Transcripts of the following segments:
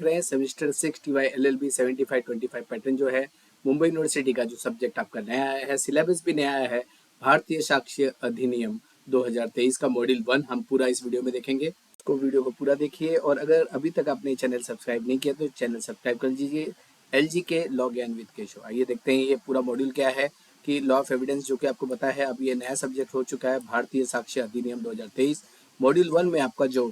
रहे हैं semester 6 TY LLB 75-25 pattern जो है मुंबई यूनिवर्सिटी का जो सब्जेक्ट आपका नया आया है, सिलेबस भी नया आया है, भारतीय साक्ष्य अधिनियम 2023 का मॉड्यूल 1 हम पूरा इस वीडियो में देखेंगे। तो वीडियो को पूरा देखिए और अगर अभी तक आपने चैनल सब्सक्राइब नहीं किया तो चैनल सब्सक्राइब कर लीजिए। LG के लॉ ज्ञान विद केशव। आइए देखते हैं ये पूरा मॉड्यूल क्या है कि लॉ ऑफ एविडेंस जो कि आपको पता है अब ये नया सब्जेक्ट हो चुका है भारतीय साक्ष्य अधिनियम 2023। मॉड्यूल 1 में आपका जो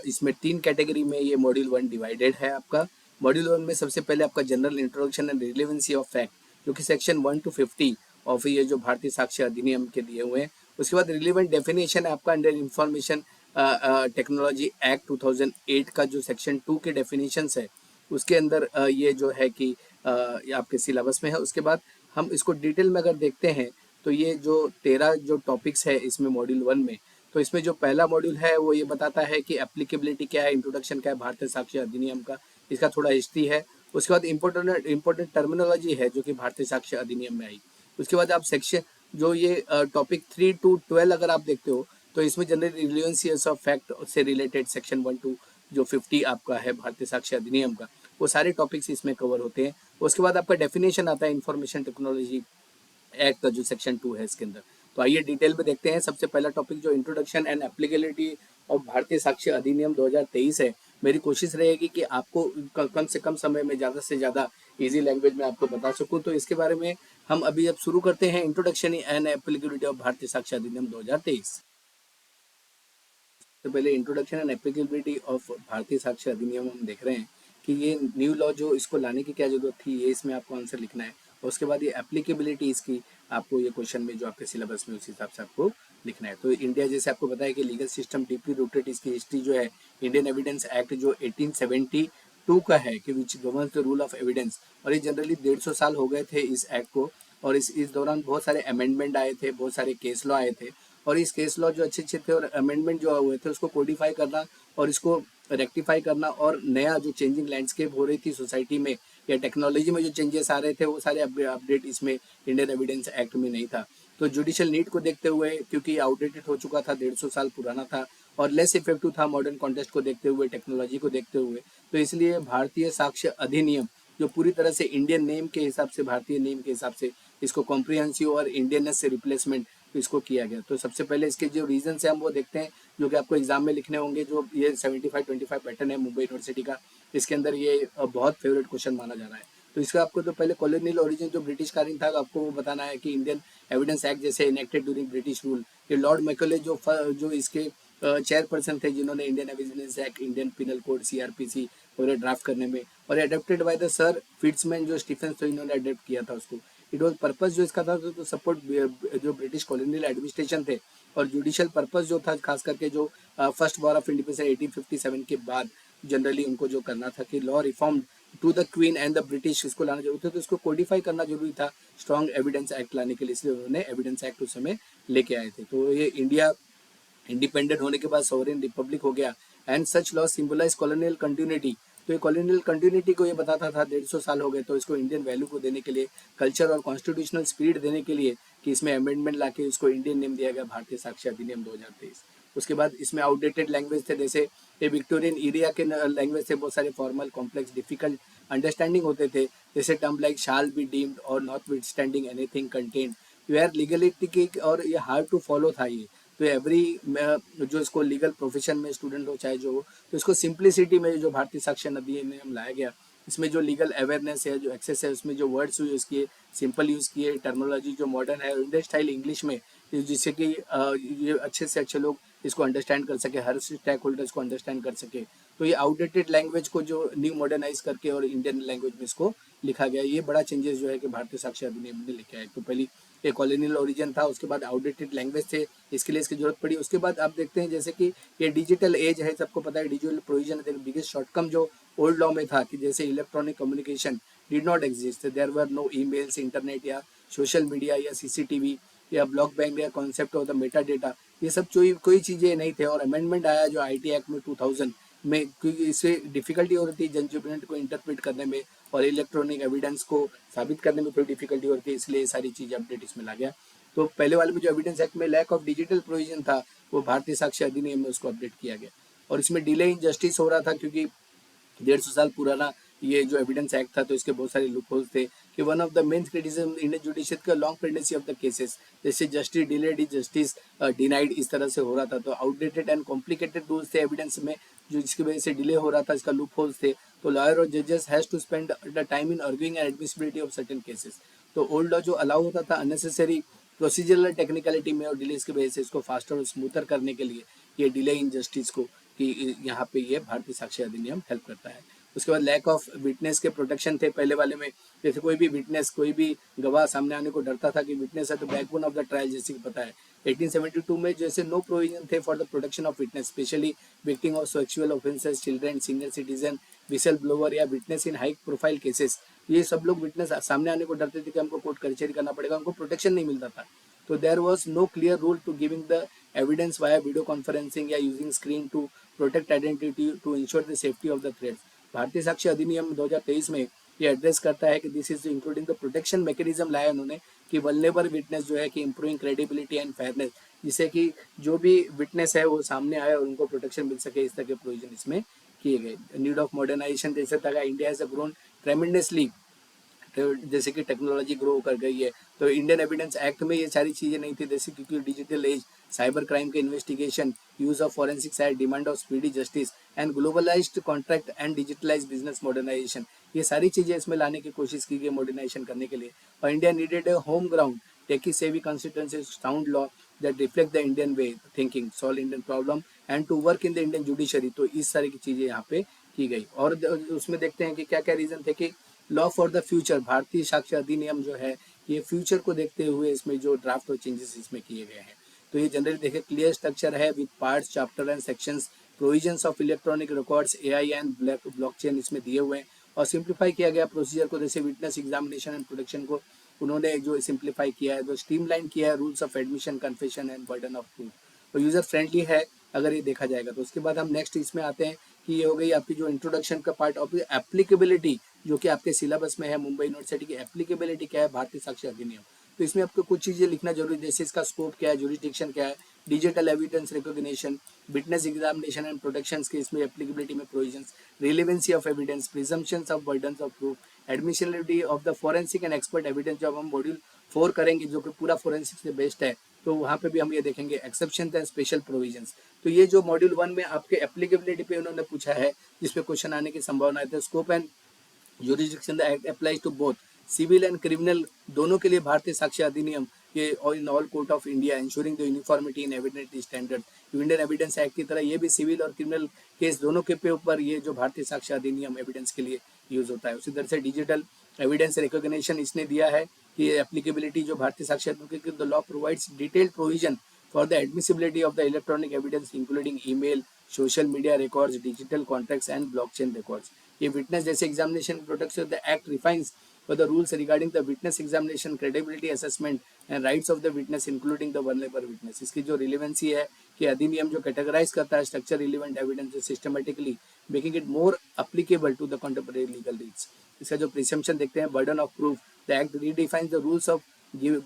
इसमें 3 कैटेगरी में ये मॉड्यूल 1 डिवाइडेड है आपका। मॉड्यूल 1 में सबसे पहले आपका general introduction and relevancy of fact जो कि सेक्शन 1 to 50 ऑफ ये जो भारतीय साक्ष्य अधिनियम के दिए हुए हैं। उसके बाद रिलेवेंट डेफिनेशन है आपका अंडर इंफॉर्मेशन टेक्नोलॉजी एक्ट 2008 का जो सेक्शन 2 के डेफिनेशंस है उसके अंदर ये जो है कि ये आपके सिलेबस में है। उसके बाद हम इसको डिटेल में अगर देखते हैं तो ये जो 13 जो टॉपिक्स है इसमें मॉड्यूल 1 में, तो इसमें जो पहला मॉड्यूल है वो ये बताता है कि एप्लीकेबिलिटी क्या है, इंट्रोडक्शन क्या है भारतीय साक्ष्य अधिनियम का, इसका थोड़ा हिस्ट्री है। उसके बाद इंपॉर्टेंट टर्मिनोलॉजी है जो कि भारतीय साक्ष्य अधिनियम में आई। उसके बाद आप सेक्शन जो ये टॉपिक 3 to 12 अगर आप देखते हो तो इसमें जनरल रिलेवेंस ऑफ फैक्ट से रिलेटेड सेक्शन 1 to जो 50 आपका है भारतीय साक्ष्य अधिनियम का, वो सारे टॉपिक्स इसमें कवर होते हैं। उसके बाद आपका डेफिनेशन आता है इंफॉर्मेशन टेक्नोलॉजी एक्ट का जो सेक्शन 2 है इसके अंदर। तो आइए डिटेल में देखते हैं। सबसे पहला टॉपिक जो इंट्रोडक्शन एंड एप्लीकेबिलिटी ऑफ भारतीय साक्ष्य अधिनियम 2023 है। मेरी कोशिश रहेगी कि आपको कम से कम समय में ज़्यादा से ज़्यादा इजी लैंग्वेज में आपको बता सकूं। तो इसके बारे में हम अभी अब शुरू करते हैं इंट्रोडक्शन एंड एप्लीकेबिलिटी ऑफ भारतीय साक्ष्य अधिनियम 2023। तो पहले इंट्रोडक्शन एंड एप्लीकेबिलिटी ऑफ भारतीय साक्ष्य अधिनियम हम देख रहे हैं कि ये न्यू लॉ जो इसको लाने की क्या जरूरत थी, ये इसमें आपको आंसर लिखना है। और उसके बाद ये एप्लीकेबिलिटी इसकी आपको ये क्वेश्चन में जो आपके सिलेबस में उस हिसाब से आपको लिखना है। तो इंडिया जैसे आपको बताया कि लीगल सिस्टम डीपली रूटेड, इसकी हिस्ट्री जो है इंडियन एविडेंस एक्ट जो 1872 का है कि which governs the rule of evidence, और ये जनरली 150 साल हो गए थे इस एक्ट को। और इस दौरान बहुत सारे अमेंडमेंट आए थे, बहुत सारे केस लॉ आए थे, और इस केस लॉ जो अच्छे अच्छे थे और अमेंडमेंट जो हुए थे उसको कोडिफाई करना और इसको रेक्टिफाई करना, और नया जो चेंजिंग लैंडस्केप हो रही थी सोसाइटी में या टेक्नोलॉजी में जो चेंजेस आ रहे थे वो सारे अपडेट इसमें इंडियन एविडेंस एक्ट में नहीं था। तो जुडिशियल नीड को देखते हुए, क्योंकि आउटडेटेड हो चुका था, 150 साल पुराना था और लेस इफेक्टिव था मॉडर्न कॉन्टेक्स्ट को देखते हुए, टेक्नोलॉजी को देखते हुए, तो इसलिए भारतीय साक्ष्य अधिनियम जो पूरी तरह से इंडियन नेम के हिसाब से, भारतीय नेम के हिसाब से इसको कॉम्प्रिहेंसिव और इंडियननेस से रिप्लेसमेंट इसको किया गया। तो सबसे पहले इसके जो रीजन है हम वो देखते हैं जो कि आपको एग्जाम में लिखने होंगे। जो ये 75-25 पैटर्न है मुंबई यूनिवर्सिटी का, इसके अंदर ये बहुत फेवरेट क्वेश्चन माना जा रहा है। तो इसका आपको तो पहले कॉलोनियल ओरिजिन जो ब्रिटिश कालीन था आपको वो बताना है कि इंडियन एविडेंस एक्ट जैसे इनेक्टेड ड्यूरिंग ब्रिटिश रूल, ये लॉर्ड मैकॉले जो इसके चेयरपर्सन थे जिन्होंने Indian evidence act, Indian penal code, CRPC वगैरह ड्राफ्ट करने में, और अडेप्टेड बाय द सर फिट्जमैन जो स्टीफन तो इन्होंने अडेप्ट किया था उसको। इट वॉज पर्पज जो इसका था तो सपोर्ट जो ब्रिटिश कॉलोनियल एडमिनिस्ट्रेशन थे, और जुडिशियल पर्पज जो था खास करके जो फर्स्ट वॉर ऑफ इंडिपेंडेंस 1857 के बाद जनरली उनको जो करना था कि law reform to the queen and the British, इसको लाना जरूरी था, तो इसको कोडिफाई करना जरूरी था स्ट्रॉन्ग एविडेंस एक्ट लाने के लिए, इसलिए उन्होंने एविडेंस एक्ट उस समय लेके आए थे। तो ये इंडिया इंडिपेंडेंट होने के बाद सॉवरेन रिपब्लिक हो गया and such law symbolize colonial continuity. तो ये कॉलोनियल कंटिन्यूटी को ये बताता था 150 साल हो गए, तो इसको इंडियन वैल्यू को देने के लिए, कल्चर और कॉन्स्टिट्यूशनल स्पिरिट देने के लिए कि इसमें अमेंडमेंट लाके इसको इंडियन नेम दिया गया भारतीय साक्ष्य अधिनियम 2023। उसके बाद इसमें आउटडेटेड लैंग्वेज थे, जैसे ये विक्टोरियन एरिया के लैंग्वेज थे, बहुत सारे फॉर्मल कॉम्प्लेक्स डिफिकल्ट अंडरस्टैंडिंग होते थे, जैसे term like shall be deemed or notwithstanding anything content, where legality की, और ये हार्ड टू फॉलो था ये। तो एवरी जो इसको लीगल प्रोफेशन में स्टूडेंट हो चाहे जो हो, तो इसको सिंप्लिसिटी में जो भारतीय साक्ष्य अधिनियम लाया गया, इसमें जो लीगल अवेयरनेस है, जो एक्सेस है, उसमें जो वर्ड्स यूज़ किए, सिंपल यूज़ किए, टर्मिनोलॉजी जो मॉडर्न है, इंडियन स्टाइल इंग्लिश में, जिससे कि ये अच्छे से अच्छे लोग इसको अंडरस्टैंड कर सके, हर स्टेक होल्डर्स को अंडरस्टैंड कर सके। तो ये आउटडेटेड लैंग्वेज को जो न्यू मॉडर्नाइज करके और इंडियन लैंग्वेज में इसको लिखा गया, ये बड़ा चेंजेस जो है कि भारतीय साक्ष्य अधिनियम ने लिखा है। तो पहली ये कॉलोनियल ओरिजिन था, उसके बाद आउटडेटेड लैंग्वेज थे, इसके लिए इसकी जरूरत पड़ी। उसके बाद आप देखते हैं जैसे कि ये डिजिटल एज है, सबको पता है डिजिटल प्रोविजन है, बिगेस्ट शॉर्टकम जो ओल्ड लॉ में था कि जैसे electronic communication did not exist, there were no emails, internet या सोशल मीडिया या CCTV या ब्लॉक बैंक या concept of the meta data, ये सब कोई चीज़ें नहीं थे। और अमेंडमेंट आया जो IT एक्ट में 2000 में, क्योंकि इससे डिफिकल्टी हो रही थी जजमेंट को इंटरप्रेट करने में और इलेक्ट्रॉनिक एविडेंस को साबित करने में थोड़ी डिफिकल्टी हो रही थी, इसलिए ये सारी चीज़ अपडेट इसमें ला गया। तो पहले वाले में जो एविडेंस एक्ट में लैक ऑफ डिजिटल प्रोविजन था, वो भारतीय साक्ष्य अधिनियम में उसको अपडेट किया गया। और इसमें डिले इन जस्टिस हो रहा था, क्योंकि 150 साल पुराना ये जो एविडेंस एक्ट था, तो इसके बहुत सारे लूप होल्स थे कि one of the main criticism Indian judiciary का long pregnancy of the cases, जैसे justice delayed is justice denied, इस तरह से हो रहा था। तो आउटडेटेड एंड कॉम्प्लिकेटेड रूल्स थे एविडेंस में, जो जिसकी वजह से डिले हो रहा था, इसका लूप होल्स थे। तो लॉयर और जजेस has to spend the time in arguing and admissibility of certain cases. तो ओल्ड लॉ जो अलाउ होता था अननेसेसरी प्रोसीजरल टेक्निकलिटी में और डिलेस की वजह से, इसको फास्टर और स्मूथर करने के लिए ये डिले इन जस्टिस को, कि यहाँ पे ये भारतीय साक्ष्य अधिनियम हेल्प करता है। उसके बाद लैक ऑफ विटनेस के प्रोटेक्शन थे पहले वाले में, जैसे कोई भी विटनेस, कोई भी गवाह सामने आने को डरता था कि विटनेस है तो बैकबोन ऑफ द ट्रायल, जैसे कि पता है 1872 में जैसे नो प्रोविजन थे for the protection of witness, specially victim of sexual offences, children, senior citizen, whistleblower या witness in high profile cases. ये सब लोग विटनेस सामने आने को डरते थे कि हमको कोर्ट कचहरी करना पड़ेगा, उनको प्रोटेक्शन नहीं मिलता था। तो there was no clear rule to giving the evidence via video conferencing या using screen to protect identity to ensure the safety of the threads. भारतीय साक्ष्य अधिनियम 2023 में ये एड्रेस करता है कि this is including the protection mechanism लाया उन्होंने, कि वल्नेबल विटनेस जो है कि इंप्रूविंग क्रेडिबिलिटी एंड फेयरनेस, जिससे कि जो भी विटनेस है वो सामने आए और उनको प्रोटेक्शन मिल सके, इस तरह के प्रोविजन इसमें किए गए। नीड ऑफ मॉडर्नाइजेशन, जैसे तक इंडिया हैज ग्रोन ट्रेमेंडसली, तो जैसे कि टेक्नोलॉजी ग्रो कर गई है, तो इंडियन एविडेंस एक्ट में ये सारी चीज़ें नहीं थी, जैसे क्योंकि डिजिटल एज, साइबर क्राइम के investigation, use of forensic science, demand of speedy justice and globalized contract and digitalize business modernization, ये सारी चीज़ें इसमें लाने की कोशिश की गई मॉडर्नाइजेशन करने के लिए। और India needed a home ground techie savvy constituency sound law that reflect the Indian way thinking, solve Indian problem and to work in the Indian judiciary. तो इस सारी की चीज़ें यहाँ पे की गई। और उसमें देखते हैं कि क्या क्या रीज़न थे कि लॉ फॉर द फ्यूचर, भारतीय साक्ष्य अधिनियम जो है ये फ्यूचर को देखते हुए इसमें जो ड्राफ्ट और चेंजेस इसमें किए गए हैं। तो ये जनरली देखें क्लियर स्ट्रक्चर है with parts, chapter and sections, provisions of electronic records, AI and blockchain इसमें दिए हुए हैं। और सिंप्लीफाई किया गया प्रोसीजर को, जैसे विटनेस एग्जामिनेशन एंड प्रोटेक्शन को उन्होंने जो सिंप्लीफाई किया है, जो स्ट्रीमलाइन किया है rules of admission, confession and burden of proof, और यूजर फ्रेंडली है अगर ये देखा जाएगा। तो उसके बाद हम नेक्स्ट इसमें आते हैं कि ये हो गई आपकी जो इंट्रोडक्शन का पार्ट ऑफ एप्लीकेबिलिटी, जो कि आपके सिलेबस में है मुंबई यूनिवर्सिटी की, एप्लीकेबिलिटी क्या है भारतीय साक्ष्य अधिनियम। तो इसमें आपको कुछ चीज़ें लिखना जरूरी है, जैसे इसका स्कोप क्या है, जुरिस्डिक्शन क्या है, digital evidence recognition, witness examination and protection के इसमें एप्लीकेबिलिटी में provisions, relevancy of evidence, presumptions of burdens of proof, admissibility of the forensic and expert evidence. जब हम मॉड्यूल 4 करेंगे जो कि पूरा फॉरेंसिक से बेस्ड है, तो वहाँ पे भी हम ये देखेंगे एक्सेप्शन एंड स्पेशल प्रोविजंस। तो ये जो मॉड्यूल 1 में आपके एप्लीकेबिलिटी पे उन्होंने पूछा है, जिसपे क्वेश्चन आने की संभावना है, scope and jurisdiction the act applies to both civil and criminal, दोनों के लिए भारतीय साक्ष्य अधिनियम ये in all court of India, ensuring the uniformity in evidence standard. Indian evidence act की तरह ये भी सिविल और क्रिमिनल केस दोनों के पे ऊपर ये जो भारतीय साक्ष्य अधिनियम एविडेंस के लिए यूज होता है। उसी तरह से डिजिटल एविडेंस रिकॉग्निशन इसने दिया है कि एप्लीकेबिलिटी जो भारतीय साक्ष्य अधिनियम, the law provides detailed provision for the admissibility of the electronic evidence including email, social media records, digital contracts and blockchain records. ये विटनेस जैसे examination protection, the act refines for the rules regarding the witness examination, credibility assessment and rights of the witness including the vulnerable witness। इसकी जो relevancy है कि अधिनियम जो categorize करता है structure relevant evidence systematically, making it more applicable to the contemporary legal reads. इसका जो प्रिजम्पशन देखते हैं, burden of proof, the act redefines the rules of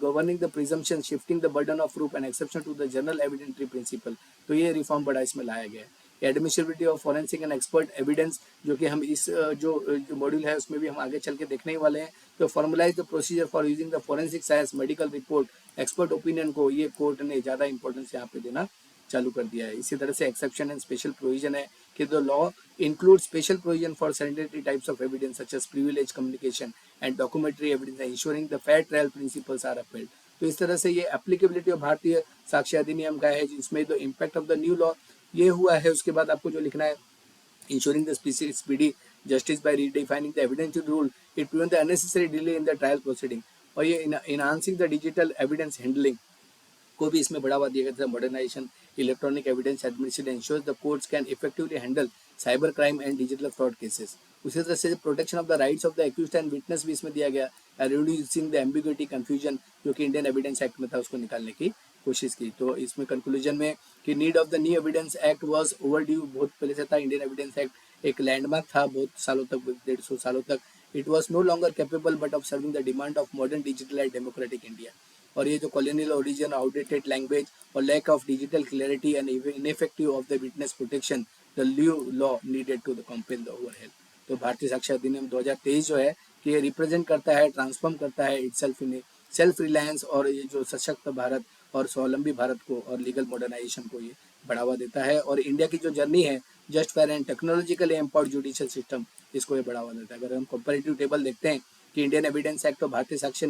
governing the presumption, shifting the burden of proof and exception to the general evidentiary principle। तो ये reform बड़ा इसमें लाया गया है। Admissibility of forensic and expert evidence, जो कि हम इस जो मॉड्यूल है उसमें भी हम आगे चल के देखने ही वाले हैं। तो formalise the procedure for using the forensic science, medical report, expert opinion को ये कोर्ट ने ज़्यादा इंपॉर्टेंस यहाँ पे देना चालू कर दिया है। इसी तरह से एक्सेप्शन एंड स्पेशल प्रोविजन है कि the law include special provision for sanitary types of evidence such as privilege communication and documentary evidence, ensuring the fair trial principles are upheld. तो इस तरह से ये एप्लीकेबिलिटी ऑफ भारतीय साक्ष्य अधिनियम का है, जिसमें the impact of the new law ये हुआ है। उसके बाद आपको जो लिखना है, ensuring the speedy justice by redefining the evidentiary rule, it prevents the unnecessary delay in the trial proceeding। और ये enhancing the digital evidence handling को भी इसमें बढ़ावा दिया गया था। Modernization electronic evidence administration ensures the courts can effectively handle cyber crime and digital fraud cases. उसी तरह से protection of the rights of the accused and witness भी इसमें दिया गया, रिड्यूसिंग द एम्बिग्यूटी कंफ्यूजन जो कि इंडियन एविडेंस एक्ट में था उसको निकालने की कोशिश की। तो इसमें कंक्लूजन में कि need of the new evidence act was overdue, बहुत पहले से था। इंडियन एविडेंस एक्ट एक लैंडमार्क था बहुत सालों तक, 150 सालों तक। It was no longer capable but of serving the demand of modern digital and democratic India. और ये जो कॉलोनियल ओरिजिन, आउटडेटेड लैंग्वेज और lack of digital clarity and ineffective of the witness protection, the new law needed to compel the overhead. तो भारतीय साक्षर अधिनियम 2023 जो है कि ये रिप्रेजेंट करता है, ट्रांसफॉर्म करता है इटसेल्फ इन सेल्फ रिलायंस और ये जो सशक्त भारत और स्वावलंबी भारत को और लीगल मॉडर्नाइजेशन को ये बढ़ावा देता है। और इंडिया की जो जर्नी है just fair and technologically empowered judicial system, इसको ये बढ़ावा देता है। अगर हम कंपैरेटिव टेबल देखते हैं कि इंडियन एविडेंस एक्ट और भारतीय साक्ष्य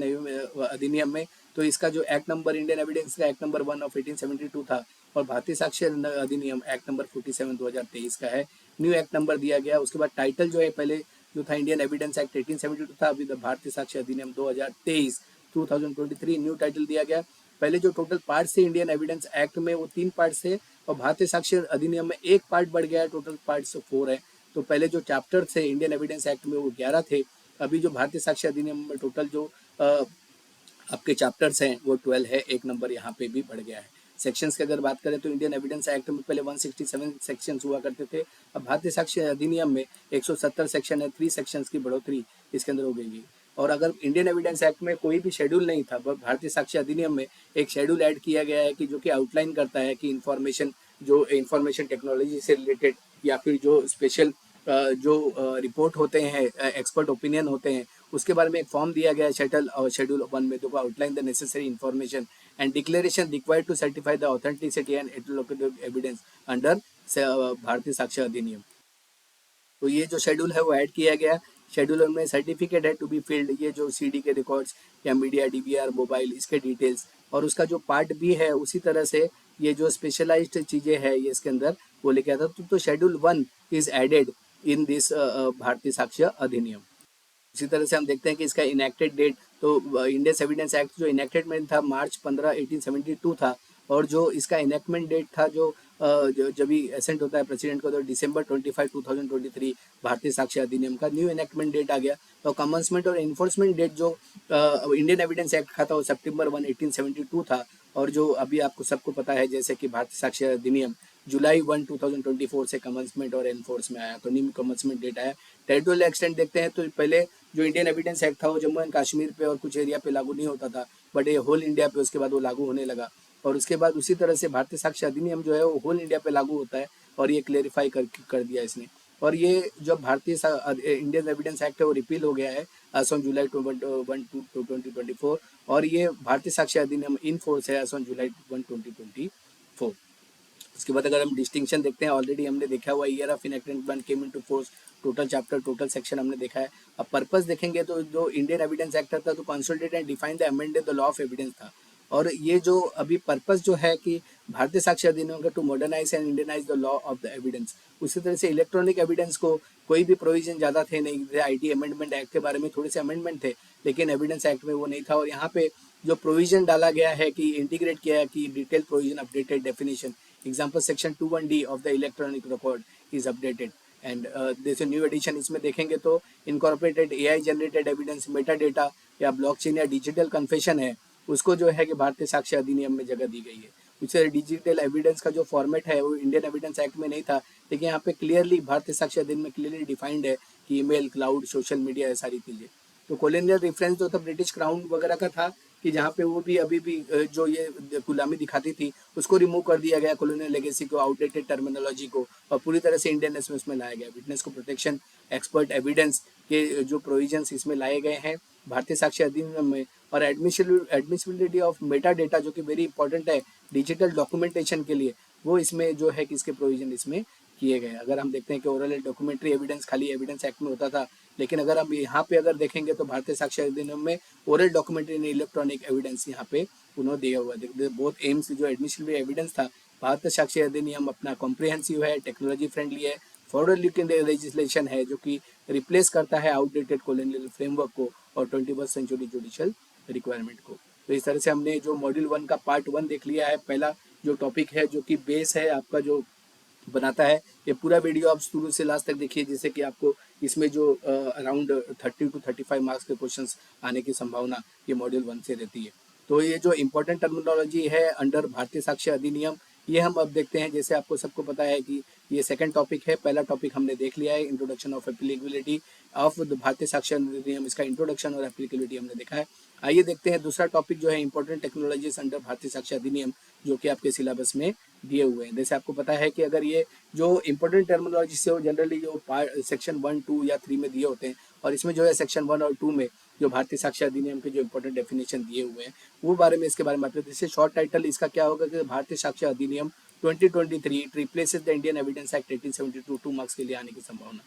अधिनियम में, तो इसका जो एक्ट नंबर इंडियन एविडेंस का एक्ट नंबर 1 ऑफ 1872 था और भारतीय साक्ष्य अधिनियम एक्ट नंबर 47 2023 का है, न्यू एक्ट नंबर दिया गया। उसके बाद टाइटल जो है पहले जो था इंडियन एविडेंस एक्ट 1872 था, अभी भारतीय साक्ष्य अधिनियम 2023 न्यू टाइटल दिया गया। पहले जो टोटल पार्ट थे इंडियन एविडेंस एक्ट में वो 3 पार्ट थे और भारतीय साक्ष्य अधिनियम में एक पार्ट बढ़ गया है, टोटल पार्ट्स 4 है। तो पहले जो चैप्टर थे इंडियन एविडेंस एक्ट में वो 11 थे, अभी जो भारतीय साक्ष्य अधिनियम में टोटल जो आपके चैप्टर्स हैं वो 12 है, एक नंबर यहाँ पे भी बढ़ गया है। सेक्शंस की अगर बात करें तो इंडियन एविडेंस एक्ट में पहले 167 सेक्शंस हुआ करते थे, अब भारतीय साक्ष्य अधिनियम में 170 सेक्शन है, 3 सेक्शंस की बढ़ोतरी इसके अंदर हो गई है। और अगर इंडियन एविडेंस एक्ट में कोई भी शेड्यूल नहीं था, भारतीय साक्ष्य अधिनियम में एक शेड्यूल ऐड किया गया है कि जो कि आउटलाइन करता है कि इंफॉर्मेशन टेक्नोलॉजी से रिलेटेड या फिर जो स्पेशल जो रिपोर्ट होते हैं, एक्सपर्ट ओपिनियन होते हैं, उसके बारे में एक फॉर्म दिया गया है शेड्यूल 1 में, जो outline the necessary information and declaration required to certify the authenticity and aetiological evidence under Bharatiya साक्ष्य अधिनियम। तो ये जो शेड्यूल है वो ऐड किया गया। शेड्यूल में सर्टिफिकेट है टू बी फिल्ड, ये जो सीडी के रिकॉर्ड्स या मीडिया डीवीआर मोबाइल इसके डिटेल्स, और उसका जो पार्ट भी है उसी तरह से ये जो स्पेशलाइज्ड चीज़ें हैं ये इसके अंदर वो लेके आता। तो schedule 1 is added in this Bharatiya साक्ष्य अधिनियम। इसी तरह से हम देखते हैं कि इसका इनेक्टेड डेट, तो इंडियन एविडेंस एक्ट जो इनेक्टेड में था मार्च 15 1872 था, और जो इसका इनेक्टमेंट डेट था जब भी एसेंट होता है प्रेसिडेंट को, तो December 25 2023 भारतीय साक्ष्य अधिनियम का न्यू इनेक्टमेंट डेट आ गया। तो कमेंसमेंट और इन्फोर्समेंट डेट जो इंडियन एविडेंस एक्ट का था वो September 1 1872 था, और जो अभी आपको सबको पता है जैसे कि भारतीय साक्ष्य अधिनियम जुलाई 1 2024 से कमेंसमेंट और एनफोर्स में आया, तो न्यू कमेंसमेंट डेट आया। टेरिटोरियल एक्सटेंट देखते हैं तो पहले जो इंडियन एविडेंस एक्ट था वो जम्मू एंड कश्मीर पे और कुछ एरिया पे लागू नहीं होता था, बट ये होल इंडिया पे उसके बाद वो लागू होने लगा। और उसके बाद उसी तरह से भारतीय साक्ष्य अधिनियम जो है वो होल इंडिया पे लागू होता है, और ये क्लेरिफाई कर दिया इसने। और ये जो भारतीय इंडियन एविडेंस एक्ट है वो रिपील हो गया है एज ऑन जुलाई 1 2024, और ये भारतीय साक्ष्य अधिनियम इन फोर्स है एज ऑन जुलाई 1 2024। उसके बाद अगर हम डिस्टिंक्शन देखते हैं, ऑलरेडी हमने देखा हुआ year of enactment came into force, total chapter total section हमने देखा है। अब पर्पस देखेंगे तो जो इंडियन एविडेंस एक्ट था तो consolidate and define the amended the law of evidence था, और ये जो अभी पर्पस जो है कि भारतीय साक्ष्य अधिनियम का to modernize and Indianize the law of the evidence. उसी तरह से इलेक्ट्रॉनिक एविडेंस को कोई भी प्रोविजन ज़्यादा थे नहीं, आईटी अमेंडमेंट एक्ट के बारे में थोड़े से अमेंडमेंट थे, लेकिन एविडेंस एक्ट में वो नहीं था। और यहाँ पे जो प्रोविजन डाला गया है कि इंटीग्रेट किया है कि detail provision updated definition, example section 21D of the electronic record is updated and जैसे न्यू एडिशन इसमें देखेंगे तो incorporated AI generated evidence, Meta data या ब्लॉकचेन या डिजिटल कन्फेशन है, उसको जो है कि भारतीय साक्ष्य अधिनियम में जगह दी गई है। उससे डिजिटल एविडेंस का जो फॉर्मेट है वो इंडियन एविडेंस एक्ट में नहीं था, लेकिन यहाँ पे क्लियरली भारतीय साक्ष्य अधिनियम में क्लियरली डिफाइंड है कि ईमेल, क्लाउड, सोशल मीडिया, ये सारी चीज़ें। तो कॉलोनियल रेफरेंस जो था ब्रिटिश क्राउन वगैरह का था कि जहाँ पे वो भी अभी भी जो ये गुलामी दिखाती थी उसको रिमूव कर दिया गया, कॉलोनियल लेगेसी को, आउटडेटेड टर्मिनोलॉजी को, और पूरी तरह से इंडियन में लाया गया। विटनेस को प्रोटेक्शन, एक्सपर्ट एविडेंस के जो प्रोविजंस इसमें लाए गए हैं भारतीय साक्ष्य अधिनियम में, और एडमिसिबिलिटी ऑफ मेटा डेटा जो कि वेरी इंपॉर्टेंट है डिजिटल डॉक्यूमेंटेशन के लिए, वो इसमें जो है कि इसके प्रोविजन इसमें किए गए। अगर हम देखते हैं कि ओरल एंड डॉक्यूमेंट्री एविडेंस खाली एविडेंस एक्ट में होता था, लेकिन अगर हम यहाँ पे अगर देखेंगे तो भारतीय साक्ष्य अधिनियम में oral documentary and electronic evidence यहाँ पे उन्होंने दिया हुआ है। बोथ एम्स जो एडमिसिबल एविडेंस था, भारतीय साक्ष्य अधिनियम अपना कॉम्प्रिहेंसिव है, टेक्नोलॉजी फ्रेंडली है, फॉरवर्ड लुकिंग लेजिस्लेशन है जो कि रिप्लेस करता है आउटडेटेड कॉलोनियल फ्रेमवर्क को और 21वीं सेंचुरी जुडिशियल रिक्वायरमेंट को। तो इस तरह से हमने जो मॉड्यूल 1 का पार्ट 1 देख लिया है। पहला जो टॉपिक है जो कि बेस है आपका जो बनाता है, ये पूरा वीडियो आप शुरू से लास्ट तक देखिए, जिससे कि आपको इसमें जो अराउंड 30 to 35 मार्क्स के क्वेश्चंस आने की संभावना ये मॉड्यूल 1 से रहती है। तो ये जो इंपॉर्टेंट टर्मिनोलॉजी है अंडर भारतीय साक्ष्य अधिनियम, ये हम अब देखते हैं। जैसे आपको सबको पता है कि ये सेकंड टॉपिक है, पहला टॉपिक हमने देख लिया है introduction of applicability of the Bharatiya साक्ष्य अधिनियम, इसका इंट्रोडक्शन और एप्लीकेबिलिटी हमने देखा है। आइए देखते हैं दूसरा टॉपिक जो है इंपॉर्टेंट टेक्नोलॉजीज अंडर भारतीय साक्ष्य अधिनियम, जो कि आपके सिलेबस में दिए हुए हैं। जैसे आपको पता है कि अगर ये जो इंपॉर्टेंट टर्मिनोलॉजी से जनरली जो सेक्शन 1, 2 या 3 में दिए होते हैं, और इसमें जो है सेक्शन 1 और 2 में जो भारतीय साक्ष्य अधिनियम के जो इंपॉर्टेंट डेफिनेशन दिए हुए हैं वो बारे में इसके बारे में बात करते हैं। जैसे शॉर्ट टाइटल इसका क्या होगा कि भारतीय साक्ष्य Adhiniyam 2023 it replaces the Indian evidence act 1872, 2 marks के लिए आने की संभावना।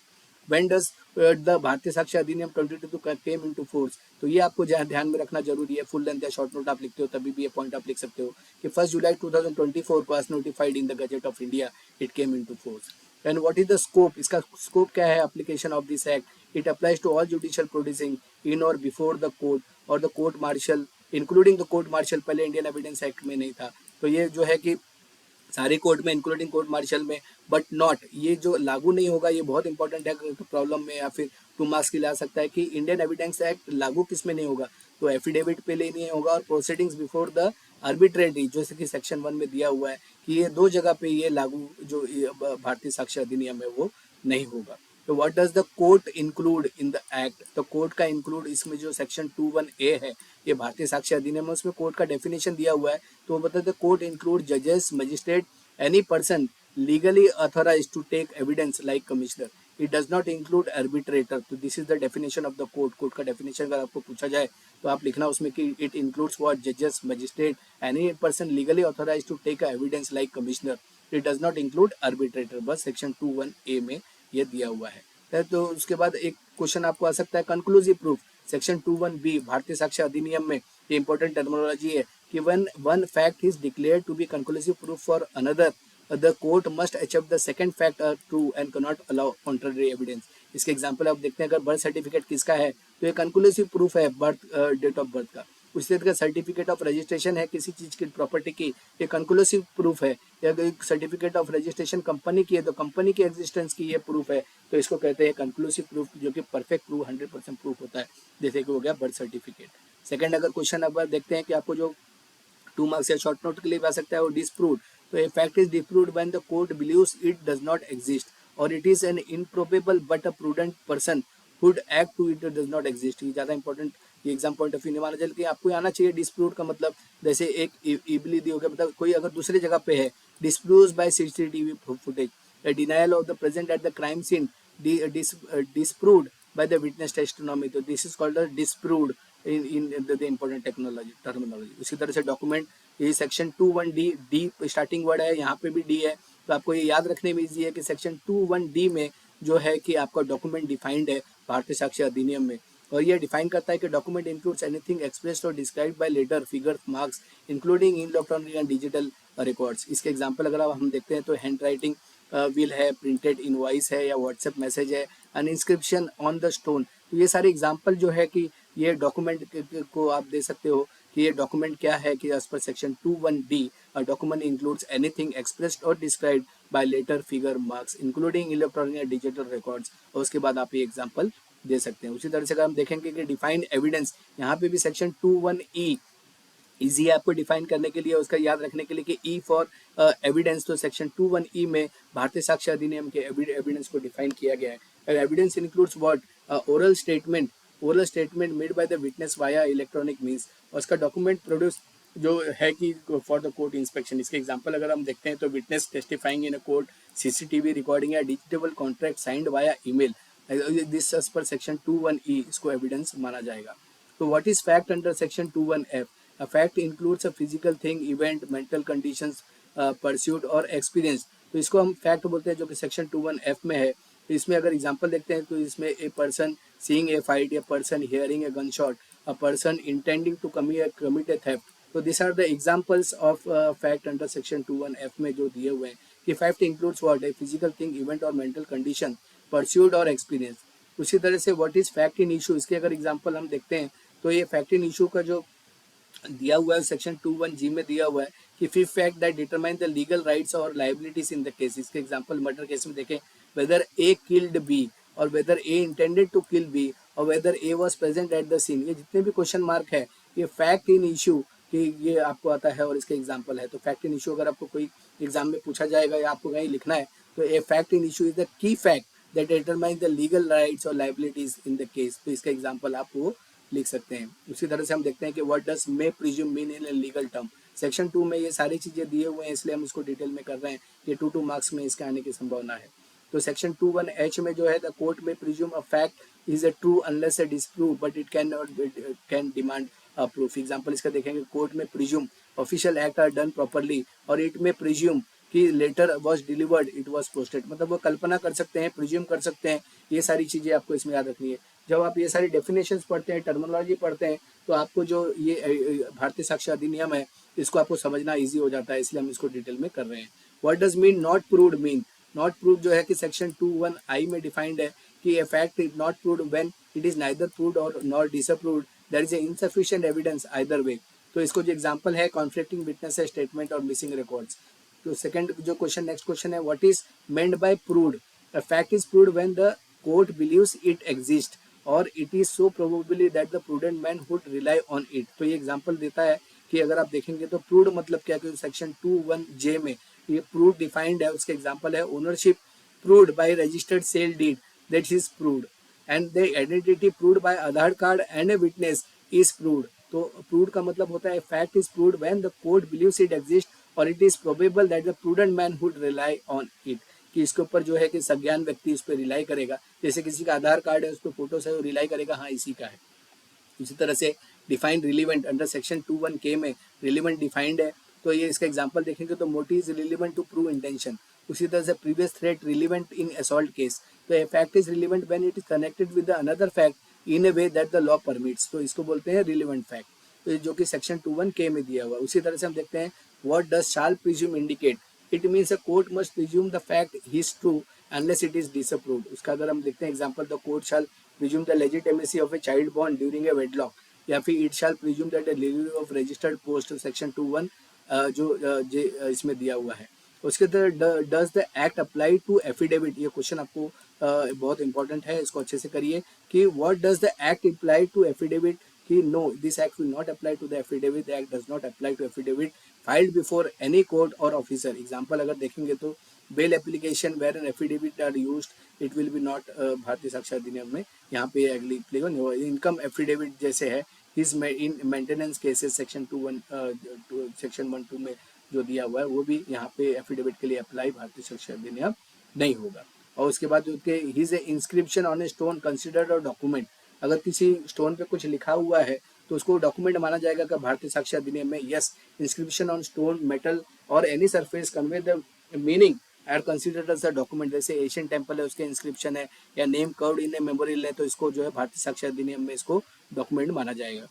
When does द भारतीय साक्ष्य अधिनियम 22 केम इनटू फोर्स, तो ये आपको ध्यान में रखना जरूरी है। फुल लेंथ या शॉर्ट नोट आप लिखते हो तभी भी ये पॉइंट आप लिख सकते हो कि 1 जुलाई 2024 को as notified in the Gazette of India it came into force। And what is the scope, इसका स्कोप क्या है application of this act. It applies to all judicial proceeding in और बिफोर द कोर्ट और the court martial including the court martial, पहले Indian evidence act में नहीं था। तो ये जो है कि सारे कोर्ट में इंक्लूडिंग कोर्ट मार्शल में, बट नॉट, ये जो लागू नहीं होगा, ये बहुत इंपॉर्टेंट है प्रॉब्लम में या फिर 2 मार्क्स के लिए आ सकता है कि इंडियन एविडेंस एक्ट लागू किस में नहीं होगा, तो एफिडेविट पे ले नहीं होगा और प्रोसीडिंग्स बिफोर द आर्बिट्रेटरी जैसे कि सेक्शन 1 में दिया हुआ है कि ये 2 जगह पे ये लागू जो भारतीय साक्ष्य अधिनियम है वो नहीं होगा। तो what does the court include in the act, तो कोर्ट का इंक्लूड इसमें जो सेक्शन 21A है ये भारतीय साक्ष्य अधिनियम है, उसमें कोर्ट का डेफिनेशन दिया हुआ है। तो वो बताते हैं कोर्ट इंक्लूड जजेस, magistrate, any person legally authorise to take evidence like commissioner. It does not include arbitrator. तो this is the definition of the court. Court का डेफिनेशन अगर आपको पूछा जाए तो आप लिखना उसमें कि इट इंक्लूड्स व्हाट, जजेस, magistrate, any person legally authorise to take evidence like commissioner. It does not include arbitrator. बस सेक्शन 21A में ये दिया हुआ है। तो उसके बाद एक क्वेश्चन आपको आ सकता है कंक्लूसिव प्रूफ। सेक्शन 21B भारतीय साक्ष्य अधिनियम में ये इंपॉर्टेंट टर्मिनोलॉजी है कि when one fact is declared to be conclusive proof for another, the court must accept the second fact are true and cannot allow contrary evidence। इसके example आप देखते हैं, अगर बर्थ सर्टिफिकेट किसका है तो ये कंक्लूसिव प्रूफ है बर्थ, डेट ऑफ बर्थ का। उसी तरह का सर्टिफिकेट ऑफ रजिस्ट्रेशन है किसी चीज की प्रॉपर्टी की, ये कंक्लूसिव प्रूफ है। या सर्टिफिकेट ऑफ रजिस्ट्रेशन कंपनी की है तो कंपनी की एग्जिस्टेंस की ये प्रूफ है, तो इसको कहते हैं कंक्लूसिव प्रूफ, जो कि परफेक्ट प्रूफ 100% प्रूफ होता है, जैसे कि हो गया बर्थ सर्टिफिकेट। सेकंड अगर क्वेश्चन अब देखते हैं कि आपको जो 2 मार्क्स या शॉर्ट नोट के लिए भी आ सकता है वो डिस्प्रूव्ड। तो a fact is disproved when the court believes it does not exist और it is an improbable but a prudent person would act to it does not exist. ये ज्यादा इंपॉर्टेंट, ये एग्जाम पॉइंट ऑफ व्यू नहीं माना जाए, लेकिन आपको आना चाहिए। डिस्प्रूव्ड का मतलब जैसे एक इबली दी हो गया, मतलब कोई अगर दूसरी जगह पे है, disproved by CCTV footage, denial of the present at the crime scene, disproved by the witness testimony. तो this is called disproved in the important technology terminology. उसी तरह से डॉक्यूमेंट, ये section 21D, D starting word है, यहाँ पे भी D है, तो आपको ये याद रखने में इजी है कि सेक्शन 21D में जो है कि आपका डॉक्यूमेंट डिफाइंड है भारतीय साक्ष्य अधिनियम में, और ये डिफाइन करता है कि डॉक्यूमेंट इंक्लूड्स एनीथिंग एक्सप्रेस्ड और described by letter, figure, marks including electronic and digital records. इसके एग्जांपल अगर हम देखते हैं तो हैंड राइटिंग विल है, प्रिंटेड इनवॉइस है या व्हाट्सएप मैसेज है, an inscription on the stone. तो ये सारे एग्जांपल जो है कि ये डॉक्यूमेंट को आप दे सकते हो कि ये डॉक्यूमेंट क्या है कि as per section 21D document includes anything expressed और described by letter, figure, marks including electronic and digital records, और उसके बाद आप ये एग्जांपल दे सकते हैं। उसी तरह से अगर हम देखेंगे कि डिफाइंड एविडेंस, यहाँ पे भी सेक्शन 21E इजी है आपको डिफाइन करने के लिए, उसका याद रखने के लिए कि ई फॉर एविडेंस। तो सेक्शन 21E में भारतीय साक्ष्य अधिनियम के एविडेंस को डिफाइन किया गया है। Evidence includes what, oral statement made by the witness via electronic means, और उसका डॉक्यूमेंट प्रोड्यूस जो है कि फॉर द कोर्ट इंस्पेक्शन। इसके एग्जांपल अगर हम देखते हैं तो witness testifying in a court, CCTV recording या digital contract signed via email, this as per section 21E इसको एविडेंस माना जाएगा। तो what is fact under section 21F? A fact includes a physical thing, event, mental conditions, pursuit और experience। तो इसको हम fact बोलते हैं, जो कि सेक्शन 21F में है। तो इसमें अगर एग्जांपल देखते हैं तो इसमें a person seeing a fight, a person hearing a gun shot, a person intending to commit a theft. तो this are the examples of fact under section 21F में जो दिए हुए हैं कि fact includes what, a physical thing, event और mental condition, pursuit और experience. उसी तरह से what is fact in issue, इसके अगर एग्जांपल हम देखते हैं तो ये फैक्ट इन इशू का जो दिया हुआ है सेक्शन 21G में दिया हुआ है कि fifth fact that determine the legal rights और लाइबिलिटीज इन द केस। इसके एग्जांपल मर्डर केस में देखें, वेदर ए किल्ड बी और whether A intended to kill B और whether A was present at the scene. ये जितने भी question mark है ये फैक्ट इन इशू कि ये आपको आता है और इसके एग्जांपल है। तो फैक्ट इन इशू अगर आपको कोई एग्जाम में पूछा जाएगा या आपको कहीं लिखना है तो a fact in issue is the key fact that determine the legal rights और लाइबिलिटीज इन द केस। तो इसका एग्जांपल आप वो लिख सकते हैं। उसी तरह से हम देखते हैं कि what does may presume mean in legal term. Section 2 में ये सारी चीज़ें दिए हुए हैं, इसलिए हम इसको डिटेल में कर रहे हैं। ये 2 मार्क्स में इसके आने की संभावना है। तो सेक्शन 2(1)(h) में जो है, द कोर्ट में presume a fact is a true unless a disprove but it can not can demand a proof. Example इसका देखेंगे, कोर्ट में presume official act are done properly और इट में प्रिज्यूम कि letter was delivered, it was posted. मतलब वो कल्पना कर सकते हैं, प्रिज्यूम कर सकते हैं, ये सारी चीज़ें आपको इसमें याद रखनी है। जब आप ये सारी डेफिनेशंस पढ़ते हैं, टर्मिनोलॉजी पढ़ते हैं, तो आपको जो ये भारतीय साक्ष्य अधिनियम है, इसको आपको समझना ईजी हो जाता है, इसलिए हम इसको डिटेल में कर रहे हैं। What does mean not proved mean? Not proved जो है कि सेक्शन 2(1)(i) में डिफाइंड है कि a fact is not proved when it is neither proved और nor disproved, there is insufficient evidence either way. तो इसको जो एग्जांपल है, कॉन्फ्लिक्टिंग विटनेसेस स्टेटमेंट और मिसिंग रिकॉर्ड्स। तो सेकंड जो क्वेश्चन, नेक्स्ट क्वेश्चन है, what is meant by proved? A fact is proved when the court believes it exist और it is so probably that the prudent man would rely on it. तो ये example देता है कि अगर आप देखेंगे तो प्रूव्ड मतलब क्या, कि सेक्शन 2(1)(j) में ये प्रूव्ड डिफाइंड है। उसके एग्जांपल है, ownership proved by registered sale deed, that is proved, and the identity proved by Aadhaar card and a witness is proved. तो प्रूव्ड का मतलब होता है fact is proved when the court believes it exist और it is probable that the prudent man would rely on it, कि इसके ऊपर जो है कि सज्ञान व्यक्ति इस पर रिलाई करेगा। जैसे किसी का आधार कार्ड है, उस पर फोटो से वो रिलाई करेगा, हाँ इसी का है। इसी तरह से define relevant under section 2(1)(k) में रिलीवेंट डिफाइंड है। तो ये इसका एग्जांपल देखेंगे तो motive is relevant to prove intention. उसी तरह से previous threat relevant in assault case. तो a fact is relevant when it is connected with another fact in a way that the law permits. तो इसको बोलते हैं रिलीवेंट फैक्ट, तो जो कि सेक्शन 2(1)(k) में दिया हुआ है। उसी तरह से हम देखते हैं, what does shall presume indicate? It means a court must presume the fact is true unless it is disapproved. उसका अगर हम देखते हैं example, the court shall presume the legitimacy of a child born during a wedlock, या फिर it shall presume that the delivery of registered post, section 2(1) इसमें दिया हुआ है। उसके तरह does the act apply to affidavit? ये क्वेश्चन आपको बहुत इंपॉर्टेंट है, इसको अच्छे से करिए कि what does the act apply to affidavit, कि no this act will not apply to the affidavit, the act does not apply to affidavit filed before any court और ऑफिसर। एग्जाम्पल अगर देखेंगे तो bail application where an affidavit are used it will be not, Bharatiya साक्ष्य अधिनियम में यहाँ पे अगली income affidavit जैसे है, his in maintenance cases section 1(2) में जो दिया हुआ है, वो भी यहाँ पे एफिडेविट के लिए अप्लाई भारतीय साक्ष्य अधिनियम नहीं होगा। और उसके बाद उसके his inscription on a stone considered a document. अगर किसी स्टोन पे कुछ लिखा हुआ है तो उसको डॉक्यूमेंट माना जाएगा का भारतीय साक्ष्य अधिनियम में? Yes, inscription on stone, metal और any surface convey the meaning are considered as a document. जैसे एशियन टेम्पल है, उसके इंस्क्रिप्शन है, या name carved in a memorial है, तो इसको जो है भारतीय साक्ष्य अधिनियम में इसको डॉक्यूमेंट माना जाएगा।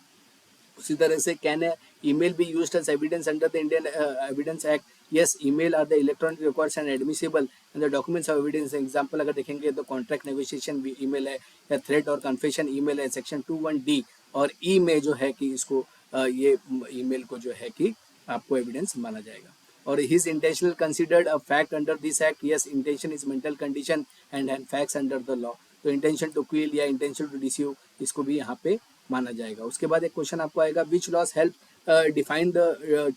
उसी तरह से can email be used as evidence under the Indian evidence act? Yes, email are the electronic records and admissible and the documents of evidence. Example अगर देखेंगे तो कॉन्ट्रैक्ट नेगोशिएशन ईमेल है, या थ्रेट और कन्फेशन ईमेल है, section 2(1)(d) और ई में जो है कि इसको ये ईमेल को जो है कि आपको एविडेंस माना जाएगा। और his intentional considered a fact under this act? Yes, intention is mental condition and facts under the law. तो इंटेंशन टू किल या इंटेंशन टू डिसीव, इसको भी यहाँ पे माना जाएगा। उसके बाद एक क्वेश्चन आपको आएगा, which laws help define the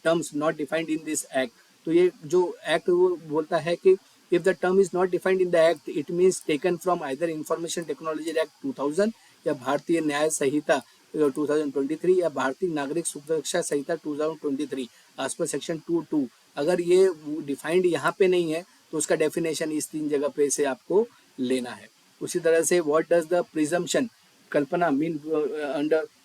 terms not defined in this act? तो ये जो एक्ट वो बोलता है कि if the term is not defined in the act it means taken from either information technology act 2000 या भारतीय न्याय संहिता 2023 या भारतीय नागरिक सुरक्षा संहिता 2023 एज पर सेक्शन 2(2). अगर ये डिफाइंड यहाँ पे नहीं है तो उसका डेफिनेशन इस 3 जगह पे से आपको लेना है। उसी तरह से व्हाट डज द प्रिजम्पशन कल्पना मीन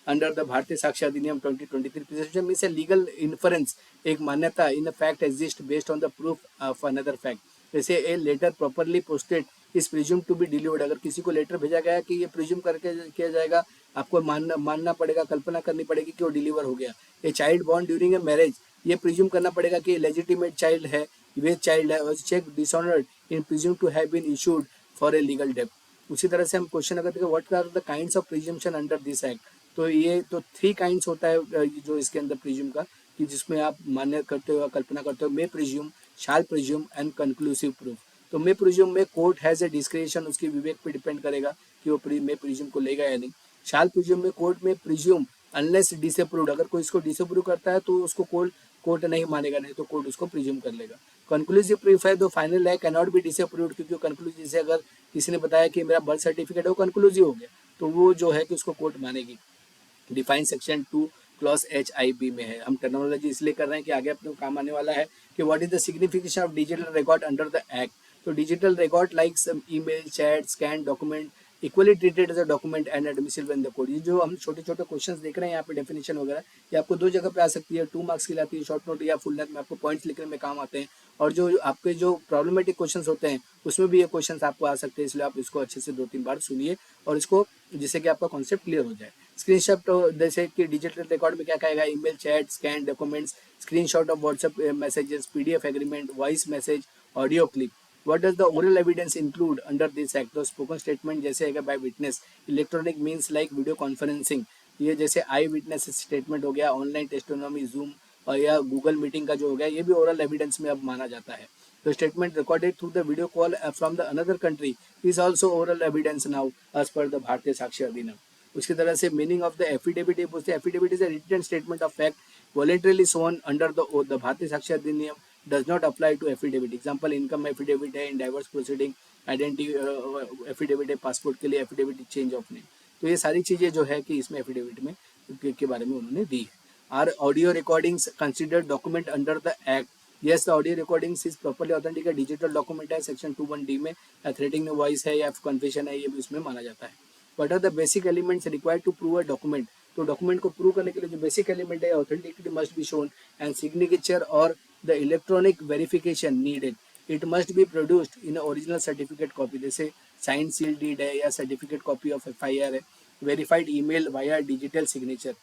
अंडर द भारतीय साक्ष्य Adhiniyam 2023? Presumption means a legal inference, एक मान्यता in a fact exist based on the proof of another fact. जैसे a letter properly posted is presume to be delivered. अगर किसी को letter भेजा गया कि ये प्रिज्यूम करके किया जाएगा, आपको मानना पड़ेगा, कल्पना करनी पड़ेगी कि वो डिलीवर हो गया। ए child born during a marriage, ये प्रिज्यूम करना पड़ेगा कि लेजिटिमेट चाइल्ड है, वे चाइल्ड है, और cheque dishonoured in presume to have been issued for a legal डेप्ट। उसी तरह से हम क्वेश्चन अगर देखें, what are the kinds of presumption under this act? तो ये तो 3 काइंड्स होता है जो इसके अंदर प्रिज्यूम का, कि जिसमें आप मान्य करते हो, कल्पना करते हो, मे presume, shall presume and conclusive proof. तो मे प्रिज्यूम में कोर्ट हैज ए डिस्क्रिशन, उसकी विवेक पे डिपेंड करेगा कि वो मे प्रिज्यूम को लेगा या नहीं। शाल प्रिज्यूम में कोर्ट में प्रिज्यूम अनलेस डिसअप्रूव्ड, अगर कोई इसको डिसअप्रूव करता है तो उसको कोर्ट नहीं मानेगा, नहीं तो कोर्ट उसको प्रिज्यूम कर लेगा। कंक्लूसिव प्रूफ है तो फाइनल है, कैन नॉट बी डिसअप्रूव्ड, क्योंकि कंक्लूसिव, जैसे अगर किसी ने बताया कि मेरा बर्थ सर्टिफिकेट है वो कंक्लूसिव हो गया, तो वो जो है कि उसको कोर्ट मानेगी। डिफाइन सेक्शन क्लॉज HIB में है। हम टर्मिनोलॉजी इसलिए कर रहे हैं कि आगे अपने को काम आने वाला है कि what is the signification of digital record under the act. तो digital record like email, chat, scan document equally treated as a document and admissible in the code. ये जो हम छोटे छोटे क्वेश्चंस देख रहे हैं यहाँ पे डेफिनेशन वगैरह, ये आपको दो जगह पे आ सकती है, 2 मार्क्स की लाती है, शॉर्ट नोट या फुल लेंथ में आपको पॉइंट्स लिखने में काम आते हैं। और जो आपके जो प्रॉब्लमेटिक क्वेश्चंस होते हैं उसमें भी ये क्वेश्चंस आपको आ सकते हैं, इसलिए आप इसको अच्छे से 2-3 बार सुनिए और इसको, जिससे कि आपका कॉन्सेप्ट क्लियर हो जाए। स्क्रीनशॉट, तो जैसे कि डिजिटल रिकॉर्ड में क्या कहेगा, email, chat, scan documents, screenshot of WhatsApp messages, PDF agreement, voice message, audio clip. What does the oral evidence include under this act? तो स्पोकन स्टेटमेंट जैसे है by witness, electronic means like video conferencing, ये जैसे आई witness statement हो गया, online testimony, zoom और या Google meeting का जो हो गया, ये भी ओरल एविडेंस में अब माना जाता है। तो statement recorded through the video call from the another country is also oral evidence now as per the Bharatiya साक्ष्य अधिनियम। उसकी तरह से meaning of the affidavit, affidavit is a written statement of fact voluntarily sworn under the oath. The भारतीय साक्ष्य अधिनियम does not apply to affidavit. Example income affidavit है, in divorce proceeding, identity affidavit है, passport के लिए affidavit change of name. तो ये सारी चीज़ें जो है कि इसमें एफिडेविट में के बारे में उन्होंने दी है। Are audio recordings considered document under the act? Yes, the audio recordings is properly authentic, digital document है, सेक्शन 2(1)D में। थ्रेटिंग वॉइस है या कन्फेशन है, ये भी उसमें माना जाता है। What are the basic elements required to prove a document? तो डॉक्यूमेंट को प्रूव करने के लिए जो बेसिक एलिमेंट है, authenticity must be shown and signature और the electronic verification needed, it must be produced in original certificate copy, जैसे sign seal deed है या सर्टिफिकेट कॉपी ऑफ FIR है, verified email via digital signature.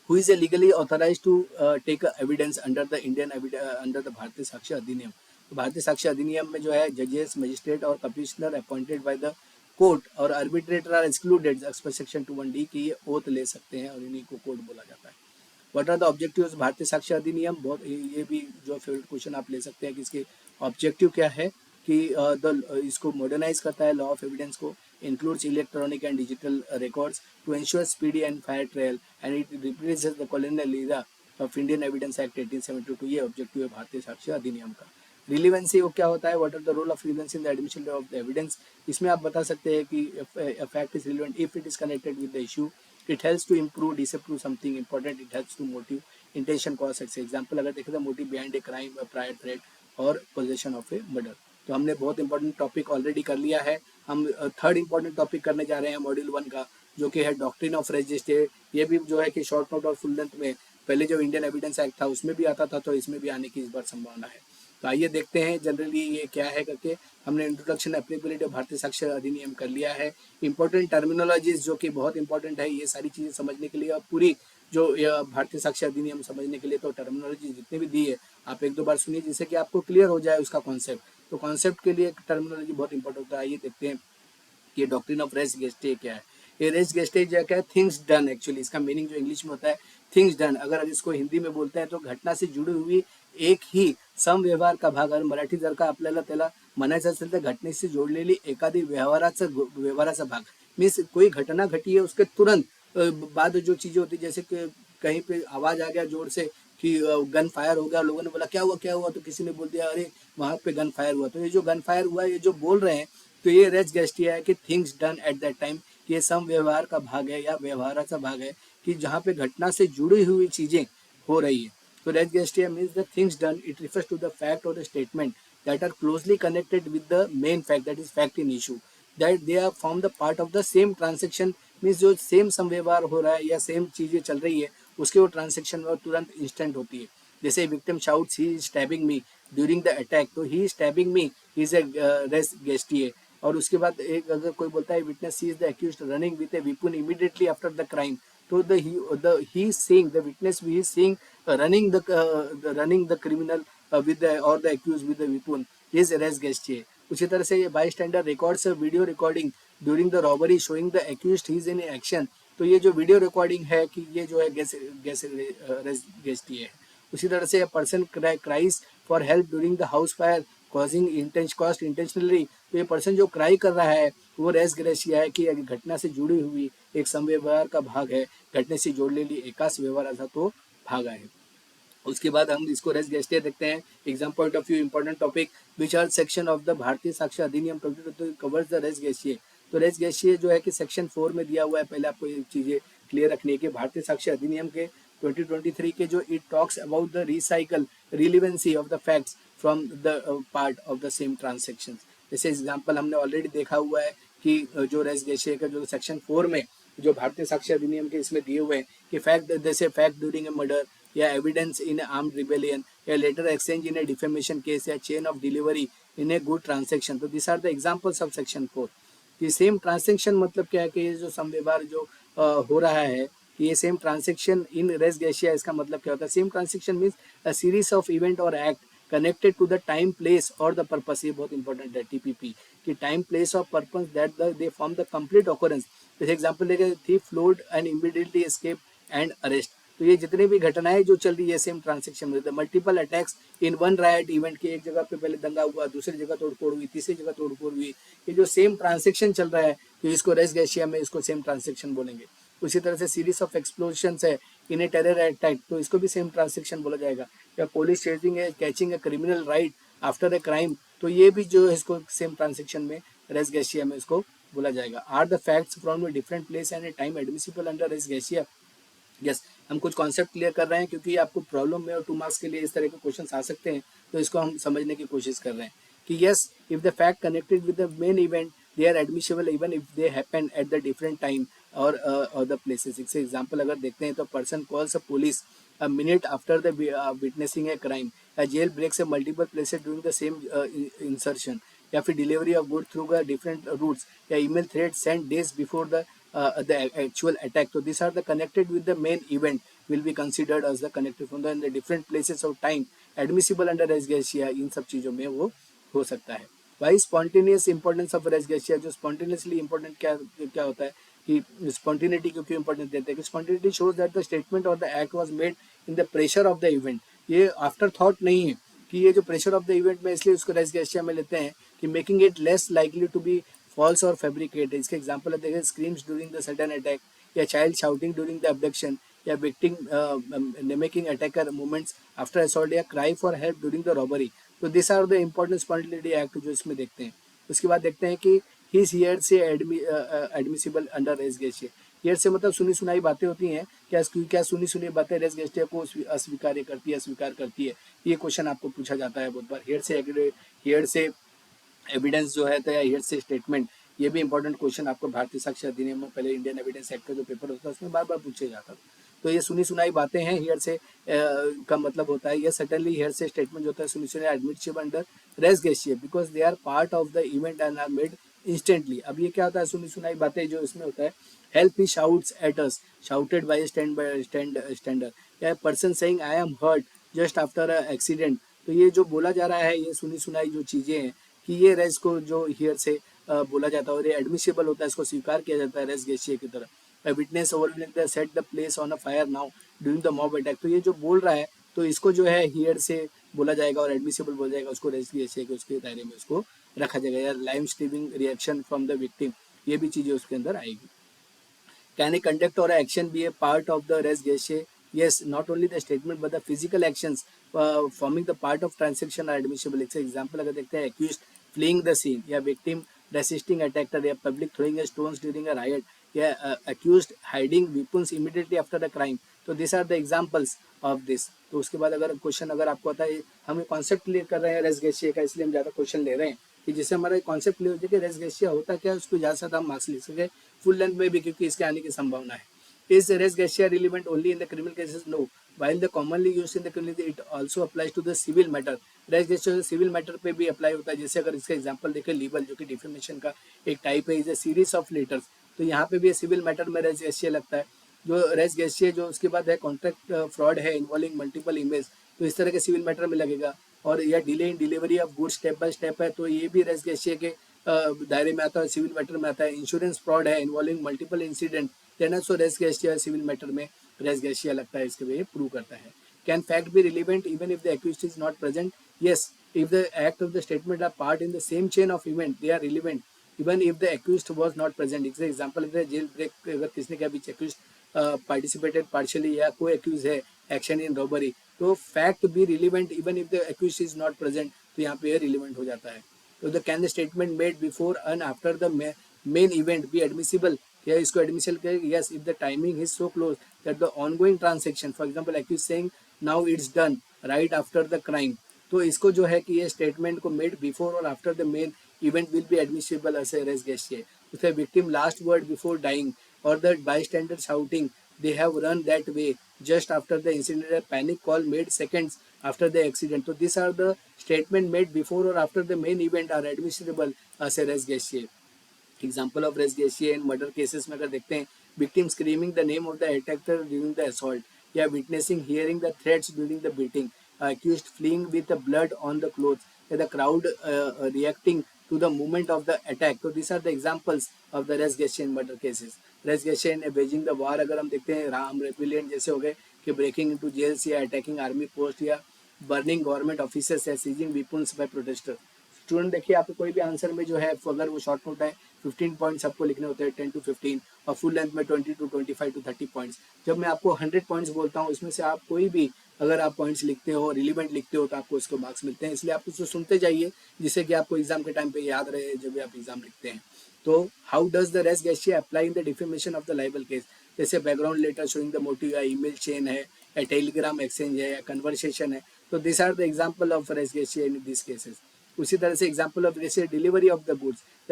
Who is legally authorise to take evidence under the under the Bharatiya साक्ष्य अधिनियम? तो भारतीय साक्ष्य अधिनियम में जो है जजेस, मजिस्ट्रेट और commissioner appointed by the court और arbitrator are excluded section 2(1)D की ये ओथ ले सकते हैं और इन्हीं को कोर्ट बोला जाता है। व्हाट आर द ऑब्जेक्टिव्स भारतीय साक्ष्य अधिनियम? बहुत ये भी जो फेवरेट क्वेश्चन आप ले सकते हैं कि इसके ऑब्जेक्टिव क्या है, कि इसको मॉडर्नाइज करता है लॉ ऑफ एविडेंस को, includes electronic and digital records to ensure speedy and fair trial and it replaces the colonial era of Indian evidence act 1872। ये ऑब्जेक्टिव है भारतीय साक्ष्य अधिनियम का। रिलीवेंसी वो क्या होता है? What are the role of relevancy in the admission of the evidence? इसमें आप बता सकते हैं कि fact is relevant if it is connected with the issue, it helps to improve, disapprove something important, it helps to motive, intention, cause, ex. Example अगर देखें तो motive behind a crime, prior threat और possession of a murder. तो हमने बहुत important topic already कर लिया है। हम थर्ड इंपॉर्टेंट टॉपिक करने जा रहे हैं मॉड्यूल 1 का, जो कि है डॉक्ट्रिन ऑफ रेस जेस्टे। ये भी जो है कि शॉर्ट नोट और फुल लेंथ में पहले जो इंडियन एविडेंस एक्ट था उसमें भी आता था, तो इसमें भी आने की इस बार संभावना है। तो आइए देखते हैं जनरली ये क्या है करके। हमने इंट्रोडक्शन एप्लीकेबिलिटी ऑफ भारतीय साक्ष्य अधिनियम कर लिया है। इंपॉर्टेंट टर्मिनोलॉजीज जो कि बहुत इंपॉर्टेंट है ये सारी चीज़ें समझने के लिए, और पूरी जो भारतीय साक्ष्य अधिनियम समझने के लिए तो टर्मिनोलॉजी जितनी भी दी है आप 1-2 बार सुनिए, जिससे कि आपको क्लियर हो जाए उसका कॉन्सेप्ट। तो कॉन्सेप्ट के लिए टर्मिनोलॉजी बहुत इंपॉर्टेंट होता है। आइए देखते हैं कि डॉक्ट्रिन ऑफ रेस गेस्टे क्या है। ये रेस गेस्टे क्या है? Things done. एक्चुअली इसका मीनिंग जो इंग्लिश में होता है थिंग्स डन, अगर इसको हिंदी में बोलते हैं तो घटना से जुड़ी हुई एक ही सम व्यवहार का भाग. अगर मराठी जर का आपल्याला त्याला म्हणायचं असेल तर घटनेशी जोडलेली एखादी व्यवहाराचा भाग. मीन्स कोई घटना घटी है उसके तुरंत बाद जो चीजें होती जैसे कि कहीं पे आवाज आ गया जोर से कि गन फायर हो गया, लोगों ने बोला क्या हुआ, तो किसी ने बोल दिया अरे वहां पे गन फायर हुआ. तो ये जो गन फायर हुआ ये जो बोल रहे हैं तो ये रेस गेस्टिया है कि things done at that time. ये सम व्यवहार का भाग है या व्यवहाराचा भाग है कि जहाँ पे घटना से जुड़ी हुई चीजें हो रही है. So res gestia means the things done. It refers to the fact or the statement that are closely connected with the main fact, that is fact in issue. That they are form the part of the same transaction. Means जो same संव्यवहार हो रहा है या same चीजें चल रही है उसके वो ट्रांजेक्शन में तुरंत इंस्टेंट होती है. जैसे victim shouts he is stabbing me during the attack, तो he stabbing me is a res gestae. और उसके बाद एक अगर कोई बोलता है witness see is the accused running with a weapon immediately after the crime, so he is seeing the witness, he is seeing running the criminal with the or the accused with the weapon is res gestie. उसी तरह से ये bystander records a video recording during the robbery showing the accused he is in action. तो ये जो video recording है कि ये जो है res gestie है. उसी तरह से person cries for help during the house fire cost intentionally, तो ये पर्सन जो क्राई कर रहा है वो रेस ग्रेसिया है कि घटना से जुड़ी हुई एक संव्यवहार का भाग है, घटने से जोडलेली एकाच व्यवहाराचा तो भाग आहे. उसके बाद हम इसको रेस गेस्टिया देखते हैं. Exam point of view important topic which are section of the Bharatiya साक्ष्य अधिनियम कवर्स द रेस गेस्टिया. तो रेस गेस्टिया जो है कि सेक्शन 4 में दिया हुआ है. पहले आपको ये चीजें क्लियर रखनी है कि भारतीय साक्ष्य अधिनियम के 2023 के जो it talks about the recycle relevancy of the facts from the part of the same transaction. जैसे एग्जाम्पल हमने ऑलरेडी देखा हुआ है कि जो रेस गेशिया का जो सेक्शन 4 में जो भारतीय साक्ष्य अधिनियम के इसमें दिए हुए हैं कि फैक्ट जैसे फैक्ट ड्यूरिंग ए मर्डर या एविडेंस इन आर्म्ड रिबेलियन या letter exchange in a defamation case या chain of delivery in a good transaction. तो this are the examples of section 4 कि सेम ट्रांजेक्शन मतलब क्या है कि ये जो संव्यवहार जो हो रहा है कि ये सेम ट्रांजेक्शन इन रेस गेशिया, इसका मतलब क्या होता है? Same transaction means a series of event और act connected to the time place और द पर्पस। ये बहुत इंपॉर्टेंट है टीपीपी कि टाइम प्लेस और purpose that they form the complete occurrence. जैसे एग्जांपल लेके thief flowed and immediately escape and arrest. तो ये जितनी भी घटनाएं जो चल रही है सेम ट्रांजेक्शन में, multiple attacks in one right event की, एक जगह पे पहले दंगा हुआ, दूसरी जगह तोड़फोड़ हुई, तीसरी जगह तोड़फोड़ हुई, ये जो सेम ट्रांजेक्शन चल रहा है तो इसको रेस गैशिया में इसको सेम ट्रांजेक्शन बोलेंगे। उसी तरह से सीरीज ऑफ एक्सप्लोजन्स है इन ए टेरर अटैक, तो इसको भी सेम ट्रांजेक्शन बोला जाएगा। या पुलिस चेजिंग है catching a criminal right after a crime, तो ये भी जो है इसको सेम ट्रांजेक्शन में रेस गैशिया में इसको बोला जाएगा। Are the facts from a different place and a time admissible under res गैशिया? यस, हम कुछ कॉन्सेप्ट क्लियर कर रहे हैं क्योंकि आपको प्रॉब्लम में और 2 मार्क्स के लिए इस तरह के क्वेश्चन आ सकते हैं, तो इसको हम समझने की कोशिश कर रहे हैं कि yes if the fact connected with the main event they are admissible even if they happen at the different time और द प्लेसेस। इससे एग्जांपल अगर देखते हैं तो person calls a police a minute after the witnessing a crime, या jail breaks a multiple places during the same insertion, या फिर delivery of good through the different routes, या email thread send days before the actual attack. So these are the connected with the main event will be considered as the connected from the different places of time admissible under res gesia। इन सब चीज़ों में वो हो सकता है। Why spontaneous importance of res गेशिया? जो स्पॉन्टेनियसली इंपॉर्टेंट क्या क्या होता है कि स्पॉन्टेनिटी को क्यों इंपॉर्टेंस देते हैं कि spontaneity shows that the statement और the act was made in the pressure of the event. ये आफ्टर थॉट नहीं है कि ये जो प्रेशर ऑफ द इवेंट में, इसलिए उसको रेस गेशिया में लेते हैं कि making it less likely to be false और फैब्रिकेटेड। इसके एग्जाम्पल देखें screams during the sudden attack, या child shouting during the abduction, या victim making attacker movements after assault, या cry for help during the robbery. तो this are the important spontaneity act जो इसमें देखते हैं। उसके बाद देखते हैं कि is hearsay admissible under res गेशिया। हियर से मतलब सुनी सुनाई बातें होती हैं, क्या सुनी सुनी बातें रेस गेशिया को अस्वीकार करती है, अस्वीकार करती है? ये क्वेश्चन आपको पूछा जाता है बहुत बार। हियर से एविडेंस जो है तो या हियर से स्टेटमेंट, ये भी इंपॉर्टेंट क्वेश्चन आपको भारतीय साक्ष्य अधिनियम में पहले इंडियन एविडेंस एक्ट का जो पेपर होता है उसमें बार बार पूछे जाता था। तो ये सुनी सुनाई बातें हैं, हियर से का मतलब होता है ये सडनली हियर से स्टेटमेंट जो होता है सुनी सुनाई एडमिसिबल अंडर रेस गेशिया because they are part of the event and are made instantly. अब ये क्या होता है सुनी सुनाई बातें जो इसमें होता है, help he shouts at us shouted by stander, या person saying I am hurt just after a accident. तो ये जो बोला जा रहा है ये सुनी सुनाई जो चीज़ें हैं कि ये रेस को जो हियर से बोला जाता है और ये एडमिसिबल होता है, इसको स्वीकार किया जाता है रेस गेशिया की तरह। Witness over set the place on a fire now during the mob attack. तो ये जो बोल रहा है तो इसको जो है हियर से बोला जाएगा और एडमिसिबल बोला जाएगा, उसको रेस गेशिया के उसके दायरे में उसको रखा जाएगा। या lime stewing reaction from the victim, ये भी चीज़ें उसके अंदर आएगी। Can a conduct or action be a part of the res geschehe? Yes, not only the statement but the physical actions forming the part of transaction are admissible. एक example अगर देखते हैं accused fleeing the scene, या victim resisting attacker, या public throwing a stones during a riot, या accused hiding weapons immediately after the crime. तो these are the examples of this. तो उसके बाद अगर क्वेश्चन अगर आपको आता है, हम कॉन्सेप्ट क्लियर कर रहे हैं रेस गेशिया का, इसलिए हम ज़्यादा क्वेश्चन ले रहे हैं कि जिससे हमारा कॉन्सेप्ट क्लियर हो जाए कि रेस गेशिया होता क्या है, उसको ज़्यादा से ज़्यादा हम मार्क्स लिख सके फुल लेंथ में भी, क्योंकि इसके आने की संभावना है। इज रेस गेशिया relevant only in the criminal cases? No, while the commonly used in the criminal it also applies to the civil matter। Res गेशिया सिविल मैटर पे भी अप्लाई होता है। जैसे अगर इसका एग्जांपल देखें लीबल जो कि डिफेमेशन का एक टाइप है, is a series of letters, तो यहाँ पे भी सिविल मैटर में रेस गेशिया लगता है। जो रेस गेशिया जो उसके बाद है कॉन्ट्रैक्ट फ्रॉड है इन्वॉल्विंग मल्टीपल इमेज, तो इस तरह के सिविल मैटर में लगेगा। और या delay in delivery of good step by step है, तो ये भी रेस गेशिया के दायरे में आता है, सिविल मैटर में आता है। इंश्योरेंस फ्रॉड है involving multiple incident, then so res गेशिया सिविल मैटर में रेस गेशिया लगता है, इसके लिए प्रूव करता है। Can fact be relevant even if the accused is not present? Yes, if the act of the statement are part in the same chain of event they are relevant even if the accused was not present. इससे example jail break अगर किसने क्या बीच accused participated partially या को accuse है action in robbery, तो fact be relevant even if the accused is not present, तो यहाँ पे रिलेवेंट हो जाता है। तो the can the statement made before and after the main event be admissible? क्या इसको एडमिशन करेगा? Yes, if the timing is so close that the ongoing transaction, for example accuse saying now it's done right after the crime, तो इसको जो है कि ये statement को मेड बिफोर और after the main event will be admissible as a res gesture. उसे victim last word before dying or the bystander shouting they have run that way just after the incident, a panic call made seconds after the accident. So these are the statement made before or after the main event are admissible as a res gesture. Example of res gesture in murder cases में अगर देखते हैं, victim screaming the name of the attacker during the assault या witnessing hearing the threats during the beating, accused fleeing with the blood on the clothes, the crowd reacting to the movement of the attack. So these are the examples of the res gesture in murder cases. res gesture in waging the war अगर हम देखते हैं, राम रेपिलियंट जैसे हो गए कि breaking into jails या attacking army post या बर्निंग गवर्नमेंट ऑफिसर्स या seizing weapons by protester. Student देखिए, आपको कोई भी आंसर में जो है अगर वो शॉर्ट नोट है 15 पॉइंट्स आपको लिखने होते हैं, 10 to 15, और फुल लेंथ में 20 to 25 to 30 पॉइंट्स। जब मैं आपको 100 पॉइंट्स बोलता हूँ, इसमें से आप कोई भी अगर आप पॉइंट्स लिखते हो, रिलीवेंट लिखते हो, तो आपको उसको मार्क्स मिलते हैं। इसलिए आप उसको सुनते जाइए जिससे कि आपको एग्जाम के टाइम पे याद रहे जब भी आप एग्जाम लिखते हैं। तो how does the res gesture apply in the defamation of the libel case? जैसे background letter showing the motive या ईमेल चेन है या टेलीग्राम एक्सचेंज है या कन्वर्सेशन है, तो this are the example of res gesture in this cases. उसी तरह से एग्जाम्पल ऑफ जैसे delivery of the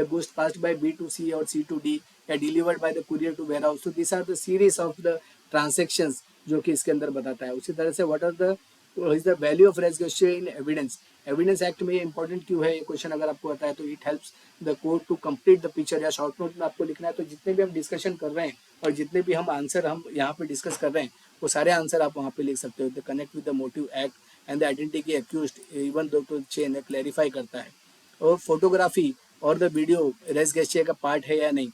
goods passed by B to C और सी टू डी या delivered by the courier to ware house, तो this are the series of the transactions जो कि इसके अंदर बताता है। उसी तरह से what are the is the value of res gesture in evidence? Evidence act में ये इंपॉर्टेंट क्यों है, ये क्वेश्चन अगर आपको आता है तो it helps the court to complete the picture. या शॉर्ट नोट में आपको लिखना है तो जितने भी हम डिस्कशन कर रहे हैं और जितने भी हम आंसर हम यहाँ पे डिस्कस कर रहे हैं वो सारे आंसर आप वहाँ पे लिख सकते हो। The connect with the motive act and the identity accused even though तो चेन है क्लैरिफाई करता है। और फोटोग्राफी और द वीडियो रेस गेस्चर का पार्ट है या नहीं?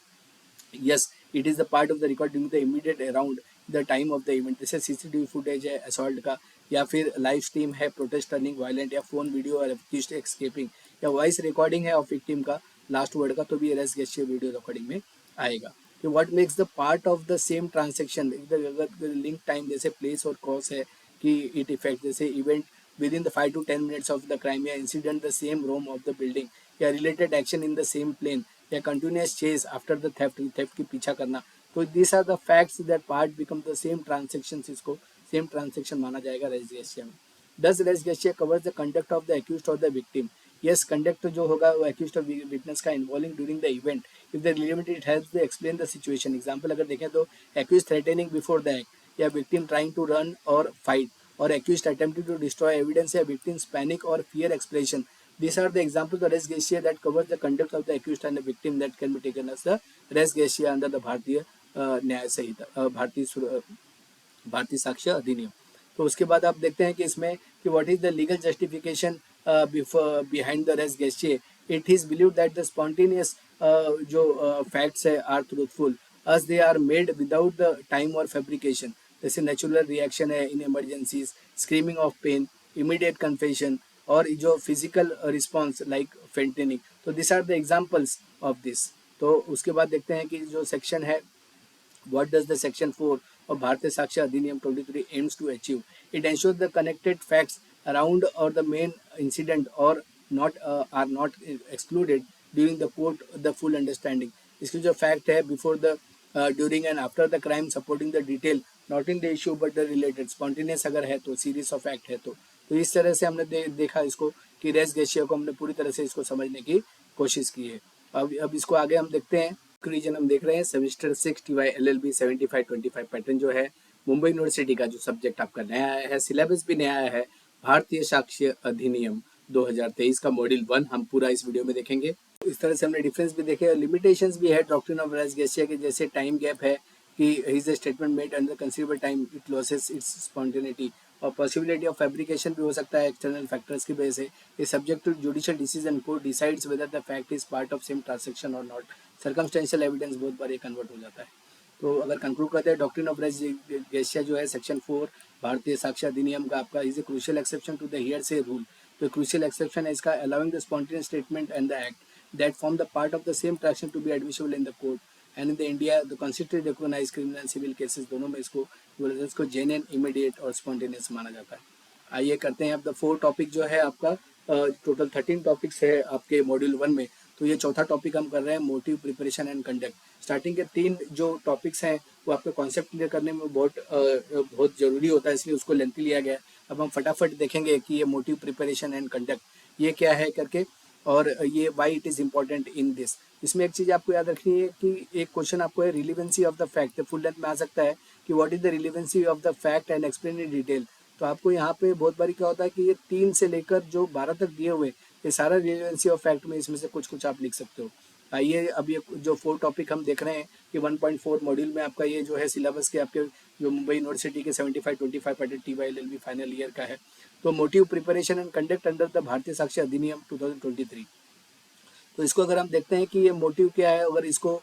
Yes, it is the part of the record during the immediate around the time of the event. जैसे सीसीटीवी फुटेज है असॉल्ट का, या फिर लाइव स्ट्रीम है प्रोटेस्ट टर्निंग वायलेंट, या फोन वीडियो और एस्केपिंग, या वॉइस रिकॉर्डिंग है ऑफ विक्टिम का लास्ट वर्ड का, तो भी रेस गेस्चर वीडियो रिकॉर्डिंग में आएगा। तो what makes the part of the same transaction, अगर लिंक टाइम जैसे प्लेस और कॉज है कि इट इफेक्ट, जैसे event within the 5 to 10 minutes of the crime, या incident the same room of the building, या related action in the same plane, या continuous chase after the theft की पीछा करना। तो this are the facts that part become the same transaction, इसको same transaction माना जाएगा रेस गेस्चर में। डज रेस गेस्चर covers the conduct of the accused और द विक्टिम? यस, कंडक्ट जो होगा वो एक्यूज्ड और विटनेस का involving during the event, if the relevant it helps to explain the situation. Example अगर देखें तो accused threatening before the act, या विक्टिम ट्राइंग टू रन और फाइट, और accused attempting to destroy evidence या victim's panic or fear expression. These are the examples of res gesture that covers the conduct of the accused and the victim that can be taken as the res gesture under the भारतीय न्याय संहिता, भारतीय साक्ष्य अधिनियम। तो उसके बाद आप देखते हैं कि इसमें कि what is the legal justification behind the res गेस्चर? It is believe that the spontaneous जो फैक्ट्स है are truthful as they are made without the time or fabrication. जैसे नेचुरल रिएक्शन है in emergencies, screaming of pain, immediate confession, और जो physical response like fainting. तो this are the examples of this. तो उसके बाद देखते हैं कि जो सेक्शन है what does the section 4 of Bharatiya Sakshya Adhiniyam 23 aims to achieve? It ensures the connected facts around or the main incident or not are not excluded during the court the full understanding. इसकी जो fact है before the during and after the crime supporting the detail not in the issue but the related spontaneous अगर है तो series of fact है तो इस तरह से हमने देखा इसको कि रेस गेस्चर को हमने पूरी तरह से इसको समझने की कोशिश की है। अब इसको आगे हम देखते हैं। रीजन हम देख रहे हैं सेमेस्टर 6 TY LLB 75-25 पैटर्न जो है मुंबई यूनिवर्सिटी का जो सब्जेक्ट आपका नया आया है, सिलेबस भी नया आया है, भारतीय साक्ष्य अधिनियम 2023 का मॉड्यूल 1 हम पूरा इस वीडियो में देखेंगे। इस तरह से हमने डिफरेंस भी देखे और लिमिटेशंस भी है डॉक्ट्रिन ऑफ रेस गेस्चर के, जैसे टाइम गैप है कि is the statement made under considerable time it losses it's spontaneity, और पॉसिबिलिटी ऑफ फैब्रिकेशन भी हो सकता है एक्सटर्नल फैक्टर्स की वजह से। ये subject to judicial decision, court decides whether the fact is part of same transaction और नॉट। सर्कमस्टेंशियल एविडेंस बहुत बार ये कन्वर्ट हो जाता है। तो अगर कंक्लूड करते हैं, डॉक्ट्रिन ऑफ रेस गेस्चर जो है सेक्शन 4 भारतीय साक्ष्य अधिनियम का आपका is a crucial exception to the hearsay rule. तो क्रूशियल एक्सेप्शन है इसका, allowing the spontaneous statement and the act that form the part of the same transaction to be admissible in the court, and in the India the constitution recognize criminal and civil cases दोनों में इसको genuine, immediate और spontaneous माना जाता है। आइए करते हैं अब द 4 टॉपिक जो है आपका टोटल 13 टॉपिक्स है आपके मॉड्यूल 1 में, तो ये चौथा टॉपिक हम कर रहे हैं, motive, preparation and conduct. Starting के 3 जो टॉपिक्स हैं वो आपके कॉन्सेप्ट क्लियर करने में बहुत ज़रूरी होता है, इसलिए उसको लेंथी लिया गया है। अब हम फटाफट देखेंगे कि ये मोटिव, प्रिपरेशन एंड कंडक्ट ये क्या है करके, और ये why it is important in this. इसमें एक चीज़ आपको याद रखनी है कि एक क्वेश्चन आपको है relevancy of the fact, full length में आ सकता है कि what is the relevancy of the fact and explain in detail. तो आपको यहाँ पे बहुत बारी क्या होता है कि ये 3 से लेकर जो 12 तक दिए हुए, ये सारा रिलीवेंसी ऑफ फैक्ट में इसमें से कुछ कुछ आप लिख सकते हो। आइए अब ये जो 4 टॉपिक हम देख रहे हैं कि 1.4 मॉड्यूल में आपका ये जो है सिलेबस के आपके जो मुंबई यूनिवर्सिटी के 75-25 पैटर्न TYLLB फाइनल ईयर का है। तो motive, preparation and conduct under the Bharatiya साक्ष्य अधिनियम 2023। तो इसको अगर हम देखते हैं कि ये मोटिव क्या है, अगर इसको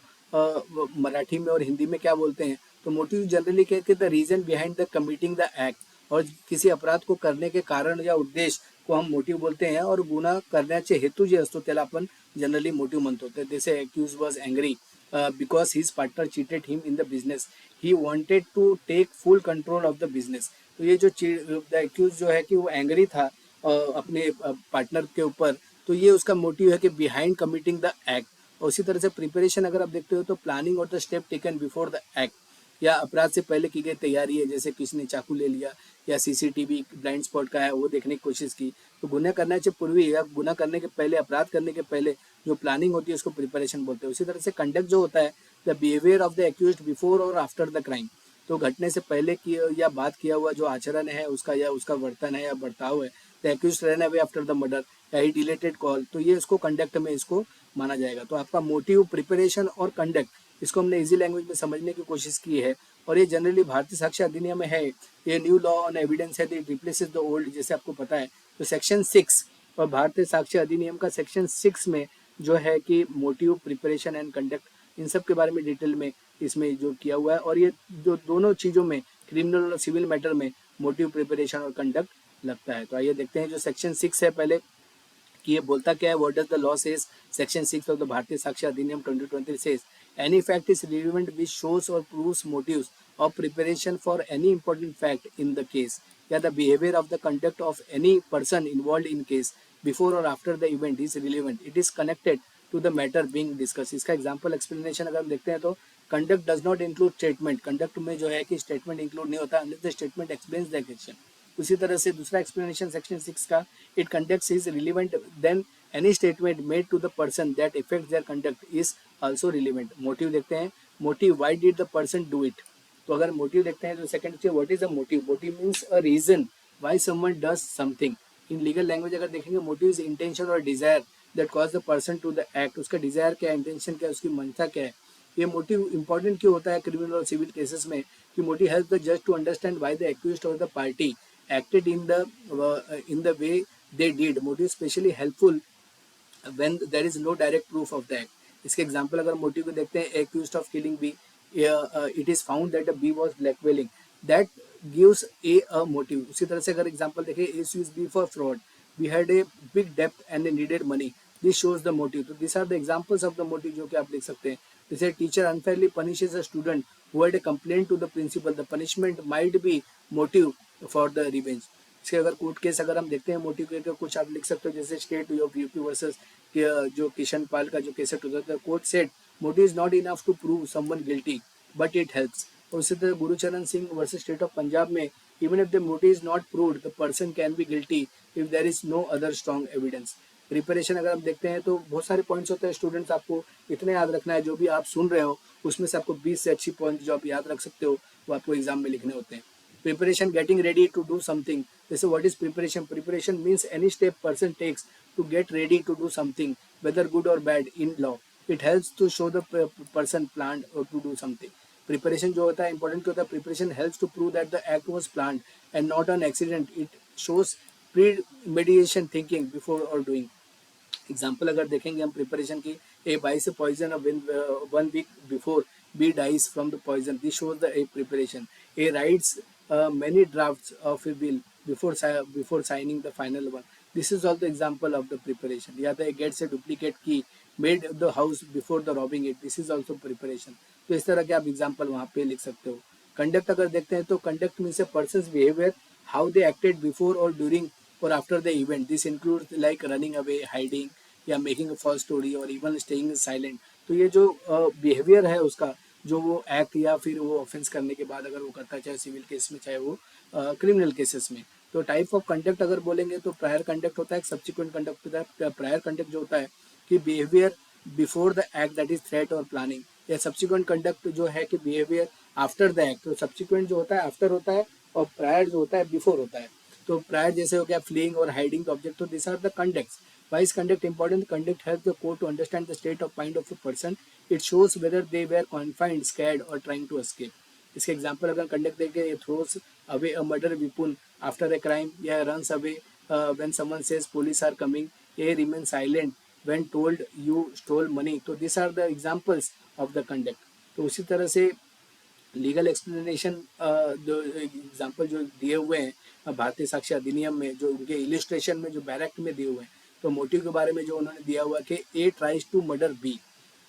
मराठी में और हिंदी में क्या बोलते हैं, तो मोटिव जनरली कहते हैं the reason behind the committing the act, और किसी अपराध को करने के कारण या उद्देश्य को हम मोटिव बोलते हैं, और गुन्हा करण्याचे हेतू जे असतो त्याला आपण जनरली मोटिव म्हणतो. तर जैसे accused was angry because his partner cheated him in the business, he wanted to take full control of the business. तो ये जो accused जो है कि वो एंग्री था अपने पार्टनर के ऊपर, तो ये उसका मोटिव है कि बिहाइंड कमिटिंग द एक्ट। और उसी तरह से प्रिपरेशन अगर आप देखते हो तो प्लानिंग और the step taken before the act, या अपराध से पहले की गई तैयारी है, जैसे किसी ने चाकू ले लिया या CCTV ब्लाइंड स्पॉट का है वो देखने की कोशिश की। तो गुनाह करने से पूर्वी या गुनाह करने के पहले, अपराध करने के पहले जो प्लानिंग होती है उसको प्रिपरेशन बोलते हैं। उसी तरह से कंडक्ट जो होता है the behaviour of the accused before और आफ्टर द क्राइम, तो घटने से पहले की या बाद किया हुआ जो आचरण है उसका, या उसका वर्तन है या बर्ताव है। The accused run away after the murder या ही डिलेटेड कॉल, तो ये इसको कंडक्ट में इसको माना जाएगा। तो आपका मोटिव, प्रिपरेशन और कंडक्ट इसको हमने इजी लैंग्वेज में समझने की कोशिश की है, और ये जनरली भारतीय साक्ष्य अधिनियम में है। ये न्यू लॉ ऑन एविडेंस है, इट रिप्लेसेस द ओल्ड, जैसे आपको पता है। तो सेक्शन 6 और भारतीय साक्ष्य अधिनियम का सेक्शन 6 में जो है कि motive, preparation and conduct in सब के बारे में डिटेल में इसमें जो किया हुआ है, और ये जो दोनों चीज़ों में, क्रिमिनल और सिविल मैटर में मोटिव, प्रिपरेशन और कंडक्ट लगता है। तो आइए देखते हैं जो सेक्शन 6 है पहले कि ये बोलता क्या है। What does the law says? Section 6 of the Bharatiya साक्ष्य Adhiniyam 2023 says any fact is relevant which shows और proves motives of preparation for any important fact in the case, या the behaviour of the conduct of any person involve in case before और after the event is relevant, it is connected to the matter being discuss. इसका example explanation अगर हम देखते हैं तो conduct does not include statement, conduct में जो है कि स्टेटमेंट इंक्लूड नहीं होता unless the statement explains the action. उसी तरह से दूसरा एक्सप्लेनेशन सेक्शन 6 का, it conducts is relevant then any statement made to the person that effects their conduct is also relevant. Motive देखते हैं, motive why did the person do it. तो अगर मोटिव देखते हैं तो सेकंड से what is a motive? Motive means a reason why someone does something. In legal language अगर देखेंगे, मोटिव इज इंटेंशन और desire that cause the person to the act. उसका डिजायर क्या है, इंटेंशन क्या है, उसकी मंशा क्या है। ये मोटिव इंपॉर्टेंट क्यों होता है क्रिमिनल और सिविल केसेस में? कि मोटिव हेल्प द जज to understand why the accused और the party acted in the way they did. Motive especially helpful when there is no direct proof of the act. इसके example अगर motive को देखते हैं, accused of killing B, it is found that the B was blackmailing, that gives a motive. उसी तरह से अगर example देखें, A used B for fraud, we had a big debt and needed money, this shows the motive. तो these are the examples of the motive जो कि आप लिख सकते हैं। जैसे teacher unfairly punishes a student who had a complaint to the principal, the punishment might be motive for the revenge. इसके अगर कोर्ट केस अगर हम देखते हैं मोटिव के कुछ आप लिख सकते हो, जैसे स्टेट ऑफ यूपी वर्सेस जो किशन पाल का जो केस होता था, court said motive is not enough to prove someone guilty but it helps. और उसी तरह Gurcharan Singh versus state of Punjab में, even if the motive is not proved the person can be guilty if there is no other strong evidence. Preparation अगर हम देखते हैं तो बहुत सारे पॉइंट्स होते हैं, स्टूडेंट्स आपको इतने याद रखना है, जो भी आप सुन रहे हो उसमें से आपको 20 से अच्छी पॉइंट जो आप याद रख सकते हो वो आपको एग्जाम में लिखने होते हैं। Preparation, getting ready to do something. जैसे what is preparation? Preparation means any step person takes to get ready to do something whether good और bad in law. It helps to show the person plan और to do something. Preparation जो होता है important क्या होता है? Preparation helps to prove that the act was planned and not an accident. It shows premeditation thinking before और doing. Example अगर देखेंगे हम प्रिपरेशन की, A buys poison one week before B dies from the poison, this shows the A preparation. A writes many drafts of a bill before signing the final one. This is also example of the preparation. या तो gets a duplicate key, made the house before the robbing it. This is also preparation. तो इस तरह के आप example वहाँ पे लिख सकते हो। कंडक्ट अगर देखते हैं तो conduct means A persons behaviour, how they acted before और ड्यूरिंग और after the event. This includes like running away, hiding, या मेकिंग अ फॉल्स स्टोरी और इवन स्टेइंग साइलेंट। तो ये जो बिहेवियर है उसका, जो वो एक्ट या फिर वो ऑफेंस करने के बाद अगर वो करता है, चाहे सिविल केस में चाहे वो क्रिमिनल केसेस में। तो टाइप ऑफ कंडक्ट अगर बोलेंगे तो प्रायर कंडक्ट होता है, सब्सिक्वेंट कंडक्ट होता है। प्रायर कंडक्ट जो होता है कि behaviour before the act, that is threat और प्लानिंग। या सब्सिक्वेंट कंडक्ट जो है कि बिहेवियर आफ्टर द एक्ट। तो सब्सिक्वेंट जो होता है आफ्टर होता है और प्रायर जो होता है बिफोर होता है। तो प्रायर जैसे हो गया फ्लीइंग और हाइडिंग द ऑब्जेक्ट। तो this are the conducts. Why is conduct important? Conduct helps the court to understand the state of mind of a person. It shows whether they were confined, scared or trying to escape. इसके example अगर conduct देखें, ये throws away a murder weapon after a crime, या runs away when someone says police are coming, ये remain silent when told you stole money. तो this are the examples of the conduct. तो उसी तरह से legal explanation जो example जो दिए हुए हैं भारतीय साक्ष्य अधिनियम में, जो उनके इलिस्ट्रेशन में जो बैरक्ट में दिए हुए हैं, तो मोटिव के बारे में जो उन्होंने दिया हुआ कि A tries to murder B,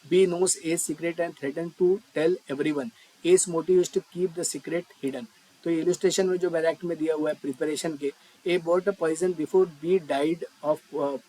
B knows a secret and threaten to tell everyone, as motive is to keep the secret hidden. तो ये इलिस्ट्रेशन में जो बैरक्ट में दिया हुआ है प्रिपरेशन के, A bought a poison before B died of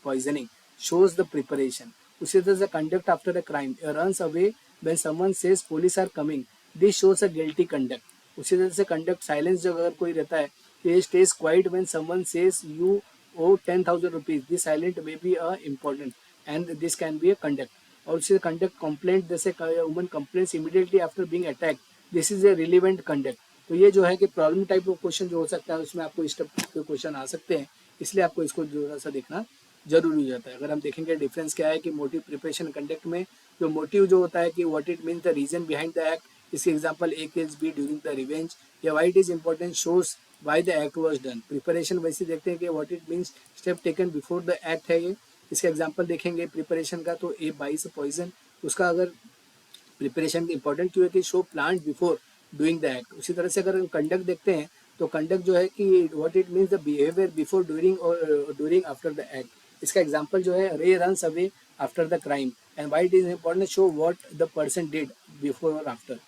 poisoning, shows the preparation. उसी तरह से conduct after a crime, runs away when someone says police are coming, this shows a guilty conduct. उसी तरह से कंडक्ट साइलेंस जो अगर कोई रहता है कि stays quiet when someone says you owe 10,000 rupees, this silent may be a important and this can be a conduct. और उससे कंडक्ट कंप्लेंट, जैसे woman complaints immediately after being attack, this is a relevant conduct. तो ये जो है कि problem type of question जो हो सकता है उसमें आपको इस टाइप के क्वेश्चन आ सकते हैं, इसलिए आपको इसको थोड़ा सा देखना जरूरी हो जाता है। अगर हम देखेंगे डिफरेंस क्या है कि मोटिव प्रिपरेशन कंडक्ट में जो मोटिव जो होता है कि what it means the reason behind the act, इसके example A kills B during the revenge, या why it is important shows why the act was done. Preparation वैसे देखते हैं कि what it means step taken before the act है ये। इसका example देखेंगे प्रिपरेशन का, तो ए बाइस पॉइजन, उसका अगर प्रिपरेशन इंपॉर्टेंट क्यों है कि show plan before doing the act. उसी तरह से अगर हम कंडक्ट देखते हैं तो कंडक्ट जो है कि what it means the behaviour before during और ड्यूरिंग आफ्टर द एक्ट। इसका एग्जांपल जो है रे runs away after the crime, and why it is important show what the person did before और after.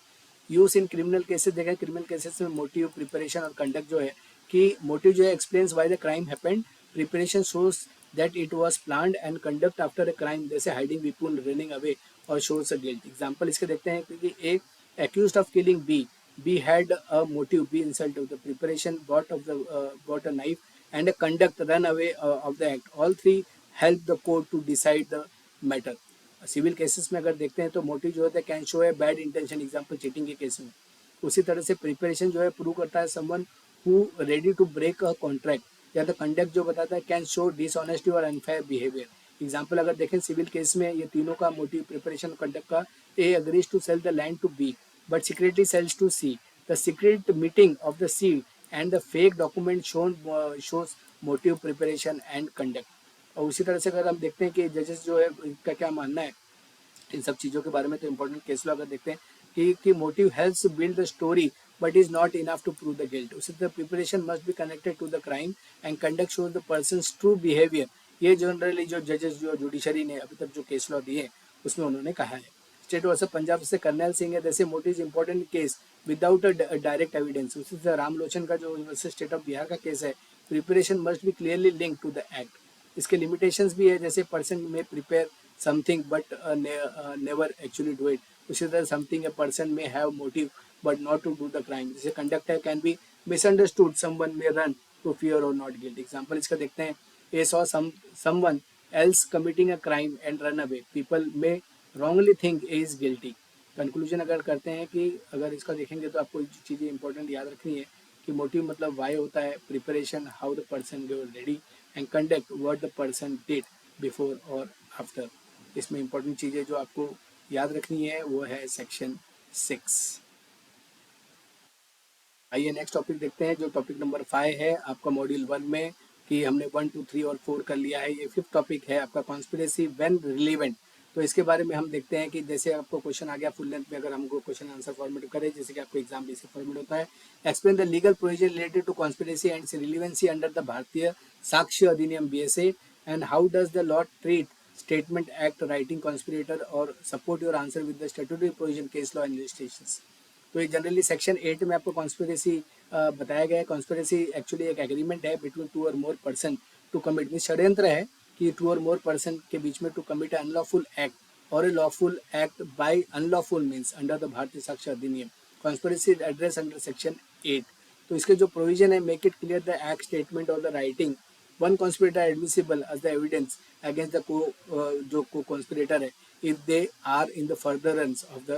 Use in criminal cases देखें, criminal cases में motive preparation और conduct जो है कि मोटिव जो है explains why the crime happened, preparation shows that it was planned, and conduct after a crime जैसे हाइडिंग विपुल, रनिंग अवे और शोज अ गिल्ट। एग्जांपल इसके देखते हैं क्योंकि ए accused of killing B, B had a motive, B insult of the preparation, bought a knife, and a conduct run away of the act. All three help the court to decide the matter. Civil cases में अगर देखते हैं तो motive जो होता है can show है bad intention, example cheating के केस में। उसी तरह से प्रिपरेशन जो है प्रूव करता है someone who ready to break a contract, या द कंडक्ट जो बताता है कैन शो डिसऑनेस्टी और अनफेयर बिहेवियर। एग्जाम्पल अगर देखें सिविल केस में ये तीनों का मोटिव प्रिपरेशन कंडक्ट का, A agrees to sell the land to B but secretly sells to C. The secret meeting of the C and the fake document shows motive, preparation and conduct. और उसी तरह से अगर हम देखते हैं कि जजेस जो है इनका क्या मानना है इन सब चीज़ों के बारे में, तो इंपॉर्टेंट केस लो अगर देखते हैं कि motive helps build the story but is not enough to prove the guilt. उसी तरह preparation must be connected to the crime and conduct shows the person true behaviour. ये जनरली जो जजेस जो जुडिशरी ने अभी तक जो केस लॉ दिए उसमें उन्होंने कहा है। स्टेट वर्सेस पंजाब से कर्नल सिंह है, जैसे motive important case without a direct evidence. उसी तरह रामलोचन का जो वर्सेस स्टेट ऑफ बिहार का केस है, preparation must be clearly link to the act. इसके लिमिटेशंस भी है, जैसे person may prepare something but never actually do it. उसी तरह something a person may have motive but not to do the crime. जैसे conduct है can be misunderstood, someone may run to fear और not guilt. Example इसका देखते हैं, A saw someone else committing a crime and run away, people में wrongly think A is guilty। Conclusion अगर करते हैं कि अगर इसका देखेंगे तो आपको चीज़ें इंपॉर्टेंट याद रखनी है कि मोटिव मतलब वाई होता है, preparation how the person get ready, and conduct what the person did before और आफ्टर। इसमें इंपॉर्टेंट चीज़ें जो आपको याद रखनी है वो है सेक्शन 6। आइए नेक्स्ट टॉपिक देखते हैं, जो टॉपिक नंबर 5 है आपका मॉड्यूल 1 में, कि हमने 1, 2, 3 और 4 कर लिया है। ये 5th टॉपिक है आपका कॉन्स्पिरेसी व्हेन रिलेवेंट। तो इसके बारे में हम देखते हैं कि जैसे आपको क्वेश्चन आ गया फुल लेंथ में, अगर हमको क्वेश्चन आंसर फॉर्मेट करें जैसे कि आपको एग्जाम बेसिक फॉर्मेट होता है। Explain the legal provision related to conspiracy and relevancy under the Bharatiya साक्ष्य Adhiniyam BSA, and how does the law treat statement act writing conspirator, और support your answer with the statutory provision case law and limitations. तो ये generally section 8 में आपको conspiracy बताया गया है। Conspiracy actually एक एग्रीमेंट है बिटवीन 2 और more person to commit, mean षड्यंत्र है कि टू और मोर पर्सन के बीच में टू कमिट अनलॉफुल एक्ट और a lawful act by unlawful means under the Bharatiya साक्ष्य अधिनियम कॉन्स्पिरेसी एड्रेस अंडर सेक्शन 8। तो इसके जो प्रोविजन है, make it clear the act statement और the writing one conspirator admissible as the evidence against the जो co-conspirator है if they are in the furtherance of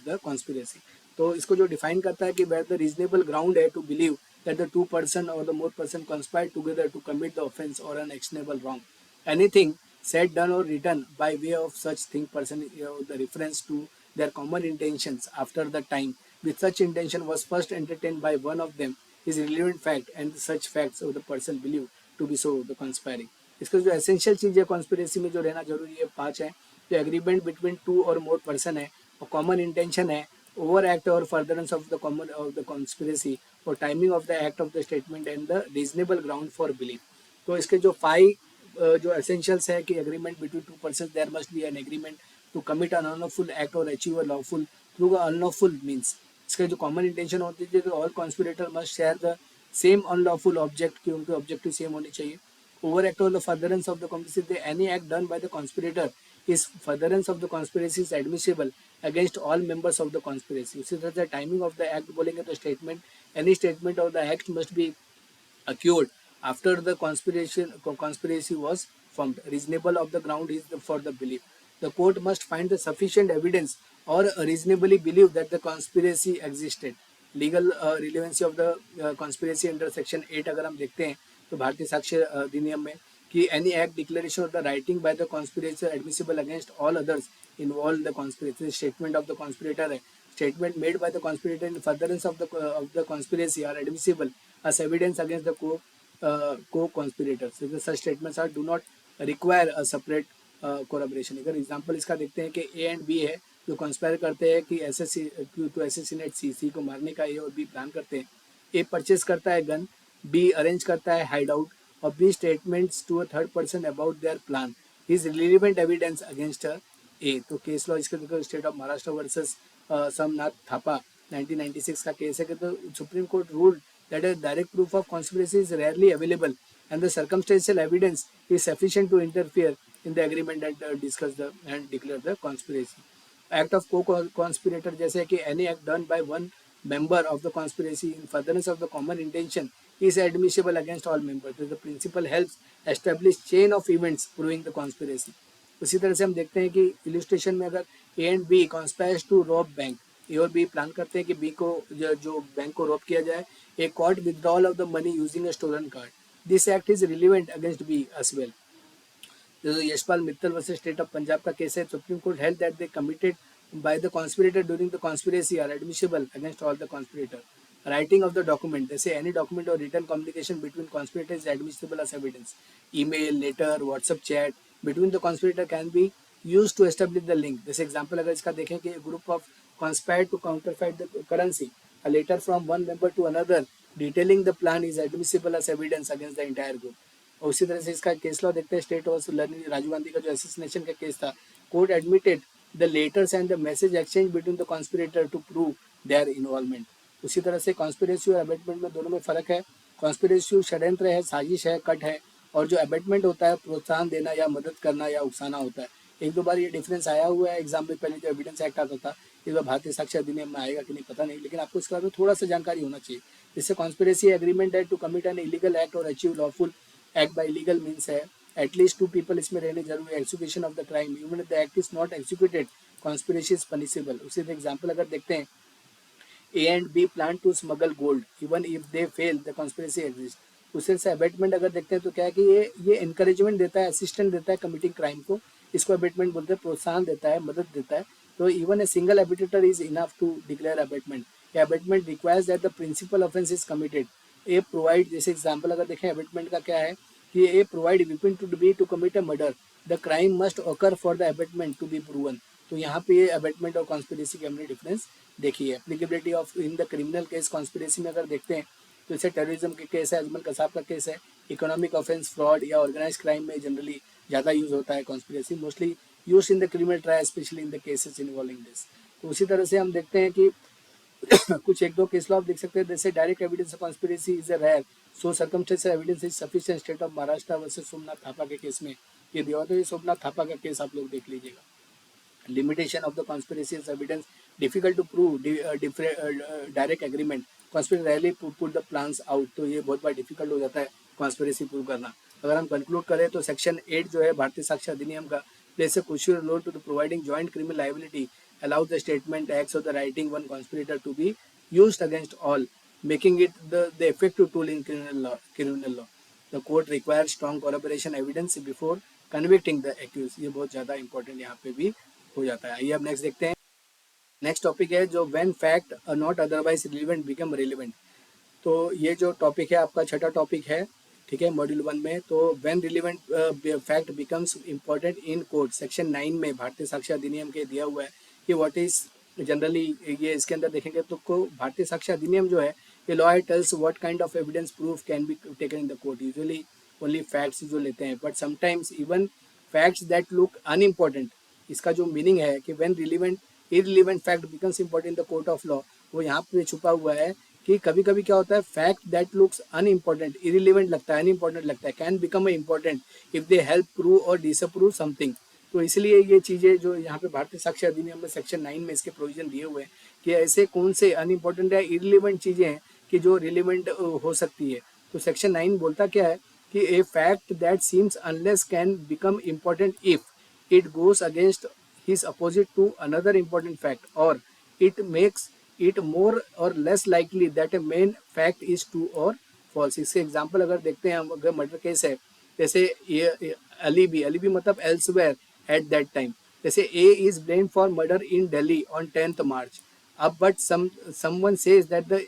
the conspiracy. तो इसको जो डिफाइन करता है कि वेयर द रीजनेबल ग्राउंड है to believe that the two person or the more person conspired together to commit the offense or an actionable wrong. Anything said, done or written by way of such thing person, the reference to their common intentions after the time with such intention was first entertained by one of them is relevant fact and such facts of the person believed to be so the conspiring. इसका जो essential चीज है conspiracy में जो रहना जरूरी है 5 है। जो एग्रीमेंट बिटवीन टू और मोर पर्सन है और कॉमन इंटेंशन है, ओवर एक्ट और furtherance of the common of the conspiracy और timing of the act of the statement and the reasonable ground for belief. तो इसके जो 5 जो एसेंशियल्स है कि agreement between two person, there must be an agreement to commit an unlawful act और achieve a lawful through unlawful means. इसका जो common intention होती है तो all conspirator must share the same unlawful object, कि उनके ऑब्जेक्टिव सेम होने चाहिए। overact or the furtherance of the conspiracy, any act done by the conspirator is furtherance of the conspiracy is admissible against all members of the conspiracy। उसी तरह से timing of the act बोलेंगे तो statement, any statement of the act must be occurred after the conspiracy was formed, reasonable of the ground is for the belief, the court must find the sufficient evidence or reasonably believe that the conspiracy existed। Legal relevancy of the conspiracy under section 8 अगर हम देखते हैं तो भारतीय साक्ष्य अधिनियम में कि any act declaration of the writing by the conspirator admissible against all others involve the conspiracy. Statement of the conspirator है, statement made by the conspirator in furtherance of the conspiracy are admissible as evidence against the co-conspirators। Such statements are do not require a separate corroboration। अगर example इसका देखते हैं कि ए and B है जो conspire करते हैं कि टू एसेसिनेट सी को मारने का ए और बी प्लान करते हैं। ए परचेज करता है गन, बी अरेंज करता है हाइड आउट और B statements to a third person about their plan is relevant evidence against A. तो केस लॉ इसके देखो state of Maharashtra versus Somnath Thapa 1996 का केस है कि तो supreme court ruled that a direct proof of conspiracy is rarely available and the circumstantial evidence is sufficient to interfere in the agreement and discuss the and declare the conspiracy। Act of co-conspirator जैसे कि any act done by one member of the conspiracy in furtherance of the common intention is admissible against all members। The principle helps establish chain of events proving the conspiracy। उसी तरह से हम देखते हैं कि illustration में अगर A and B conspires to rob bank, A और बी प्लान करते हैं कि बी को जो बैंक को रॉब किया जाए, A caught withdrawal of the money using a stolen card, this act is relevant against B as well. जैसे Yashpal Mittal versus state of Punjab का केस है, supreme court held that they committed by the conspirator during the conspiracy are admissible against all the conspirator। Writing of the document, they say any document or written communication between conspirators is admissible as evidence। Email, letter, WhatsApp chat between the conspirator can be used to establish the link। जैसे example अगर इसका देखें कि group of conspired to counterfeit the currency, a letter from one member to another detailing the plan is admissible as evidence against the entire group। और उसी तरह से इसका केस लॉ देखते हैं, स्टेट ऑफ राजीव गांधी का जो असैसिनेशन का केस था, court admitted the letters and the message exchange between the conspirator to prove their involvement। उसी तरह से कॉन्स्पिरेसी और अबेटमेंट में दोनों में फर्क है। कॉन्स्पिरेसी षड्यंत्र है, साजिश है, कट है, और जो अबेटमेंट होता है प्रोत्साहन देना या मदद करना या उकसाना होता है। एक दो बार ये डिफरेंस आया हुआ है एग्जाम में, पहले जो एविडेंस एक्ट आता था, इस बार भारतीय साक्ष्य अधिनियम में आएगा कि नहीं पता नहीं, लेकिन आपको इसके बारे में थोड़ा सा जानकारी होना चाहिए। जिससे कॉन्स्पिरेसी एग्रीमेंट है to commit an illegal act और achieve lawful act by illegal means है, एटलीस्ट 2 पीपल इसमें रहने जरूरी है। Execution of the crime even if the act is not executed conspiracy is punishable. उसी एग्जाम्पल अगर देखते हैं, A and B plan to smuggle gold even if they fail the conspiracy exist. उसी से अबेटमेंट अगर देखते हैं तो क्या है कि ये एनकरेजमेंट देता है, असिस्टेंट देता है कमिटिंग क्राइम को, इसको अबेटमेंट बोलते हैं, प्रोत्साहन देता है, मदद देता है। तो even a single abettor is enough to declare abetment. Abetment requires that the principal offense is committed. A provide, जैसे एग्जाम्पल अगर देखें अबेटमेंट का क्या है कि A provide weapon to B to commit a murder, the crime must occur for the abetment to be proven. तो यहाँ पे ये अबेटमेंट और कॉन्स्पिरेसी की हमने डिफरेंस देखी है। Applicability of in the criminal case conspiracy में अगर देखते हैं तो इसे टेररिज्म के केस है, अजमल कसाब का केस है, इकोनॉमिक ऑफेंस, फ्रॉड या ऑर्गेनाइज क्राइम में जनरली ज़्यादा यूज होता है conspiracy, mostly use in the criminal trial specially in the cases involving this. तो उसी तरह से हम देखते हैं कि कुछ एक दो केस लॉ आप देख सकते हैं, जैसे direct evidence of conspiracy is a rare so circumstantial evidence is sufficient state of Maharashtra versus Somnath Thapa के केस में ये दिया हुआ। तो ये सोमनाथ थापा का केस आप लोग देख लीजिएगा। Limitation of the conspiracy is evidence difficult to prove direct agreement conspiracy rarely put the plans out। तो ये बहुत बार डिफिकल्ट हो जाता है कॉन्स्पिरेसी प्रूव करना। अगर हम कंक्लूड करें तो सेक्शन 8 जो है भारतीय साक्ष्य अधिनियम का plays a crucial role to the providing joint criminal liability allows the statement acts of the writing one conspirator to be used against all, making it the effective tool in criminal law। The court requires strong corroboration evidence before convicting the accused। ये बहुत ज़्यादा important यहाँ पे भी हो जाता है। आइए अब नेक्स्ट देखते हैं। नेक्स्ट टॉपिक है जो when fact not otherwise relevant become relevant. तो ये जो टॉपिक है आपका छठा टॉपिक है, ठीक है, मॉड्यूल 1 में। तो when relevant fact becomes important in court, section 9 में भारतीय साक्ष्य अधिनियम के दिया हुआ है कि व्हाट इज जनरली, ये इसके अंदर देखेंगे तो को भारतीय साक्ष्य अधिनियम जो है ये law tells what kind of evidence proof can be taken in the court. Usually only facts जो लेते हैं, but sometimes even facts that look unimportant. इसका जो मीनिंग है कि when relevant irrelevant fact becomes important in the court of law, वो यहाँ पे छुपा हुआ है कि कभी कभी क्या होता है fact that looks unimportant, irrelevant लगता है, अनइम्पॉर्टेंट लगता है, can become important if they help prove और डिसअप्रूव समथिंग। तो इसलिए ये चीज़ें जो यहाँ पे भारतीय साक्ष्य अधिनियम में सेक्शन 9 में इसके प्रोविजन दिए हुए हैं कि ऐसे कौन से अनइम्पॉर्टेंट या इररिलेवेंट चीज़ें हैं कि जो रिलेवेंट हो सकती है। तो सेक्शन 9 बोलता क्या है कि a fact that seems unless can become important if it goes against his opposite to another important fact, or it makes it more or less likely that a main fact is true or false। इसके example अगर देखते हैं हम, अगर murder case है जैसे ये अलीबी मतलब elsewhere at that time, जैसे A is blamed for murder in Delhi on 10th March। अब but someone says that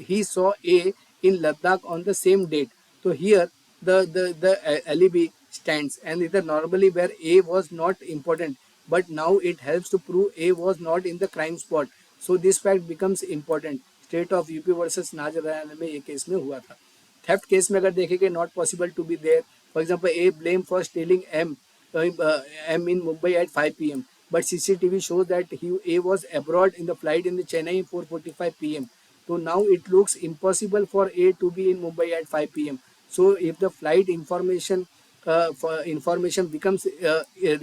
he saw A in Ladakh on the same date। तो here the alibi stands and either normally where A was not important, but now it helps to prove A was not in the crime spot, so this fact becomes important। State of UP versus Nazran में ये case में हुआ था। Theft case में अगर देखेंगे not possible to be there, for example a blame for stealing M in Mumbai at 5 PM, but CCTV shows that A was abroad in the flight in the Chennai 4:45 PM। So now it looks impossible for A to be in Mumbai at 5 PM। So if the flight information becomes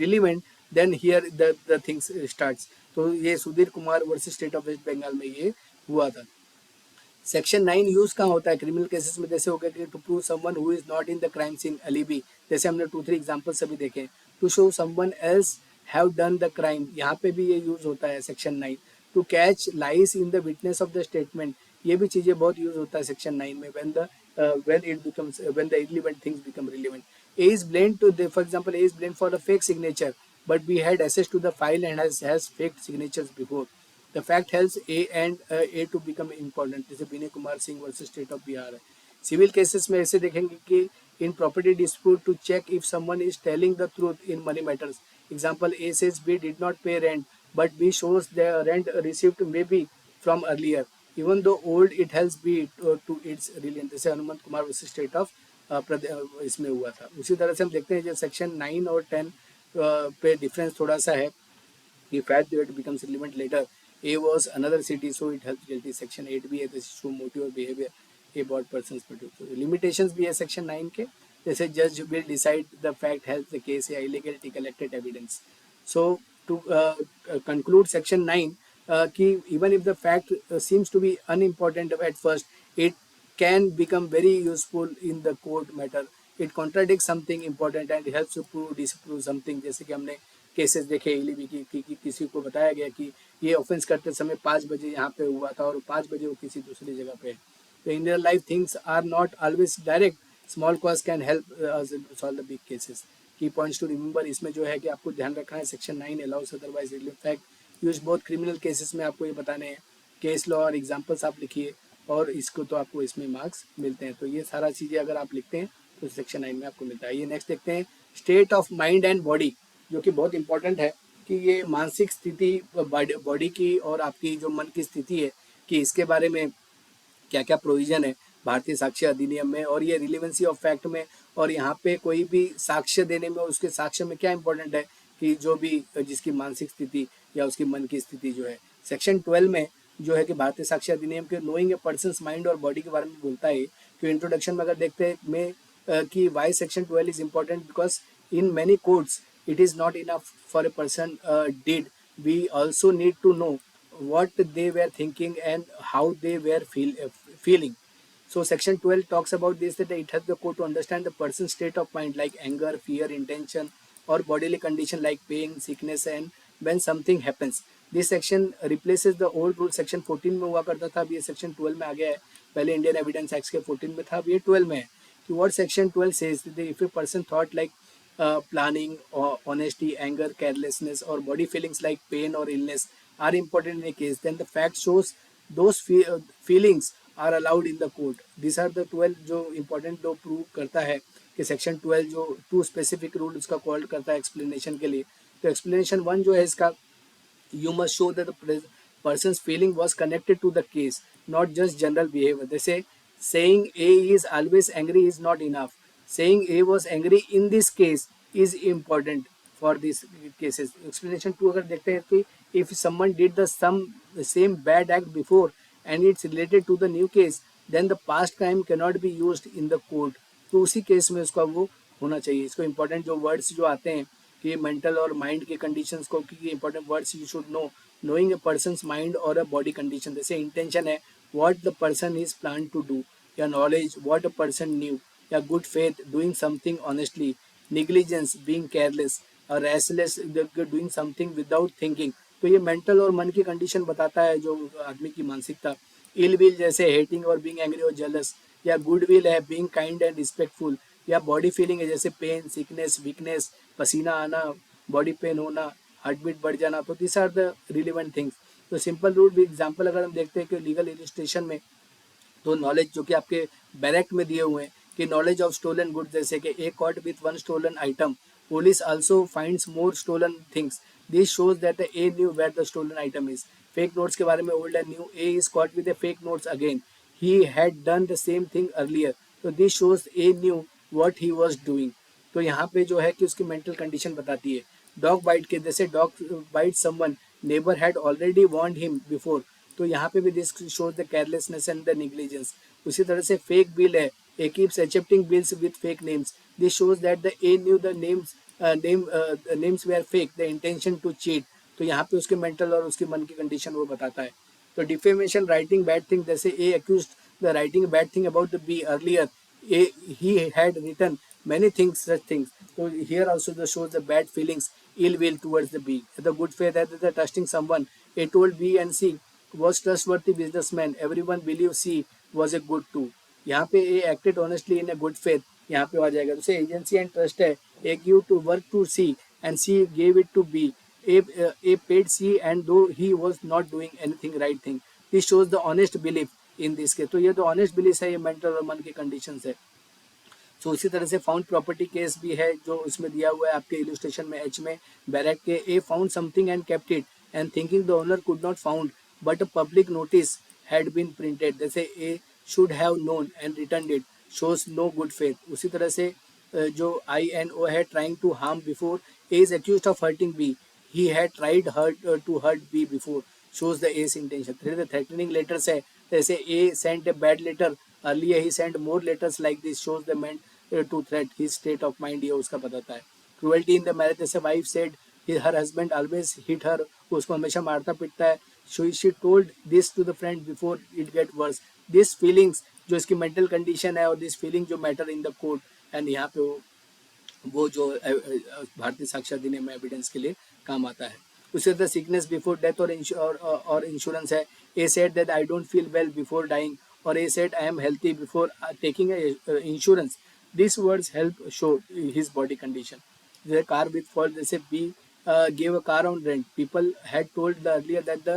relevant, then here the things starts। तो ये Sudhir Kumar versus state of West Bengal में ये हुआ था। Section 9 use कहाँ होता है criminal cases में, जैसे हो गया कि to prove someone who is not in the crime scene alibi, जैसे हमने 2-3 एग्जांपल्स अभी देखे। To show someone else have done the crime, यहाँ पे भी ये यूज होता है section 9। To catch lies in the witness of the statement, ये भी चीज़ें बहुत यूज होता है सेक्शन 9 में। when the irrelevant things become relevant। A is blamed for example, A is blamed for a fake signature, but B had access to the file and has faked signatures before। The fact helps A and A to become important। जैसे Vinay Kumar Singh versus state of Bihar है। Civil cases में ऐसे देखेंगे कि in property dispute to check if someone is telling the truth in money matters. Example, A says B did not pay rent, but B shows the rent received may be from earlier, even though old it helps B to its reliance। जैसे Hanumant Kumar versus state of इसमें हुआ था। उसी तरह से हम देखते हैं जो सेक्शन 9 और 10 पे डिफरेंस थोड़ा सा है कि fact that becomes relevant later A was another city, so it helps guilty। Section 8 भी है, जैसे शो मोटिव और बिहेवियर अबाउट पर्सन्स पर। लिमिटेशंस भी है सेक्शन 9 के, जैसे जज will decide the fact help the case या illegality collected evidence. So to conclude section 9 कि even if the fact seems to be unimportant at first, it can become very useful in the court matter। It contradicts something important and helps to prove disprove something। जैसे कि हमने cases देखे इलीबी की किसी को बताया गया कि ये ऑफेंस करते समय 5 बजे यहाँ पे हुआ था और 5 बजे वो किसी दूसरी जगह पे है। तो in real life things are not always direct, small cause can help solve the big cases. Key points to remember इसमें जो है कि आपको ध्यान रखना है section 9 allows otherwise relevant fact use both criminal cases में आपको ये बताने हैं। केस लॉ और एग्जाम्पल्स आप लिखिए और इसको तो आपको इसमें मार्क्स मिलते हैं। तो ये सारा चीज़ें अगर आप लिखते हैं तो सेक्शन 9 में आपको मिलता है। ये नेक्स्ट देखते हैं state of mind and body, जो कि बहुत इंपॉर्टेंट है कि ये मानसिक स्थिति बॉडी की और आपकी जो मन की स्थिति है कि इसके बारे में क्या क्या प्रोविज़न है भारतीय साक्ष्य अधिनियम में और ये रिलेवेंसी ऑफ फैक्ट में, और यहाँ पे कोई भी साक्ष्य देने में उसके साक्ष्य में क्या इंपॉर्टेंट है कि जो भी जिसकी मानसिक स्थिति या उसकी मन की स्थिति जो है। सेक्शन 12 में जो है कि भारतीय साक्ष्य अधिनियम के नोइंग ए पर्सन्स माइंड और बॉडी के बारे में बोलता है कि इंट्रोडक्शन में अगर देखते हैं में कि why section 12 is important because in many codes it is not enough for a person did we also need to know what they were thinking and how they were feeling. So section 12 talks about this, that it helps the court to understand the person's state of mind like anger, fear, intention or bodily condition like pain, sickness and when something happens. This section replaces the old rule section 14 में हुआ करता था, अब ये section 12 में आ गया है. पहले इंडियन एविडेंस एक्ट के 14 में था, अब ये 12 में है. कि what section 12 says that if a person thought like planning or honesty, anger, carelessness or body feelings like pain or illness are important in a case, then the fact shows those feelings are allowed in the court. These are the 12 जो important जो prove करता है कि section 12 जो to specific rule उसका call करता है explanation के लिए. तो एक्सप्लेनेशन 1 जो है इसका, you must show that the person's feeling was connected to the case, not just general behavior. They say saying A is always angry is not enough. Saying A was angry in this case is important for these cases. Explanation 2 अगर देखते हैं कि if someone did the same bad act before and it's related to the new case, then the past crime cannot be used in the court. तो उसी case में उसका वो होना चाहिए. इसको इंपॉर्टेंट जो वर्ड्स जो आते हैं कि मेंटल और माइंड के कंडीशंस को, कि important words you should know, knowing a person's mind और अ बॉडी कंडीशन. जैसे इंटेंशन है what the person is plan to do, या knowledge what a person knew, या good faith doing something honestly, negligence being careless और restless doing something without thinking. तो ये mental और मन की कंडीशन बताता है जो आदमी की मानसिकता. इल विल जैसे हेटिंग और बीइंग एंग्री और जेलस, या गुड विल है बीइंग काइंड एंड रिस्पेक्टफुल, या बॉडी फीलिंग है जैसे पेन, सिकनेस, वीकनेस, पसीना आना, बॉडी पेन होना, हार्ट बीट बढ़ जाना. तो this are the relevant things. तो सिंपल रूल एग्जाम्पल अगर हम देखते हैं कि लीगल इलिस्ट्रेशन में, तो नॉलेज जो कि आपके बैरेक्ट में दिए हुए हैं कि नॉलेज ऑफ स्टोलन गुड्स, जैसे कि A caught with one stolen item, police also finds more stolen things. This shows that the A knew where the stolen item is. Fake notes के बारे में old and new, A is caught with the fake notes again, he had done the same thing earlier. So this shows A knew what he was doing. तो यहाँ पे जो है कि उसकी मेंटल कंडीशन बताती है. डॉग बाइट के जैसे dog bite someone, neighbour had already warned him before. तो यहाँ पे भी this shows the carelessness and the negligence. उसी तरह से फेक बिल है, A keeps accepting bills with fake names. This shows that the A knew the names were fake, the intention to cheat. तो यहाँ पे उसके मेंटल और उसके मन की कंडीशन वो बताता है. तो डिफेमेशन राइटिंग बैड थिंग, जैसे A accused the writing bad thing about the B earlier, he had written many things such things. So here also the shows the bad feelings, ill will towards the B. The good faith that the trusting someone, A told B and C was trustworthy businessman, everyone believed C was a good too. यहाँ पे A acted honestly in a good faith, यहाँ पे आ जाएगा. जैसे agency and trust है, A give to work to C and C gave it to B. A paid C and though he was not doing anything right thing. This shows the honest belief in this के. तो ये तो honest belief है, ये mental और मन की condition है. सो इसी तरह से फाउंड प्रॉपर्टी केस भी है जो इसमें दिया हुआ है आपके इलस्ट्रेशन में एच में. बैरक के A found something and kept it and thinking the owner could not found but a public notice had been printed. जैसे A should have known and return it, shows no good faith. उसी तरह से जो I N O है trying to harm before, A is accused of hurting B, he had tried to hurt B before, shows the A's intention. The threatening letters है, जैसे A sent a bad letter earlier, he sent more letters like this, shows the meant to threat, his state of mind ये उसका बताता है. Cruelty in the marriage, जैसे wife said her husband always hit her, उसको हमेशा मारता पिटता है. She told this to the friend before it get worse. These feelings जो इसकी mental condition है और this feeling जो matter in the court, and यहाँ पे वो जो भारतीय साक्ष्य अधिनियम में एविडेंस के लिए काम आता है. उससे द सिकनेस बिफोर डेथ और इंश्योरेंस है. A said that I don't feel well before dying, और A said I am healthy before taking insurance. This words help show his body condition. जैसे कार विथ फॉल्ट, जैसे B gave a car on rent, people had told the earlier that the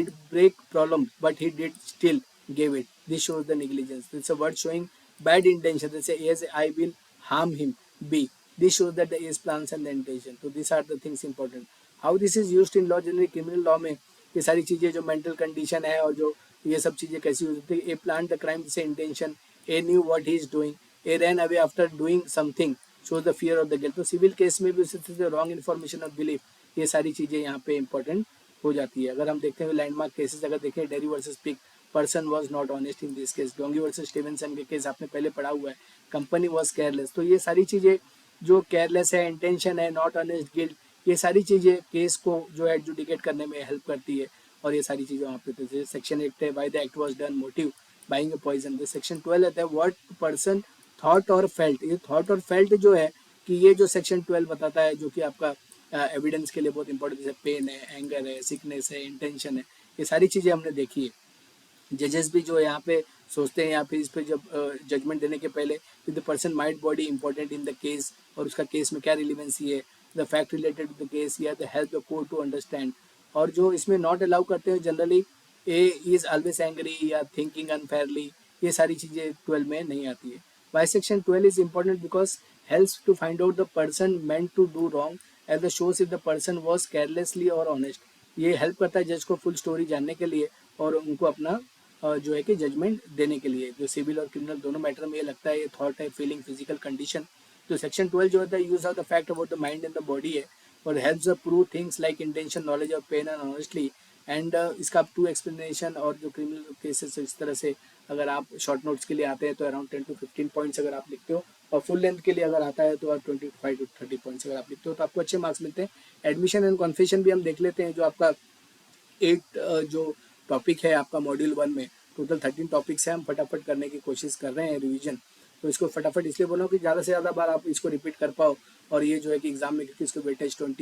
it break problem but he did still gave it. This shows the negligence. It's a word showing bad intention. जैसे A say I will harm him, B, this shows that the A's plans and the intention. So these are the things important. How this is used in law, generally criminal law में ये सारी चीज़ें जो mental condition है और जो ये सब चीज़ें कैसी यूज होती है. ए प्लान द क्राइम से intention, A knew what he is doing, A ran away after doing something, shows the fear of the guilt. तो सिविल केस में भी उसी तरह से रॉन्ग इन्फॉर्मेशन ऑफ बिलीफ, ये सारी चीज़ें यहाँ पे इंपॉर्टेंट हो जाती है. अगर हम देखते हैं लैंडमार्क केसेस अगर देखें Derry versus Peek, person was not honest in this case. Donoghue versus Stevenson के केस आपने पहले पढ़ा हुआ है, कंपनी वॉज केयरलेस। तो ये सारी चीज़ें जो केयरलेस है, इंटेंशन है, नॉट ऑनेस्ट, गिल्ट, ये सारी चीज़ें केस को जो है एडजुडिकेट करने में हेल्प करती है। और ये सारी चीज़ें वहाँ पे जैसे सेक्शन 8 है, why the act was done, motive, buying a poison. तो सेक्शन 12 आता है व्हाट पर्सन थॉट और फेल्ट। ये थॉट और फेल्ट जो है कि ये जो सेक्शन 12 बताता है, जो कि आपका एविडेंस के लिए बहुत इंपॉर्टेंट, जैसे पेन है, एंगर है, सिकनेस है, इंटेंशन है, ये सारी चीज़ें हमने देखी है। जजेस भी जो यहाँ पे सोचते हैं, यहाँ पे इस पे जब जजमेंट देने के पहले, the person mind body important in the case, और उसका केस में क्या रिलेवेंसी है, the fact related to the case, या the help the court to understand. और जो इसमें नॉट अलाउ करते हैं generally, A is always angry या थिंकिंग अनफेयरली, ये सारी चीज़ें 12 में नहीं आती है। Why section 12 is important because helps to find out the person meant to do wrong as the shows if the person was carelessly और ऑनेस्ट। ये हेल्प करता है जज को फुल स्टोरी जानने के लिए और उनको अपना जो है कि जजमेंट देने के लिए। जो सिविल और क्रिमिनल दोनों मैटर में ये लगता है, ये थॉट है, फीलिंग, फिजिकल कंडीशन। तो सेक्शन 12 जो होता है use of the fact about the mind and the body है, और helps prove things like intention, knowledge of pain and honestly. And इसका टू एक्सप्लेनेशन, और जो क्रिमिनल केसेस इस तरह से अगर आप शॉर्ट नोट्स के लिए आते हैं तो अराउंड 10 to 15 पॉइंट्स अगर आप लिखते हो, और फुल लेंथ के लिए अगर आता है तो आप 25 to 30 पॉइंट्स अगर आप लिखते हो तो आपको अच्छे मार्क्स मिलते हैं। एडमिशन एंड कन्फेशन भी हम देख लेते हैं, जो आपका 8 जो टॉपिक है आपका मॉड्यूल 1 में, टोटल 13 टॉपिक्स हैं, हम फटाफट करने की कोशिश कर रहे हैं रिवीजन। तो इसको फटाफट इसलिए बोला कि ज़्यादा से ज़्यादा बार आप इसको रिपीट कर पाओ, और ये जो है कि एग्जाम में, क्योंकि इसके वेटेज 30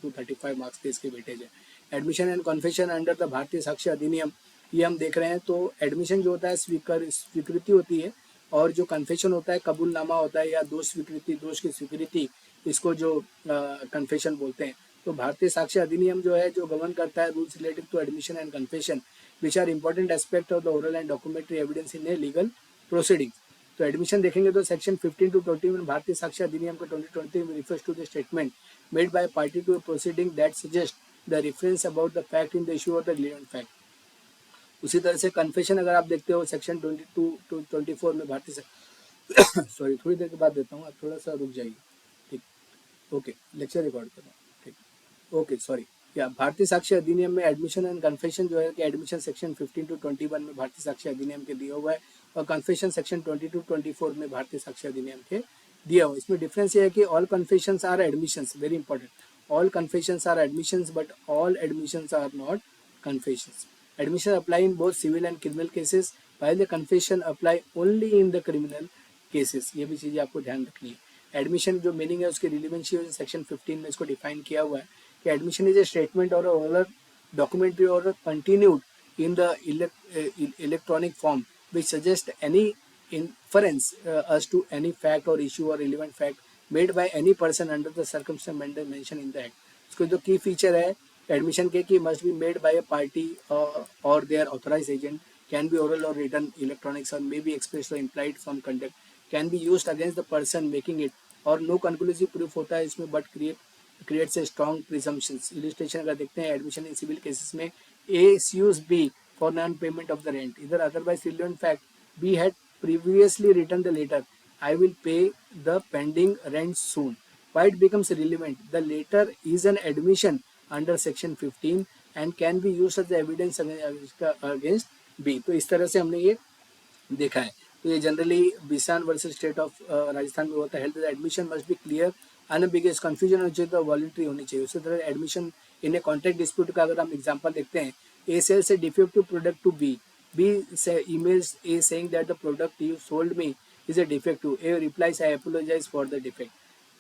to 35 मार्क्स के इसके वेटेज है। Admission and confession under the Bharatiya साक्ष्य अधिनियम, ये हम देख रहे हैं। तो एडमिशन जो होता है स्वीकृति होती है, और जो कन्फेशन होता है कबूलनामा होता है, या दोष स्वीकृति, दोष की स्वीकृति, इसको जो कन्फेशन बोलते हैं। तो भारतीय साक्ष्य अधिनियम जो है, जो गवर्न करता है rules related to admission and confession which are important aspect of the oral and documentary evidence in a legal proceeding. तो एडमिशन देखेंगे तो सेक्शन 15 to 20 में भारतीय साक्ष्य अधिनियम के 2020 में refers to the statement made by party to a proceeding that suggest the reference about the fact in the issue of the relevant fact. उसी तरह से कन्फेशन अगर आप देखते हो सेक्शन 22 to 24 में भारतीय सॉरी थोड़ी देर के बाद देता हूँ, आप थोड़ा सा रुक जाइए, ठीक, ओके, लेक्चर रिकॉर्ड कर रहा हूँ, ठीक, ओके, सॉरी। या भारतीय साक्ष्य अधिनियम में एडमिशन एंड कन्फेशन जो है कि एडमिशन सेक्शन 15 to 21 में भारतीय साक्ष्य अधिनियम के दिया हुआ है, और कन्फेशन सेक्शन 20 to 24 में भारतीय साक्ष्य अधिनियम के दिया हुआ है। इसमें डिफरेंस ये है कि all confessions are admissions, very important, all confessions are admissions but all admissions are not confessions. Admission apply in both civil and criminal cases, while the confession apply only in the criminal cases। ये भी चीज़ें आपको ध्यान रखनी है। Admission जो meaning है उसकी रिलेवेंसी सेक्शन 15 में इसको डिफाइन किया हुआ है कि एडमिशन इज ए स्टेटमेंट और ओरल डॉक्यूमेंट्री और continued in the electronic form which suggest any inference as to any fact or issue or relevant fact made by any person under the circumstance mentioned in the act। इसको जो की feature है admission के कि must be made by a party or their authorized agent, can be oral or written, electronics, or may be expressed or implied from conduct, can be used against the person making it, और no conclusive proof होता है इसमें but creates a strong presumptions। illustration अगर देखते हैं admission in civil cases में, A sues B for non payment of the rent, इधर otherwise relevant fact, B had previously written the letter, I will pay the pending rent soon। Why it becomes relevant? The letter is an admission under section 15 and can be used as evidence against B। तो इस तरह से हमने ये देखा है। तो ये generally Bisan versus state of Rajasthan में होता है। Health admission must be clear, unambiguous, confusion होनी चाहिए तो वॉलंटरी होनी चाहिए। उसी तरह admission in a contract dispute का अगर हम एग्जांपल देखते हैं, A sells a defective product to B, B emails A saying that the product you sold me is a defective, A replies I apologize for the defect।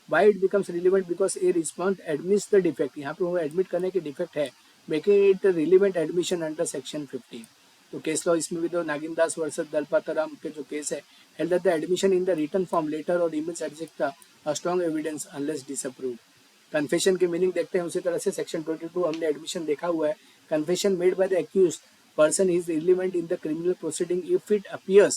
Why it becomes relevant? Because A response admits the defect, यहाँ पे वो admit करने की defect है, making it a relevant admission under section 15। तो case law इसमें भी तो नागिनदास वर्सेस दलपाताराम के जो केस है, held that the admission in the written form, letter or email subject a strong evidence unless disapproved। Confession की मीनिंग देखते हैं उसी तरह से सेक्शन 22 हमने एडमिशन देखा हुआ है। Confession made by the accused person is relevant in the criminal proceeding if it appears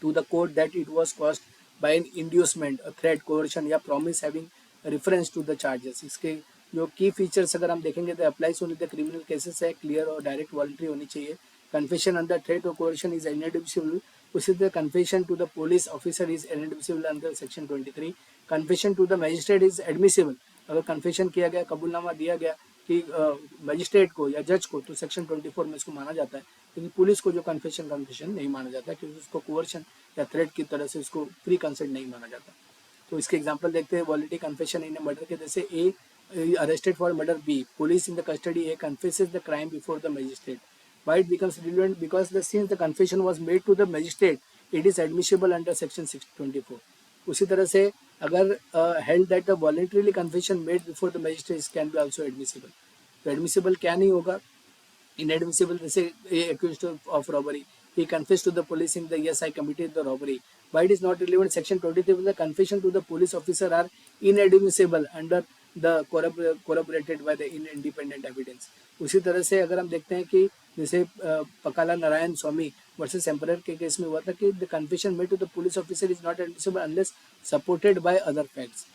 to the court that it was caused by an inducement, a threat, coercion या promise having reference to the charges। इसके जो की features अगर हम देखेंगे तो applies only the criminal cases है, clear और डायरेक्ट वॉलंटरी होनी चाहिए। कन्फेशन अंडर थ्रेट और कोercion इज इनएडमिसिबल। उसी तरह confession to the police officer is inadmissible under section 23। Confession to the magistrate is admissible, अगर कन्फेशन किया गया, कबूलनामा दिया गया कि मजिस्ट्रेट को या जज को, तो सेक्शन 24 में इसको माना जाता है। लेकिन पुलिस को जो कन्फेशन कन्फेशन नहीं माना जाता, क्योंकि उसको कोवर्शन या थ्रेट की तरह से उसको फ्री कंसेंट नहीं माना जाता। तो इसके एग्जांपल देखते हैं, वॉलंटरी कन्फेशन इन मर्डर के जैसे A arrested for murder, B police in the custody A confesses the crime before the magistrate, why it becomes relevant, because the since the confession was made to the magistrate it is admissible under section 624। उसी तरह से अगर held that the voluntarily confession made before the magistrate can be also admissible, तो admissible क्या नहीं होगा, inadmissible जैसे accused of robbery he confessed to the police in the yes I committed the robbery, why it is not relevant, section 23 the confession to the police officer are inadmissible under the corroborated by the independent evidence। उसी तरह से अगर हम देखते हैं कि जैसे Pakala Narayana Swami versus Emperor के केस में हुआ था कि the confession made to the police officer is not admissible unless supported by other facts,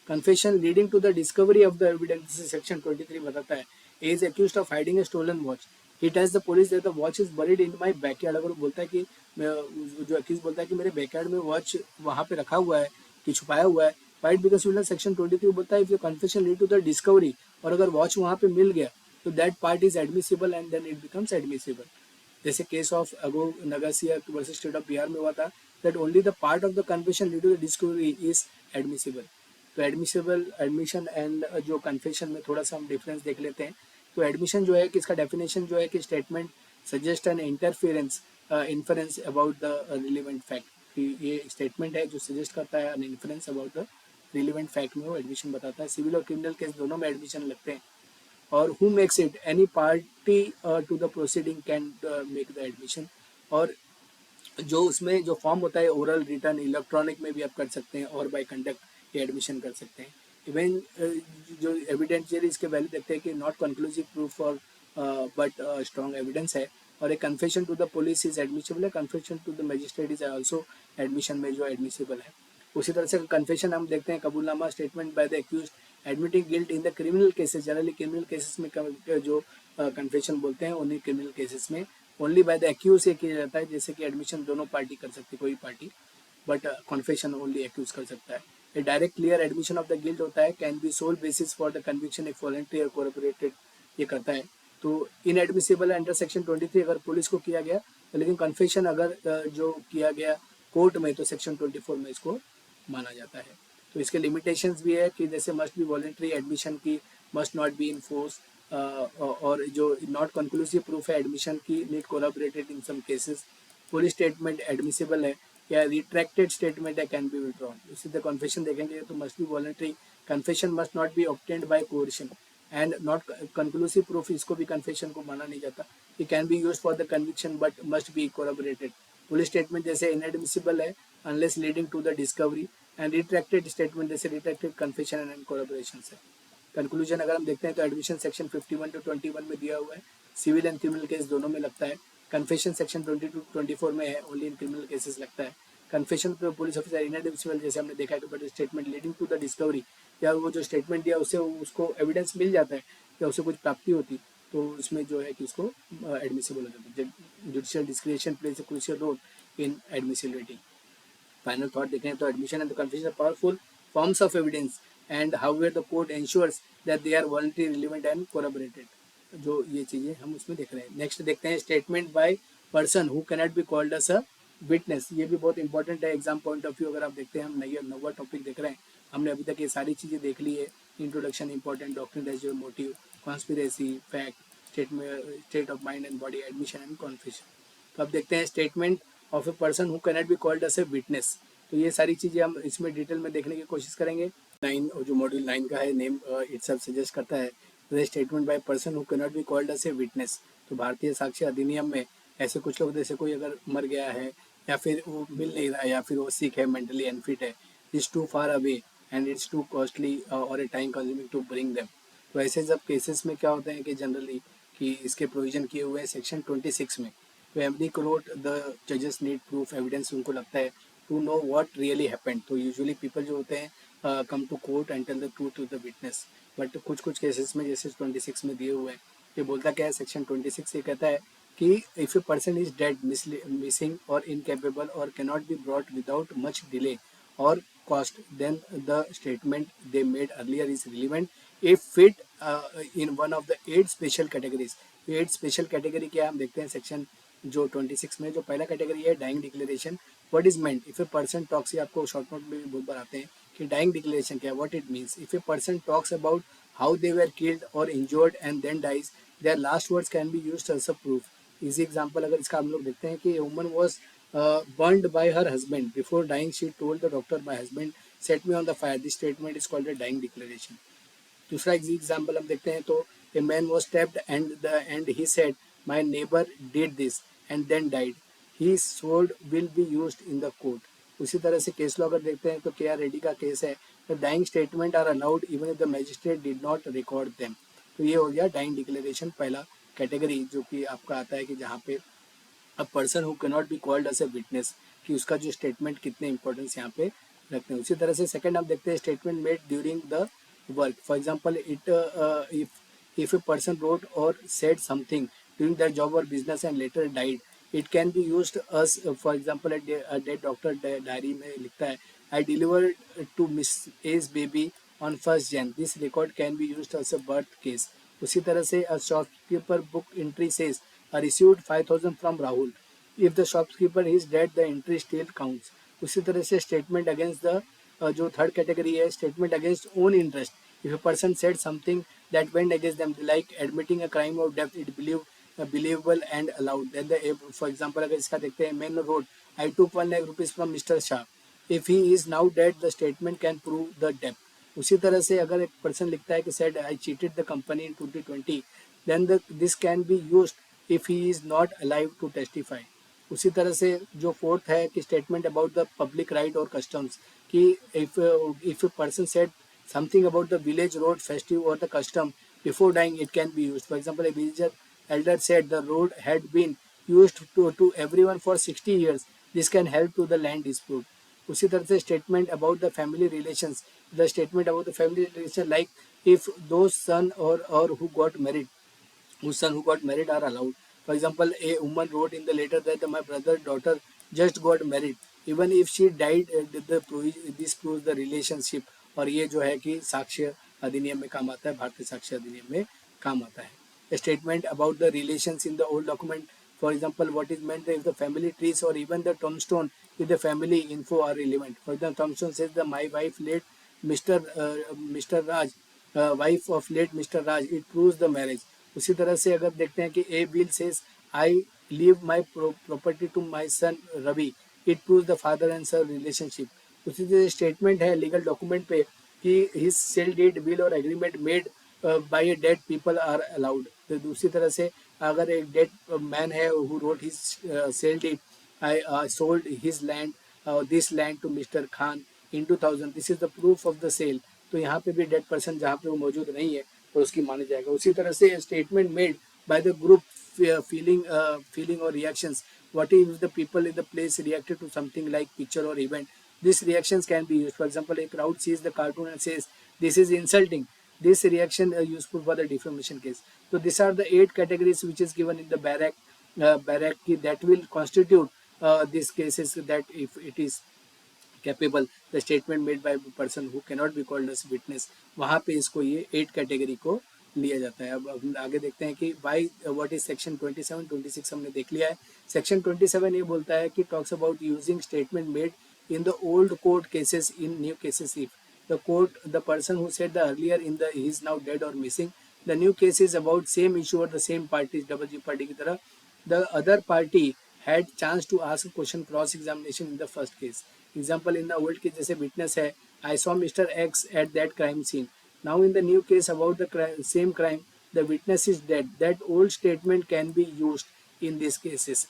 confession leading to the discovery of the evidence section 23 बताता है is accused of hiding a stolen watch, he tells the police that the watch is buried in my backyard, अगर वो बोलता है कि जो accused बोलता है कि मेरे बैकयार्ड में वॉच वहाँ पे रखा हुआ है कि छुपाया हुआ है, राइट, बिकॉज सेक्शन 23 बोलता है if the confession lead to the discovery, और अगर वॉच वहाँ पे मिल गया तो that part is admissible and then it becomes admissible. जैसे case of Aghnoo Nagesia versus state of Bihar में हुआ था that only the part of the confession lead to the discovery is admissible. तो एडमिसिबल एडमिशन एंड जो कन्फेशन में थोड़ा सा हम डिफरेंस देख लेते हैं। तो एडमिशन जो है कि इसका डेफिनेशन जो है कि statement suggest an interference inference about the relevant fact, कि ये स्टेटमेंट है जो सजेस्ट करता है an inference about the relevant fact में वो एडमिशन बताता है। सिविल और क्रिमिनल केस दोनों में एडमिशन लगते हैं। और who makes it any party to the proceeding can make the admission, और जो उसमें जो फॉर्म होता है ओरल रिटर्न इलेक्ट्रॉनिक में भी आप कर सकते हैं और बाय कंडक्ट ये एडमिशन कर सकते हैं। इवन जो एविडेंशियल इसके वैल्यू देखते हैं कि नॉट कंक्लूसिव प्रूफ और बट स्ट्रॉन्ग एविडेंस है, और एक confession to the police is admissible है, confession to the magistrate is also admission में जो एडमिसिबल है। उसी तरह से कन्फेशन हम देखते हैं कबूलनामा statement by the accuse admitting guilt in the criminal cases, generally criminal cases में जो कन्फेशन बोलते हैं उन्हीं क्रिमिनल केसेस में ओनली बाय द एक्यूज से किया जाता है, जैसे कि एडमिशन दोनों पार्टी कर सकती है कोई party, but confession only accuse कर सकता है। ये direct clear admission of the guilt होता है, can be sole basis for the conviction if voluntary और कोऑपरेटेड, ये करता है। तो इनएडमिसिबल अंडर सेक्शन 23 अगर पुलिस को किया गया तो, लेकिन कन्फेशन अगर जो किया गया कोर्ट में तो सेक्शन 24 में इसको माना जाता है। तो इसके लिमिटेशंस भी है कि जैसे मस्ट बी वॉलंटरी एडमिशन की, must not be in force, और जो नॉट कंक्लूसिव प्रूफ है एडमिशन की need collaborated in some cases, police statement admissible है या रिट्रैक्टेड स्टेटमेंट है कैन बी विड्रॉन। इसी तरह कन्फेशन देखेंगे तो must be voluntary, confession must not be obtained by coercion and not conclusive proof, इसको भी कन्फेशन को माना नहीं जाता। ये can be used for the conviction but must be collaborated. Police statement जैसे इनएडमिसिबल है unless leading to the discovery, and retracted statement जैसे रिट्रैक्टेड कन्फेशन एंड कोलैबोरेशन से। कंक्लूजन अगर हम देखते हैं तो एडमिशन सेक्शन 51 to 21 में दिया हुआ है, सिविल एंड क्रिमिनल केस दोनों में लगता है। कन्फेशन सेक्शन 20 to 24 में है, ओनली इन क्रिमिनल केसेस लगता है। कन्फेशन तो पुलिस ऑफिसर इनएडमिसिबल जैसे हमने देखा है, but statement leading to the discovery, या वो जो स्टेटमेंट दिया उससे उसको एविडेंस मिल जाता है या उसे कुछ प्राप्ति होती तो उसमें जो है कि उसको एडमिसिबल हो जाता है। Judicial discretion plays a crucial role in admissibility. Final thought देखें तो admission and confession are powerful forms of evidence and however the court ensures that they are voluntary, relevant and corroborated, जो ये चीज़ें हम उसमें देख रहे हैं। नेक्स्ट देखते हैं statement by person who cannot be called as a witness. ये भी बहुत इंपॉर्टेंट है एग्जाम पॉइंट ऑफ व्यू। अगर आप देखते हैं हम नवा टॉपिक देख रहे हैं, हमने अभी तक ये सारी चीज़ें देख ली है। Introduction important, doctrine as your motive, conspiracy, fact, state of mind and body, admission and confession. तो अब देखते हैं statement of a person who cannot be called as a witness. तो ये सारी चीज़ें हम इसमें डिटेल में देखने की कोशिश करेंगे। 9 और जो मॉड्यूल 9 का है नेम इटसेल्फ सजेस्ट करता है statement by person who can not be called as a witness. तो भारतीय साक्ष्य अधिनियम में ऐसे कुछ लोग, जैसे कोई अगर मर गया है या फिर वो मिल नहीं रहा है या फिर वो सिक है, मेंटली अनफिट है, it's too far away and it's too costly और a time consuming to bring them. तो ऐसे सब केसेस में क्या होते हैं कि जनरली कि इसके प्रोविजन किए हुए हैं सेक्शन 26 में। तो एवरी कोर्ट द जजेस नीड प्रूफ एविडेंस, उनको लगता है to know what really happened. तो यूजुअली पीपल जो होते हैं come to court and tell the truth to the witness. But कुछ केसेस में जैसे 26 में दिए हुए हैं, ये बोलता क्या है सेक्शन 26 ये कहता है कि if a person is dead, missing और इनकेपेबल और cannot be brought without much delay और cost, then the statement they made earlier is relevant if fit in one of the 8 special categories. 8 special category क्या हम देखते हैं section जो 26 में जो पहला कैटेगरी है dying declaration, what is meant if a person talks, ये आपको शॉर्ट नोट में भी बहुत बार आते हैं कि डाइंग डिक्लेरेशन क्या है, what it means if a person talks about how they were killed और injured and then dies, their last words can be used as a proof. Easy example अगर इसका हम लोग देखते हैं कि woman was burned by her husband, before dying she told the doctor my husband set me on the fire, this statement is called a dying declaration। दूसरा example हम देखते हैं तो a man was stabbed and he said my neighbour did this and then died, he sold will be used in the court. उसी तरह से case law अगर देखते हैं तो के आर रेड्डी का केस है, the dying statement are allowed even if the magistrate did not record them. तो ये हो गया डाइंग डिक्लेरेशन पहला कैटेगरी, जो कि आपका आता है कि जहाँ पे a person who cannot be called as a witness, कि उसका जो स्टेटमेंट कितने इंपॉर्टेंस यहाँ पे रखते हैं। उसी तरह से सेकंड हम देखते हैं statement made during the work, for example it if a person wrote or said something during their job or business and later died, it can be used as for example a dead doctor diary में लिखता है I delivered to Miss A's baby on 1st Jan, this record can be used as a birth case। उसी तरह से a shopkeeper book entry says I received 5,000 from Rahul, if the shopkeeper is dead the entry still counts। उसी तरह से statement against the जो third category है statement against own interest, if a person said something that went against them like admitting a crime of डेप्थ it believable and allowed, then for example अगर इसका देखते हैं man wrote I took 1 lakh rupees from mister Shah, if he is now dead the statement can prove the डेप्थ। उसी तरह से अगर एक पर्सन लिखता है कि said I cheated the company in 2020, then this can be used if he is not alive to testify. उसी तरह से जो फोर्थ है कि statement about the public right और कस्टम्स, कि if a person said something about the village road festive or the custom before dying it can be used, for example a village elder said the road had been used to everyone for 60 years, this can help to the land dispute। उसी तरह से statement about the family relations, the statement about the family relation like if दो सन और who got married, whose son who got married are allowed। For example, a woman wrote in the letter that my brother's daughter just got married, even if she died, this proves the relationship। और ये जो है कि साक्ष्य अधिनियम में काम आता है, भारतीय साक्ष्य अधिनियम में काम आता है। Statement about the relations in the old document, for example what is meant if the family trees or even the tombstone with the family info are relevant। For example tombstone says the my wife late Mr. Raj, wife of late Mr. Raj, it proves the marriage। उसी तरह से अगर देखते हैं कि A will says I leave my property to my son Ravi, it proves the father and son relationship. उसी तरह statement है लीगल डॉक्यूमेंट पे कि हिज सेल डीड विल और agreement made by a dead people are allowed. तो दूसरी तरह से अगर एक डेड मैन है who wrote his sale deed I sold his land this land to mister Khan in 2000, this is the proof of the sale. तो यहाँ पे भी डेड पर्सन जहाँ पे वो मौजूद नहीं है और उसकी माना जाएगा। उसी तरह से statement made by the group feeling और reactions, what if the people in the place reacted to something like picture और event, this reactions can be used. For example a crowd sees the cartoon and says this is insulting, this reaction useful for the defamation case। so these are the 8 categories which is given in the barrack that will constitute these cases, that if it is capable the statement made by person who cannot be called as witness, वहाँ पे इसको ये 8 category को लिया जाता है। अब हम आगे देखते हैं कि वाई व्हाट इज सेक्शन 27 26 हमने देख लिया है। सेक्शन 27 ये बोलता है कि talks about using statement made in the old court cases in new cases if the court the person who said the earlier in the he is now dead और missing, the new case is about same issue और the same party double G party की तरह, the other party had chance to ask a question cross examination in the first case। Example in the old case जैसे witness है I saw mister X at that crime scene, now in the new case about the same crime the witness is dead, that old statement can be used in this cases.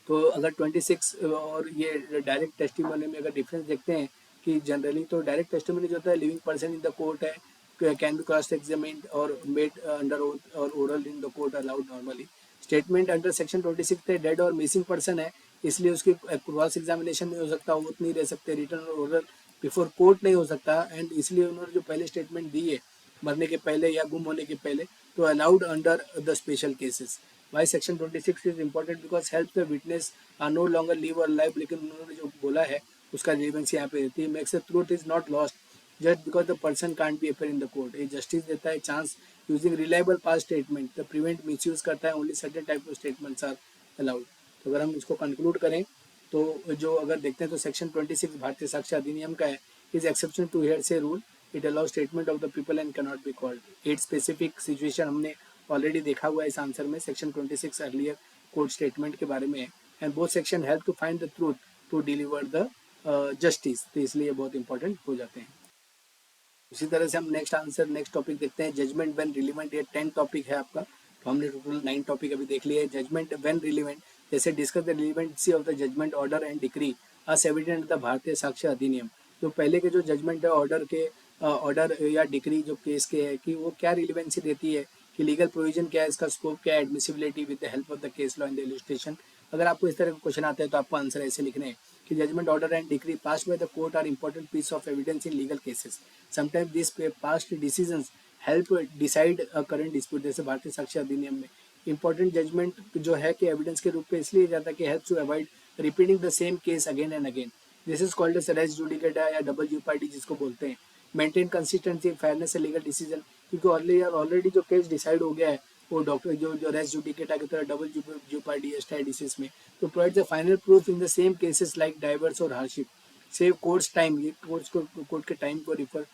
तो अगर 26 और ये direct testimony में अगर difference देखते हैं कि generally तो डायरेक्ट टेस्टिमोनी जो होता है living person in the court है, कैन बी क्रॉस एग्जामिन्ड और मेड अंडर ओथ और oral in the court allowed normally. Statement under section 26 थे डेड और मिसिंग पर्सन है, इसलिए उसकी क्रॉस एग्जामिनेशन नहीं हो सकता, ओथ नहीं रह सकते, रिटर्न और ओरल बिफोर कोर्ट नहीं हो सकता, एंड इसलिए उन्होंने जो पहले स्टेटमेंट दी है मरने के पहले या गुम होने के पहले तो allowed under the special cases. Why section 26 is important because help the witness are no longer live और लाइव, लेकिन उन्होंने जो बोला है उसका रिलेवेंस यहाँ पे रहती है। Makes the truth is not lost, just because the person can't be appear in the court. ये justice देता है chance using reliable past statement the prevent misuse करता है only certain type of statements are allowed. तो अगर हम इसको conclude करें तो जो अगर देखते हैं तो सेक्शन 26 भारतीय साक्ष्य अधिनियम का है is exception to hearsay rule. It allow statement of the people and can not be called. 8 specific situation हमने ऑलरेडी देखा हुआ है इस आंसर में. सेक्शन 26 अर्लियर कोर्ट स्टेटमेंट के बारे में है and both section help to find the truth to deliver the justice. तो इसलिए बहुत इंपॉर्टेंट हो जाते हैं. उसी तरह से हम नेक्स्ट टॉपिक देखते हैं जजमेंट व्हेन रिलीवेंट. ये 10 टॉपिक है आपका. तो हमने टोटल 9 टॉपिक अभी देख लिए. जजमेंट व्हेन रिलीवेंट जैसे discuss the relevancy of the judgment order and decree as evident the Bharatiya साक्ष्य अधिनियम. जो पहले के जो जजमेंट है ऑर्डर या डिक्री जो केस के है कि वो क्या रिलीवेंसी देती है कि लीगल प्रोविजन क्या है, इसका स्कोप क्या है, admissibility with the help of the case law and the illustration. अगर आपको इस तरह का क्वेश्चन आता है तो आपको आंसर ऐसे लिखने हैं कि judgment order and decree passed by the court are important piece of evidence in legal cases. Sometimes this past decisions help decide a current dispute. जैसे भारतीय साक्ष्य अधिनियम में इंपॉर्टेंट जजमेंट जो है कि एविडेंस के रूप में इसलिए जाता है कि help to avoid repeating the same case again and again. This is called as res judicata या डबल ज्यूपार्डी जिसको बोलते हैं. Maintain consistency fairness legal decision क्योंकि ऑलरेडी जो केस डिसाइड हो गया है वो डॉक्टर जो रेस जुडिकेटा की तरह डबल ज्यूपार्डी स्टैटिस में तो provide the final proof in the same cases like diverse और हार्डशिप. Save courts time. ये कोर्ट के टाइम को रिफर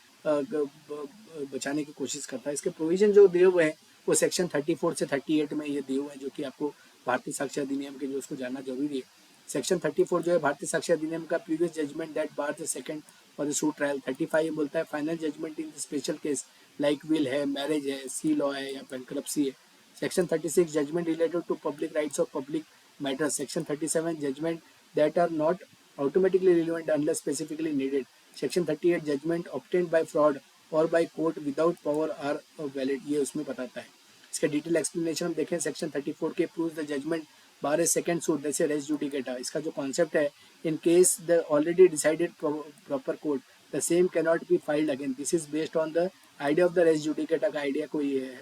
बचाने की कोशिश करता है. इसके प्रोविजन जो दिए हुए हैं वो सेक्शन 34 से 38 में ये दिए हुए हैं जो कि आपको भारतीय साक्ष्य अधिनियम के जो उसको जानना जरूरी है. सेक्शन 34 जो है भारतीय साक्ष्य अधिनियम का previous judgment that bar the second और द सूट ट्रायल. 35 ये बोलता है final judgment in the special case like will है, मैरिज है, सी लॉ है या बैंक्रप्सी है. Section 36 judgment related to public rights of public matters. Section 37 judgment that are not automatically relevant unless specifically needed. Section 38 judgment obtained by fraud or by court without power are valid. ये उसमें बताता है. इसका detail explanation हम देखें. Section 34 के proves the judgment bar a second suit जैसे res judicata. इसका जो कॉन्सेप्ट है in case the already decided proper court the same can not be filed again. This is based on the idea of the res judicata. का idea को ये है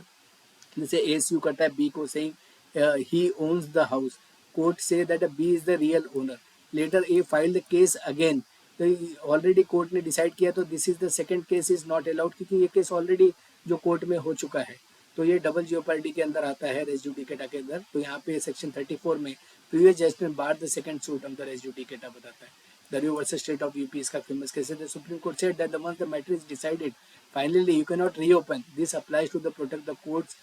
जैसे ए सू करता है बी को saying he owns the house. Court से that B is the real owner. Later A file the case again. तो ऑलरेडी कोर्ट ने डिसाइड किया तो this is the second case is not allowed क्योंकि ये केस ऑलरेडी जो court में हो चुका है. तो ये डबल ज्योपर्डी के अंदर आता है रेस जुडिकेटा के अंदर. तो यहाँ पे सेक्शन 34 में previous judgment bar the second suit of the res judicata बताता है. Daryao versus state of UP इसका फेमस केस है. The supreme Court said that the once the matter is decided finally you can not reopen. This applies to the protect the courts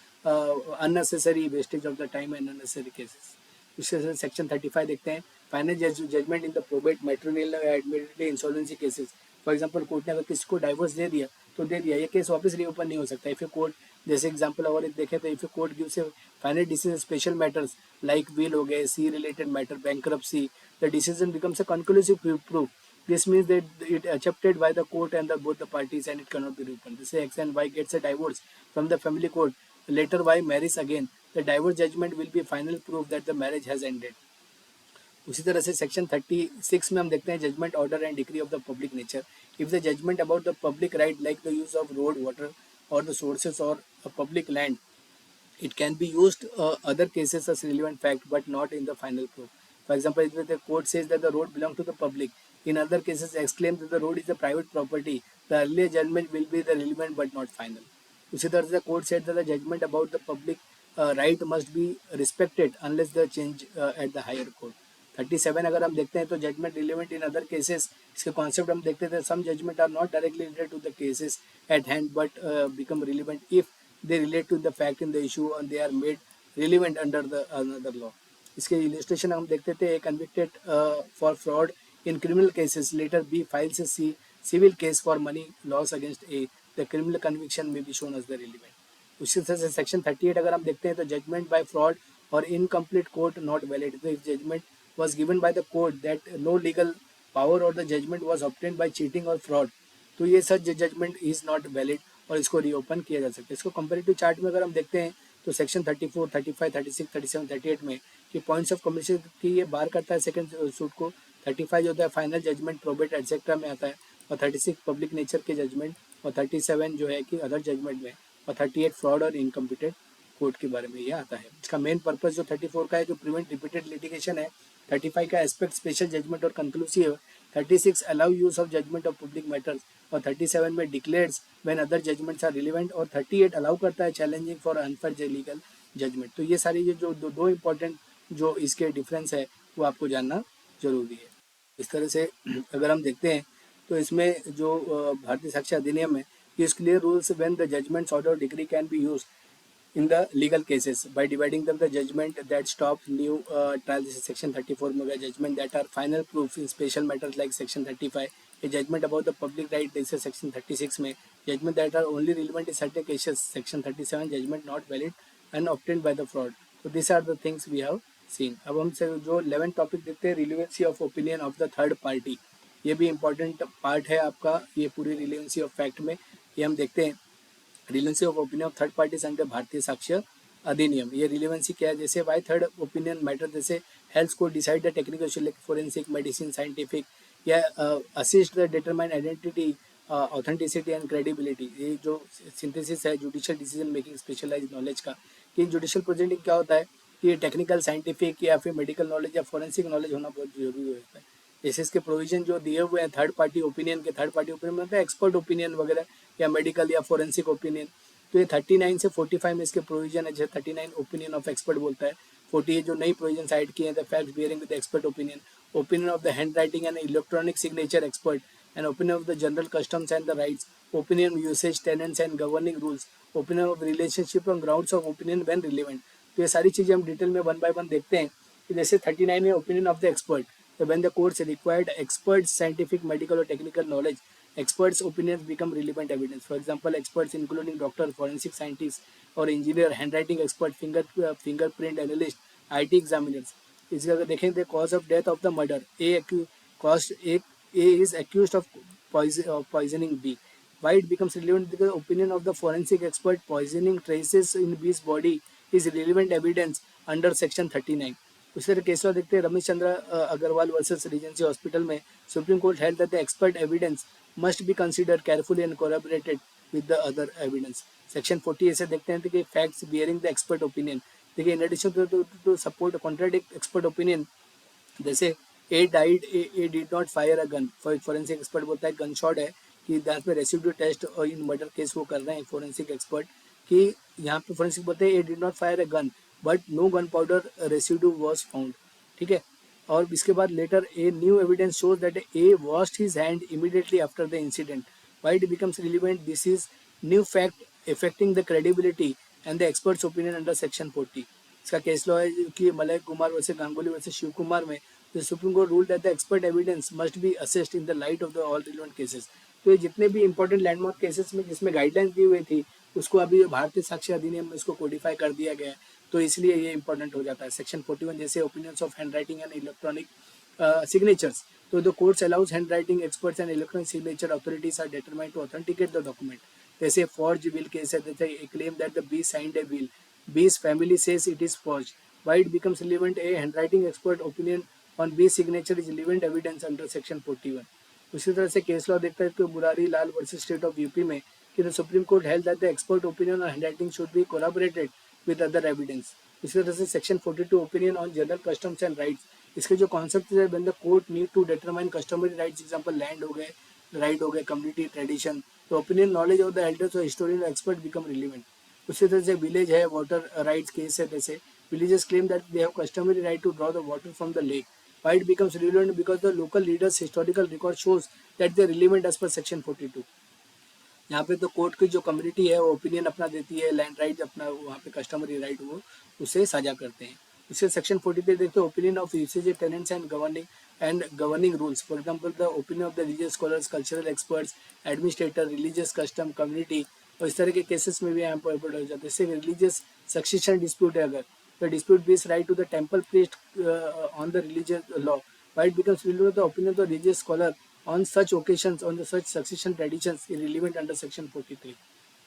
unnecessary wastage of the time and unnecessary cases. उसके section 35 देखते हैं final judgment in the probate matrimonial admittedly insolvency cases. For example court ने अगर किसी को divorce दे दिया तो दे दिया, ये केस वापस रीओपन नहीं हो सकता. इफ कोर्ट जैसे एग्जांपल और देखें तो if court gives final decision special matters like will हो गए, see related matter, bankruptcy, the decision becomes a conclusive proof. This means that it accepted by the court and both the parties and it cannot be reopened. This X and Y gets a divorce from the family court. Later Y marries again. The divorce judgment will be final proof that the marriage has ended. उसी तरह से section 36 में हम देखते हैं judgment order and decree of the public nature. If the judgment about the public right like the use of road, water और the sources और public land it can be used other cases as relevant fact but not in the final proof. For example, if the court says that the road belongs to the public, in other cases exclaims that the road is a private property, the earlier judgment will be the relevant but not final. उसी तरह से court said that the judgment about the public right must be respected unless the change at the higher court. 37 अगर हम देखते हैं तो judgment relevant in other cases. इसके concept हम देखते थे. Some judgment are not directly related to the cases at hand but become relevant if they relate to the fact in the issue and they are made relevant under the another law. इसके illustration हम देखते थे. A convicted for fraud in criminal cases later B files a civil case for money loss against A. The criminal conviction may be shown as the relevant. उसी तरह से section 38 अगर हम देखते हैं तो जजमेंट बाय फ्रॉड और incomplete court not valid. तो if judgment was given by the court that no legal power or the judgment was obtained by cheating or fraud, तो ये सच जजमेंट इज नॉट वैलिड और इसको reopen किया जा सकता है. इसको कंपेरेटिव चार्ट में अगर हम देखते हैं तो सेक्शन 34, 35, 36, 37, 38 में कि पॉइंट्स ऑफ कमीशन की ये बार करता है सेकंड सूट को. 35 जो होता है फाइनल जजमेंट प्रोबेट एटसेट्रा में आता है और 36 पब्लिक नेचर के जजमेंट और 37 जो है कि अदर जजमेंट में और 38 फ्रॉड और इनकम्पिटेंट कोर्ट के बारे में ये आता है. इसका मेन पर्पस जो 34 का है जो प्रिवेंट रिपीटेड लिटिगेशन है. 35 का एस्पेक्ट स्पेशल जजमेंट और conclusive. 36 allow use of judgment of public matters और 37 में declares when other judgments are relevant, और 38 अलाउ करता है challenging for unfair legal judgment. तो ये सारी ये जो दो इंपॉर्टेंट जो इसके डिफरेंस है वो आपको जानना जरूरी है। इस तरह से अगर हम देखते हैं तो इसमें जो भारतीय साक्ष्य अधिनियम है, use clear rules when the judgments order decree can be used in the legal cases by dividing them the judgment that stop new trial. This is section 34 में गया, judgment that are final proof in special matters like section 35, a judgment about the public right, this is section 36 में, judgment that are only relevant in certain cases section 37, judgment not valid and obtained by the fraud. So these are the things we have seen. अब हम से जो 11 topic देखते हैं, relevancy of opinion of the third party. ये भी important part है आपका, ये पूरी रिलेवेंसी ऑफ फैक्ट में ये हम देखते हैं। Relevancy of opinion of third party under Bharatiya साक्ष्य अधिनियम, ये रिलेवेंसी क्या है, जैसे वाई थर्ड ओपिनियन मैटर, जैसे हेल्थ को decide the technical issue like forensic, medicine, scientific, या assist the determine identity, authenticity and credibility. ये जो सिंथेसिस है judicial decision making specialize knowledge का, कि जुडिशियल प्रोसीडिंग क्या होता है कि टेक्निकल, साइंटिफिक या फिर मेडिकल नॉलेज या फोरेंसिक नॉलेज होना बहुत जरूरी होता है। जैसे इसके प्रोविजन जो दिए हुए हैं थर्ड पार्टी ओपिनियन के, थर्ड पार्टी ओपिनियन मतलब एक्सपर्ट ओपिनियन वगैरह या मेडिकल या फोरेंसिक ओपिनियन। तो ये 39 से 45 में इसके प्रोविजन है। जैसे 39 ओपिनियन ऑफ एक्सपर्ट बोलता है, 48 जो नई प्रोविजन ऐड किए हैं, the facts bearing with expert opinion, opinion of the hand writing and electronic signature expert, and opinion of the general customs and the rights, opinion usage, tenants and governing rules, opinion of relationship on grounds of opinion when relevant. तो ये सारी चीजें हम detail में one by one देखते हैं कि जैसे 39 में ओपिनियन ऑफ द एक्सपर्ट, तो when the courts required experts scientific, medical or technical knowledge, experts opinions become relevant evidence. For example, experts including doctor, forensic scientist or engineer, handwriting expert, fingerprint analyst, IT examiners. इसका अगर देखें the cause of death of the murder, A is accused of poisoning B. Why it becomes relevant? Because opinion of the forensic expert, poisoning traces in B's body is relevant evidence under section 39. उसी तरह case देखते हैं, Ramesh Chandra Agarwal versus Regency Hospital में Supreme court held that the expert evidence must be considered carefully and collaborated with the other evidence. Section 40 ऐसे देखते हैं कि facts bearing the expert opinion, देखिए in addition to support contradict expert opinion, जैसे A did not fire a gun, forensic expert बोलता है gun shot है, कि दैट में रेसिड्यू टेस्ट और इन मर्डर केस वो कर रहे हैं फोरेंसिक एक्सपर्ट, कि यहाँ पे फोरेंसिक बोलते हैं A did not fire a gun but no gun powder residue was found. ठीक है, और इसके बाद later a new evidence shows that A washed his hand immediately after the incident. Why it becomes relevant? This is new fact affecting the credibility and the experts opinion under section 40। इसका case law है कि Malay Kumar वैसे गांगुली वैसे शिव कुमार में the Supreme Court ruled that the expert evidence must be assessed in the light of the all relevant cases। तो ये जितने भी इंपॉर्टेंट लैंडमार्क केसेस में जिसमें गाइडलाइंस दी हुई थी उसको अभी भारतीय साक्ष्य अधिनियम में इसको कोडिफाई कर दिया गया है, तो इसलिए ये इंपॉर्टेंट हो जाता है। सेक्शन 41 जैसे opinions of handwriting and electronic signatures, तो the courts allows handwriting experts and electronic signature authorities are determined to authenticate the document. जैसे फॉर्ज विल केस है, जैसे a claim that the B signed a will, B's family says it is forged। Why it becomes relevant? A handwriting expert opinion on B signature is relevant evidence under section 41। उसी तरह से case law देखता है कि Murari Lal versus state of UP में कि the supreme court held that the expert opinion on handwriting should be collaborated with other evidence. इसी तरह से section 42 opinion on general customs and rights, इसके जो कॉन्सेप्ट है when the court need to determine customary rights, example land हो गए, right हो गए, कम्युनिटी ट्रेडिशन, तो opinion knowledge of the elders और हिस्टोरियन एक्सपर्ट बिकम रिलेवेंट। उसी तरह से विलेज है, वाटर राइट्स केस है, जैसे villages claim that they have customary right to draw the water from the lake। Why it becomes relevant? Because the local leaders historical record shows that they are relevant as per section 42। यहाँ पे तो court की जो community है वो opinion अपना देती है, लैंड राइट अपना, वहाँ पे कस्टमरी राइट वो उसे साझा करते हैं। इससे सेक्शन 43 देखते हैं opinion of usage tenants and governing rules. For example the opinion of the religious scholars, cultural experts, administrator, religious custom, community, और इस तरह के केसेस में भी यहाँ पर हो जाते हैं। जैसे रिलीजियस सक्सेशन डिस्प्यूट है, अगर the dispute based right to the temple priest on the religious law। Why it becomes relevant? The opinion of the religious scholar on such occasions on the such succession traditions is relevant under section 43।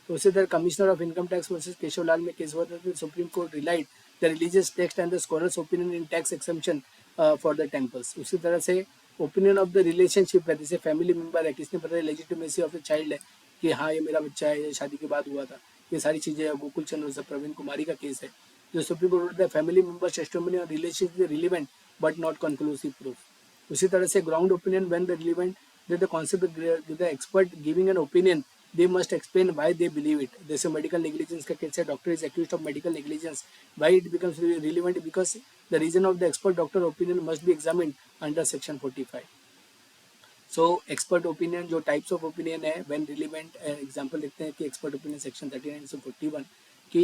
तो उसी तरह commissioner of income tax versus Keshavlal में case हुआ था, supreme Court relied the religious text and the scholars opinion in tax exemption for the temples. उसी तरह से opinion of the relationship है, जैसे फैमिली मेंबर है, किसने पता है लेजिटिमेसी ऑफ द चाइल्ड है कि हाँ ये मेरा बच्चा है, ये शादी के बाद हुआ था, ये सारी चीज़ें। गोकुल चंद्र से प्रवीण कुमारी का केस है, जो Supreme Court the family member testimony और relationship relevant but not conclusive proof. उसी तरह से ground opinion when the relevant that the concept of the expert giving an opinion, they must explain why they believe it. जैसे medical negligence का case है, doctor is accused of medical negligence. Why it becomes relevant? Because the reason of the expert doctor opinion must be examined under section 45. So expert opinion जो types of opinion है when relevant example देखते हैं कि expert opinion section 39 से 41 कि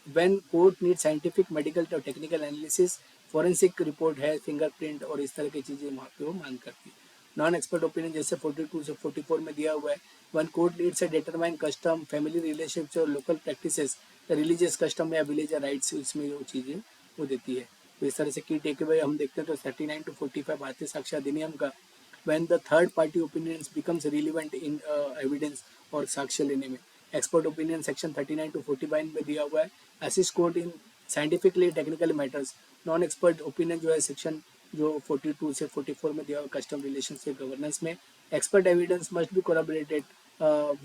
when court need scientific medical और technical analysis forensic report है fingerprint और इस तरह की चीज़ें वहाँ पे वो मांग करती है. नॉन एक्सपर्ट ओपिनियन जैसे 42 से 44 में दिया हुआ है वन कोर्ट नीड्स से डिटरमाइन कस्टम फैमिली रिलेशनशिप्स और लोकल प्रैक्टिसेस रिलीजियस कस्टम या विलेज राइट्स इसमें वो चीज़ें वो देती है. तो इस तरह से की टेक अवे हम देखते हैं तो 39 to 45 भारतीय साक्ष्य अधिनियम का when the third party opinions becomes relevant in evidence और साक्ष्य लेने में. एक्सपर्ट ओपिनियन सेक्शन 39 to 45 में दिया हुआ है assist court in scientifically technical matters. Non expert opinion जो है सेक्शन जो 42 से 44 में दिया हुआ कस्टम रिलेशन से गवर्नेंस में. Expert evidence must be corroborated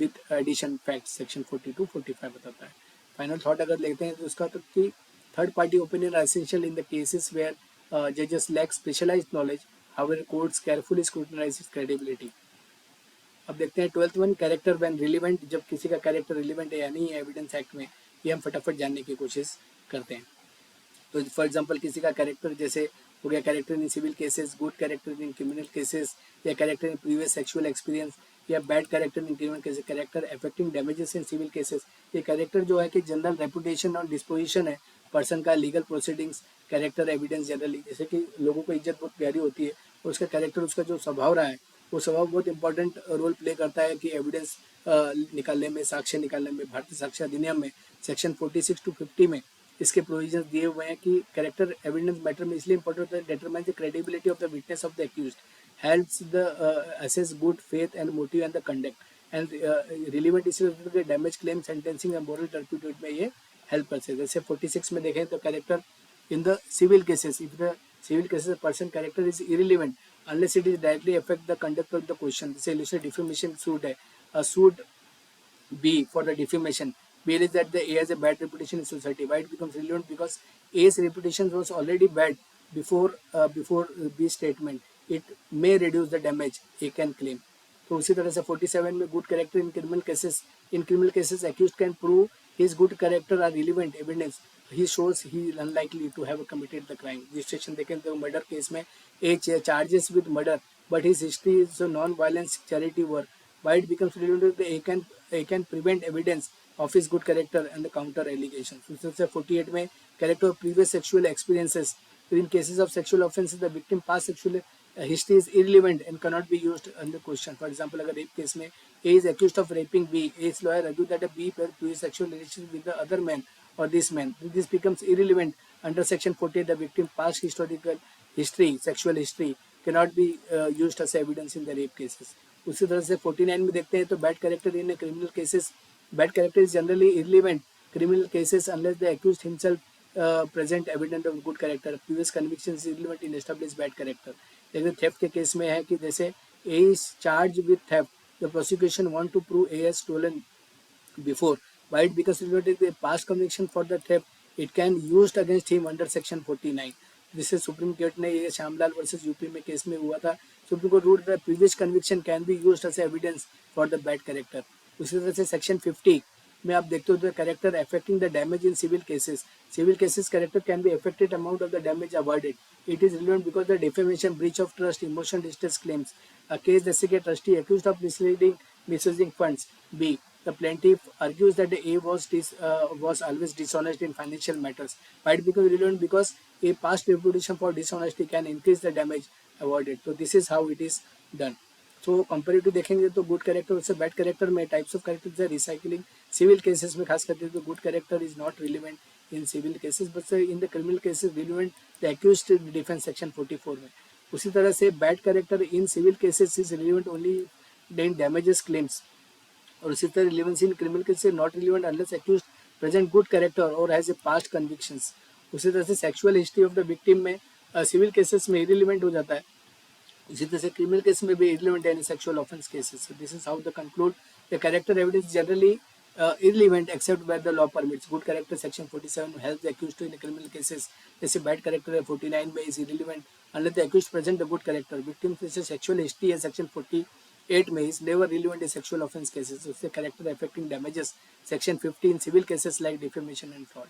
with addition fact section 42-45 बताता है. फाइनल थॉट अगर लेते हैं तो उसका तो कि third party opinion are essential in the cases where जजेस lack specialized knowledge. However, courts carefully scrutinize its credibility. अब देखते हैं 12th one character when relevant. जब किसी का कैरेक्टर रिलीवेंट है या नहीं है एविडेंस एक्ट में ये हम फटाफट जानने की कोशिश करते हैं. तो फॉर एग्जांपल किसी का कैरेक्टर जैसे हो गया character in civil cases, good character in criminal cases या character in previous sexual experience या bad character in criminal cases. Character affecting damages in civil cases. ये कैरेक्टर जो है कि जनरल रेपुटेशन और डिस्पोजिशन है पर्सन का legal proceedings. Character evidence generally जैसे कि लोगों को इज्जत बहुत प्यारी होती है और उसका कैरेक्टर उसका जो स्वभाव रहा है वो स्वभाव बहुत इंपॉर्टेंट रोल प्ले करता है कि एविडेंस निकालने में साक्ष्य निकालने में. भारतीय साक्ष्य अधिनियम में सेक्शन 46 to 50 में इसके प्रोविजन दिए हुए हैं कि कैरेक्टर एविडेंस मैटर में इसलिए इंपॉर्टेंट होता है determine the credibility of the witness of the accused, helps the assess good faith and motive and the conduct and relevant इसलिए damage claim sentencing and moral turpitude में ये help करते हैं. जैसे 46 में देखें तो character in the civil cases if the civil cases person character is irrelevant unless it is directly affect the conduct of the question. जैसे illicit defamation suit है, a suit B for the defamation B is that the A has a bad reputation in society. Why it becomes relevant? Because A's reputation was already bad before B statement. It may reduce the damage A can claim. तो उसी तरह से 47 में good character in criminal cases accused can prove his good character are relevant evidence. He shows he is unlikely to have committed the crime. Registration देखें तो murder case में A charges with murder but his history is a non-violence charity work. Why it becomes relevant? A can prevent evidence of his good character and the counter allegations. 48 में character of previous sexual experiences. In cases of sexual offences the victim past sexual history is irrelevant and cannot be used under question. For example, अगर rape case में A is accused of raping B, A's lawyer argued that B had previous sexual relations with the other man or this man. This becomes irrelevant under section 48. The victim past historical history, sexual history cannot be used as evidence in the rape cases. उसी तरह से 49 में देखते हैं तो bad character in a criminal cases. Bad character is generally irrelevant criminal cases unless the accused himself present evidence of good character. Previous conviction is irrelevant in established bad character. लेकिन theft के case में है कि जैसे A is charged with theft, the prosecution want to prove A has stolen before. Why it becomes relevant? The past conviction for the theft it can used against him under section 49. जिससे supreme court ने ये Shyamlal versus UP में case में हुआ था. Supreme court ruled the previous conviction can be used as evidence for the bad character. उसी तरह से सेक्शन 50 में आप देखते हो the character affecting the damage in civil cases character can be affected amount of the damage avoided. It is relevant because the defamation, breach of trust, emotional distress claims. A case जैसे कि trustee accused of misusing funds. B. The plaintiff argues that the A was always dishonest in financial matters. Why it becomes relevant? Because a past reputation for dishonesty can increase the damage avoided. So this is how it is done. So comparative देखेंगे तो good character उससे bad character में types of characters है recycling. Civil cases में खास करके तो good character is not relevant in civil cases but in the criminal cases relevant the accused defense section 44 में. उसी तरह से bad character in civil cases is relevant only in damages claims. और उसी तरह relevance in criminal cases not relevant unless accused present good character or has a past convictions. उसी तरह से sexual history of the victim में civil cases में irrelevant हो जाता है. इसी तरह से criminal case में भी irrelevant है in sexual offense cases. So this is how the conclude the character evidence generally irrelevant except where the law permits. Good character section 47 helps the accused to in criminal cases. जैसे bad character 49 में is irrelevant unless the accused present the good character. Victim जैसे sexual history है section 40 8 में is never relevant in sexual offense cases, उससे character affecting damages section 15 civil cases like defamation and fraud.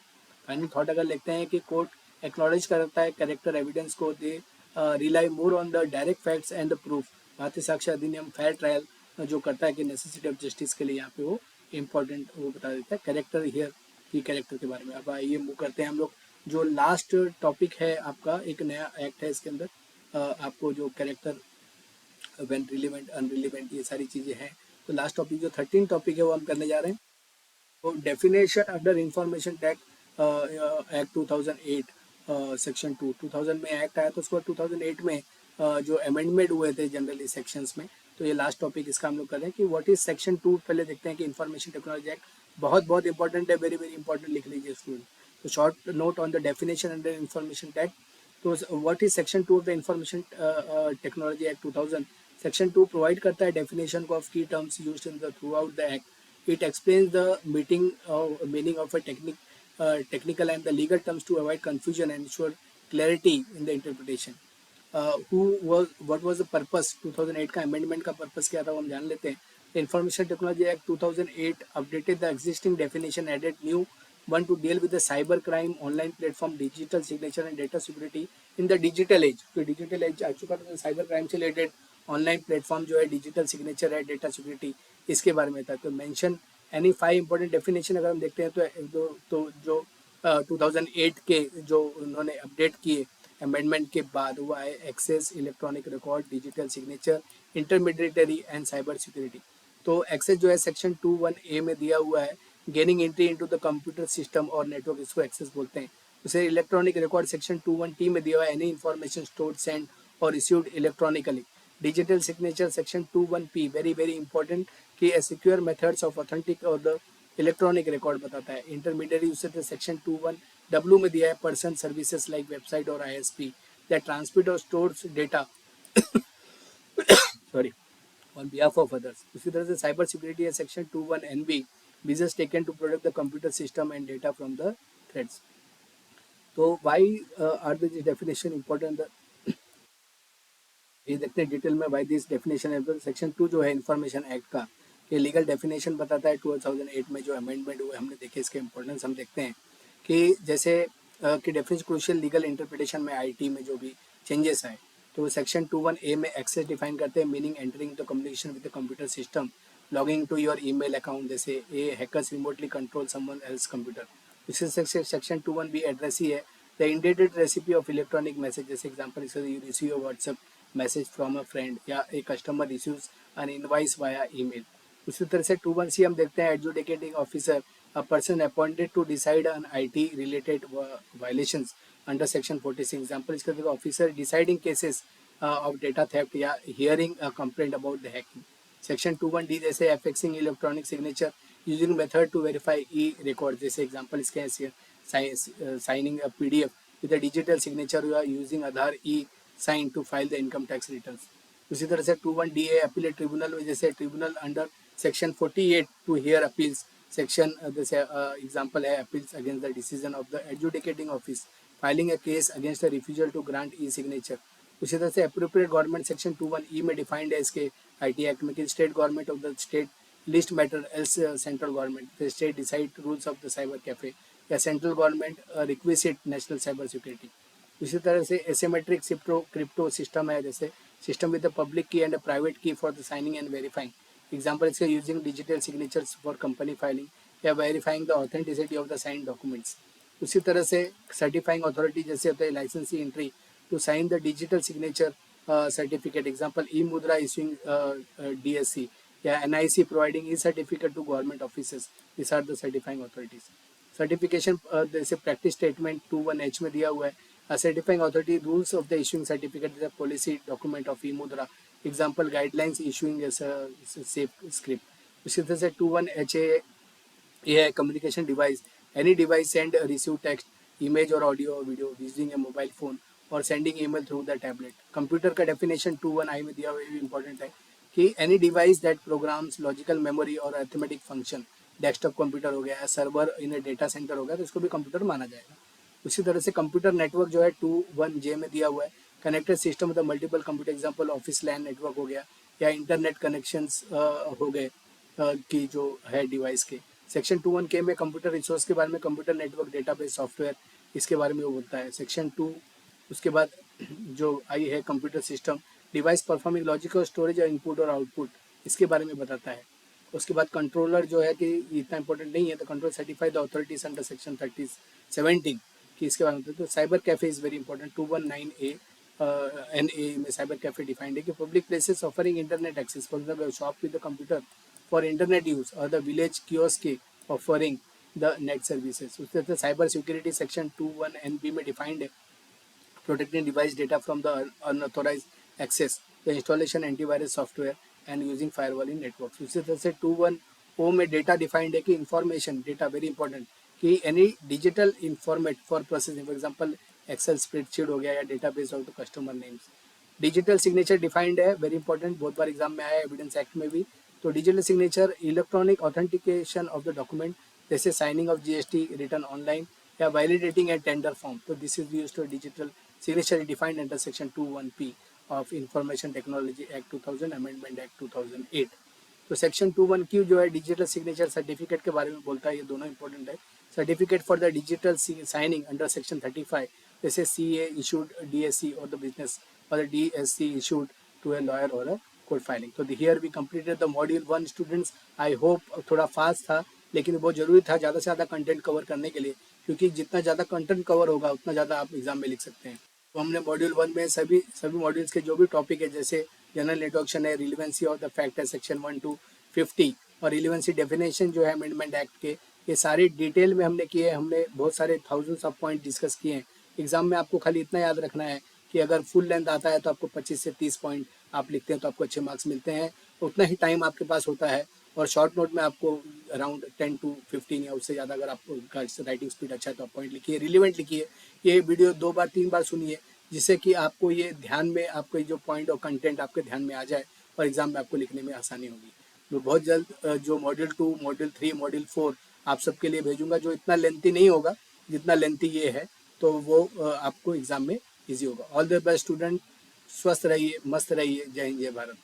Final thought अगर लिखते हैं कि court acknowledge करता है कैरेक्टर एविडेंस को, they rely more on the direct facts and the proof. भारतीय साक्ष्य अधिनियम फेयर ट्रायल जो करता है कि नेसेसिटी ऑफ जस्टिस के लिए यहाँ पे वो इम्पोर्टेंट वो बता देता है कैरेक्टर हियर की कैरेक्टर के बारे में। अब आइए मूव करते हैं हम लोग, जो लास्ट टॉपिक है आपका, एक नया एक्ट है इसके अंदर आपको जो कैरेक्टर वेन रिलीवेंट अनरिलीवेंट ये सारी चीज़ें हैं। तो लास्ट टॉपिक जो 13 टॉपिक है वो हम करने जा रहे हैं। तो definition under information tact act 2008 section 2 2000 में एक्ट आया, तो उसके बाद 2008 में जो अमेंडमेंट हुए थे जनरली सेक्शंस में। तो ये लास्ट टॉपिक इसका हम लोग कर रहे हैं कि व्हाट इज सेक्शन 2। पहले देखते हैं कि इंफॉर्मेशन टेक्नोलॉजी एक्ट बहुत बहुत इंपॉर्टेंट है, वेरी वेरी इंपॉर्टेंट लिख लीजिए स्टूडेंट। तो short note on the definition under information act. तो what is section 2 of the information technology act 2000। Section 2 provide करता है definition of key terms used in the throughout the act. It explains the meaning of a technical and the legal terms to avoid confusion and ensure clarity in the interpretation. What was the purpose? 2008 का amendment का purpose क्या था वो हम जान लेते हैं। The Information Technology Act 2008 updated the existing definition, added new one to deal with the cyber crime, online platform, digital signature and data security in the digital age। तो digital age आ चुका था, तो cyber crime से related online platform जो है, digital signature है, data security, इसके बारे में था। तो मेंशन एनी 5 इंपॉर्टेंट डेफिनेशन अगर हम देखते हैं तो जो 2008 के जो उन्होंने अपडेट किए अमेंडमेंट के बाद हुआ है, access, electronic record, digital signature, intermediary and cyber security. तो एक्सेस जो है सेक्शन 21A में दिया हुआ है, gaining entry into the computer system और नेटवर्क, इसको एक्सेस बोलते हैं। उसे इलेक्ट्रॉनिक रिकॉर्ड सेक्शन 21T में दिया हुआ है, एनी इन्फॉर्मेशन स्टोर्ड, सेंड और received electronically. Digital signature section 21P very very important कि सिक्योर मेथड्स ऑफ ऑथेंटिक और द इलेक्ट्रॉनिक रिकॉर्ड बताता है। इंटरमीडिएटरी उससे सेक्शन 21W में दिया है, पर्सन सर्विसेज लाइक वेबसाइट और ISP दैट ट्रांसमिट और stores data sorry on behalf of others. उसी तरह से साइबर सिक्योरिटी है section 21NB, business taken to protect the computer system and data from the threads. तो why are this definition important, ये देखते हैं detail में। बाय दिस डेफिनेशन है सेक्शन 2 जो है इंफॉर्मेशन एक्ट का, ये लीगल डेफिनेशन बताता है। 2008 में जो अमेंडमेंट हुए हमने देखे, इसके इंपॉर्टेंस हम देखते हैं कि जैसे कि डेफिनेशन क्रूशियल लीगल इंटरप्रिटेशन में IT में जो भी चेंजेस आए, तो सेक्शन 21A में एक्सेस डिफाइन करते हैं, meaning entering the communication with the computer system, logging to your email account, जैसे ये hackers remotely control someone else computer. इसी सेक्शन 21B एड्रेस ही है the intended recipient of electronic message, जैसे example you receive your WhatsApp message from a friend या a customer receives an invoice via email. उसी तरह से 21C हम देखते हैं adjudicating officer, a person appointed to decide on IT related violations under section 46। Example इसका देखो, officer deciding cases of data theft या hearing a complaint about the hacking. Section 21D जैसे affixing electronic signature using method to verify record, जैसे example इसके signing a PDF with a digital signature या using Aadhaar sign to file the income tax returns. उसी तरह से 21DA appellate tribunal में, जैसे tribunal under section 48 to hear appeals, section जैसे example है appeals against the decision of the adjudicating office, filing a case against the refusal to grant signature. उसी तरह से अप्रोप्रिएट गवर्नमेंट सेक्शन 21E में defined है इसके IT एक्ट में कि state government of the state list matter else central government, the state decide rules of the cyber cafe या central government request national cyber security. इसी तरह से asymmetric crypto system है, जैसे system with the public key and private key for the signing and verifying. Example इसके using digital signatures for company filing या verifying the authenticity of the sign documents. उसी तरह से सर्टिफाइंग अथॉरिटी जैसे होता है licensee entry to sign the digital signature certificate, example eMudhra issuing DSC या NIC providing certificate to government offices, this are the certifying authorities. Certification जैसे practice statement 21H में दिया हुआ है, a certifying authority rules of the issuing certificate is a policy document of e-mudra, example guidelines issuing as a safe script। उसी तरह से 21HA ये है communication device, any device send receive text, image और ऑडियो और video using a mobile phone और sending email through the tablet. Computer का definition 21I में दिया हुआ है, इंपॉर्टेंट है कि any device that programs logical memory और अर्थमेटिक फंक्शन, डेस्कटॉप कंप्यूटर हो गया, server in a data center हो गया, तो इसको भी कंप्यूटर माना जाएगा। उसी तरह से कंप्यूटर नेटवर्क जो है 21J में दिया हुआ है, कनेक्टेड सिस्टम मतलब multiple computer, example office LAN network हो गया, या इंटरनेट कनेक्शंस हो गए की जो है डिवाइस के। सेक्शन 2(1)(k) में कंप्यूटर रिसोर्स के बारे में, कंप्यूटर नेटवर्क डेटाबेस सॉफ्टवेयर, इसके बारे में वो बोलता है। सेक्शन 2 उसके बाद जो आई है computer system, device performing logic और स्टोरेज और इनपुट और आउटपुट, इसके बारे में बताता है। उसके बाद कंट्रोलर जो है कि इतना इंपॉर्टेंट नहीं है, तो control certify the authorities under section 17 कि इसके बारे में। तो cyber cafe is very important. 219A NA में साइबर कैफे डिफाइंड है कि public places offering internet access, for example shop with the computer for internet use और the village kiosk offering the net services. उसके बाद cyber security section 21NB में defined है, protecting device data from the unauthorized access, the installation antivirus software and using firewall in networks। उसी तरह से 21O में data defined है कि इंफॉर्मेशन डेटा वेरी इंपॉर्टेंट कि any digital information for processing, for example Excel spreadsheet हो गया या database of the customer names. Digital signature defined है, वेरी इंपॉर्टेंट, बहुत बार एग्जाम में आया है, एविडेंस एक्ट में भी। तो digital signature electronic authentication of the document, जैसे signing of GST return online या वैलिडेटिंग ए टेंडर फॉर्म। तो this is used to digital signature is defined under section 21P of Information Technology Act 2000 Amendment Act 2008। तो section 21Q जो है digital signature certificate के बारे में बोलता है, ये दोनों इंपॉर्टेंट है। Certificate for the digital signing under section 35, जैसे CA इशूड DSC और द बिजनेस और the DSC issued to a lawyer और अ कोर्ट फाइलिंग। तो here we completed the module 1 students. I hope थोड़ा फास्ट था, लेकिन बहुत ज़रूरी था ज़्यादा से ज़्यादा कंटेंट कवर करने के लिए, क्योंकि जितना ज़्यादा कंटेंट कवर होगा उतना ज़्यादा आप एग्जाम में लिख सकते हैं। तो हमने मॉड्यूल 1 में सभी मॉड्यूल्स के जो भी टॉपिक है, जैसे जनरल इंट्रोडक्शन है, रिलेवेंसी ऑफ द फैक्ट है सेक्शन 1 to 50, और रिलेवेंसी डेफिनेशन जो है अमेंडमेंट एक्ट के, ये सारे डिटेल में हमने किए। हमने बहुत सारे थाउजेंड्स ऑफ पॉइंट डिस्कस किए हैं। एग्जाम में आपको खाली इतना याद रखना है कि अगर फुल लेंथ आता है तो आपको 25 से 30 पॉइंट आप लिखते हैं तो आपको अच्छे मार्क्स मिलते हैं, उतना ही टाइम आपके पास होता है। और शॉर्ट नोट में आपको अराउंड 10 to 15 या उससे ज़्यादा अगर आपको राइटिंग स्पीड अच्छा है तो आप पॉइंट लिखिए, रिलेवेंट लिखिए। ये वीडियो 2 बार 3 बार सुनिए, जिससे कि आपको ये ध्यान में, आपको जो पॉइंट और कंटेंट आपके ध्यान में आ जाए और एग्जाम में आपको लिखने में आसानी होगी। मैं बहुत जल्द जो मॉड्यूल 2, मॉड्यूल 3, मॉड्यूल 4 आप सबके लिए भेजूंगा, जो इतना लेंथी नहीं होगा जितना लेंथी ये है, तो वो आपको एग्जाम में ईजी होगा। ऑल द बेस्ट स्टूडेंट, स्वस्थ रहिए, मस्त रहिए। जय हिंद, जय भारत।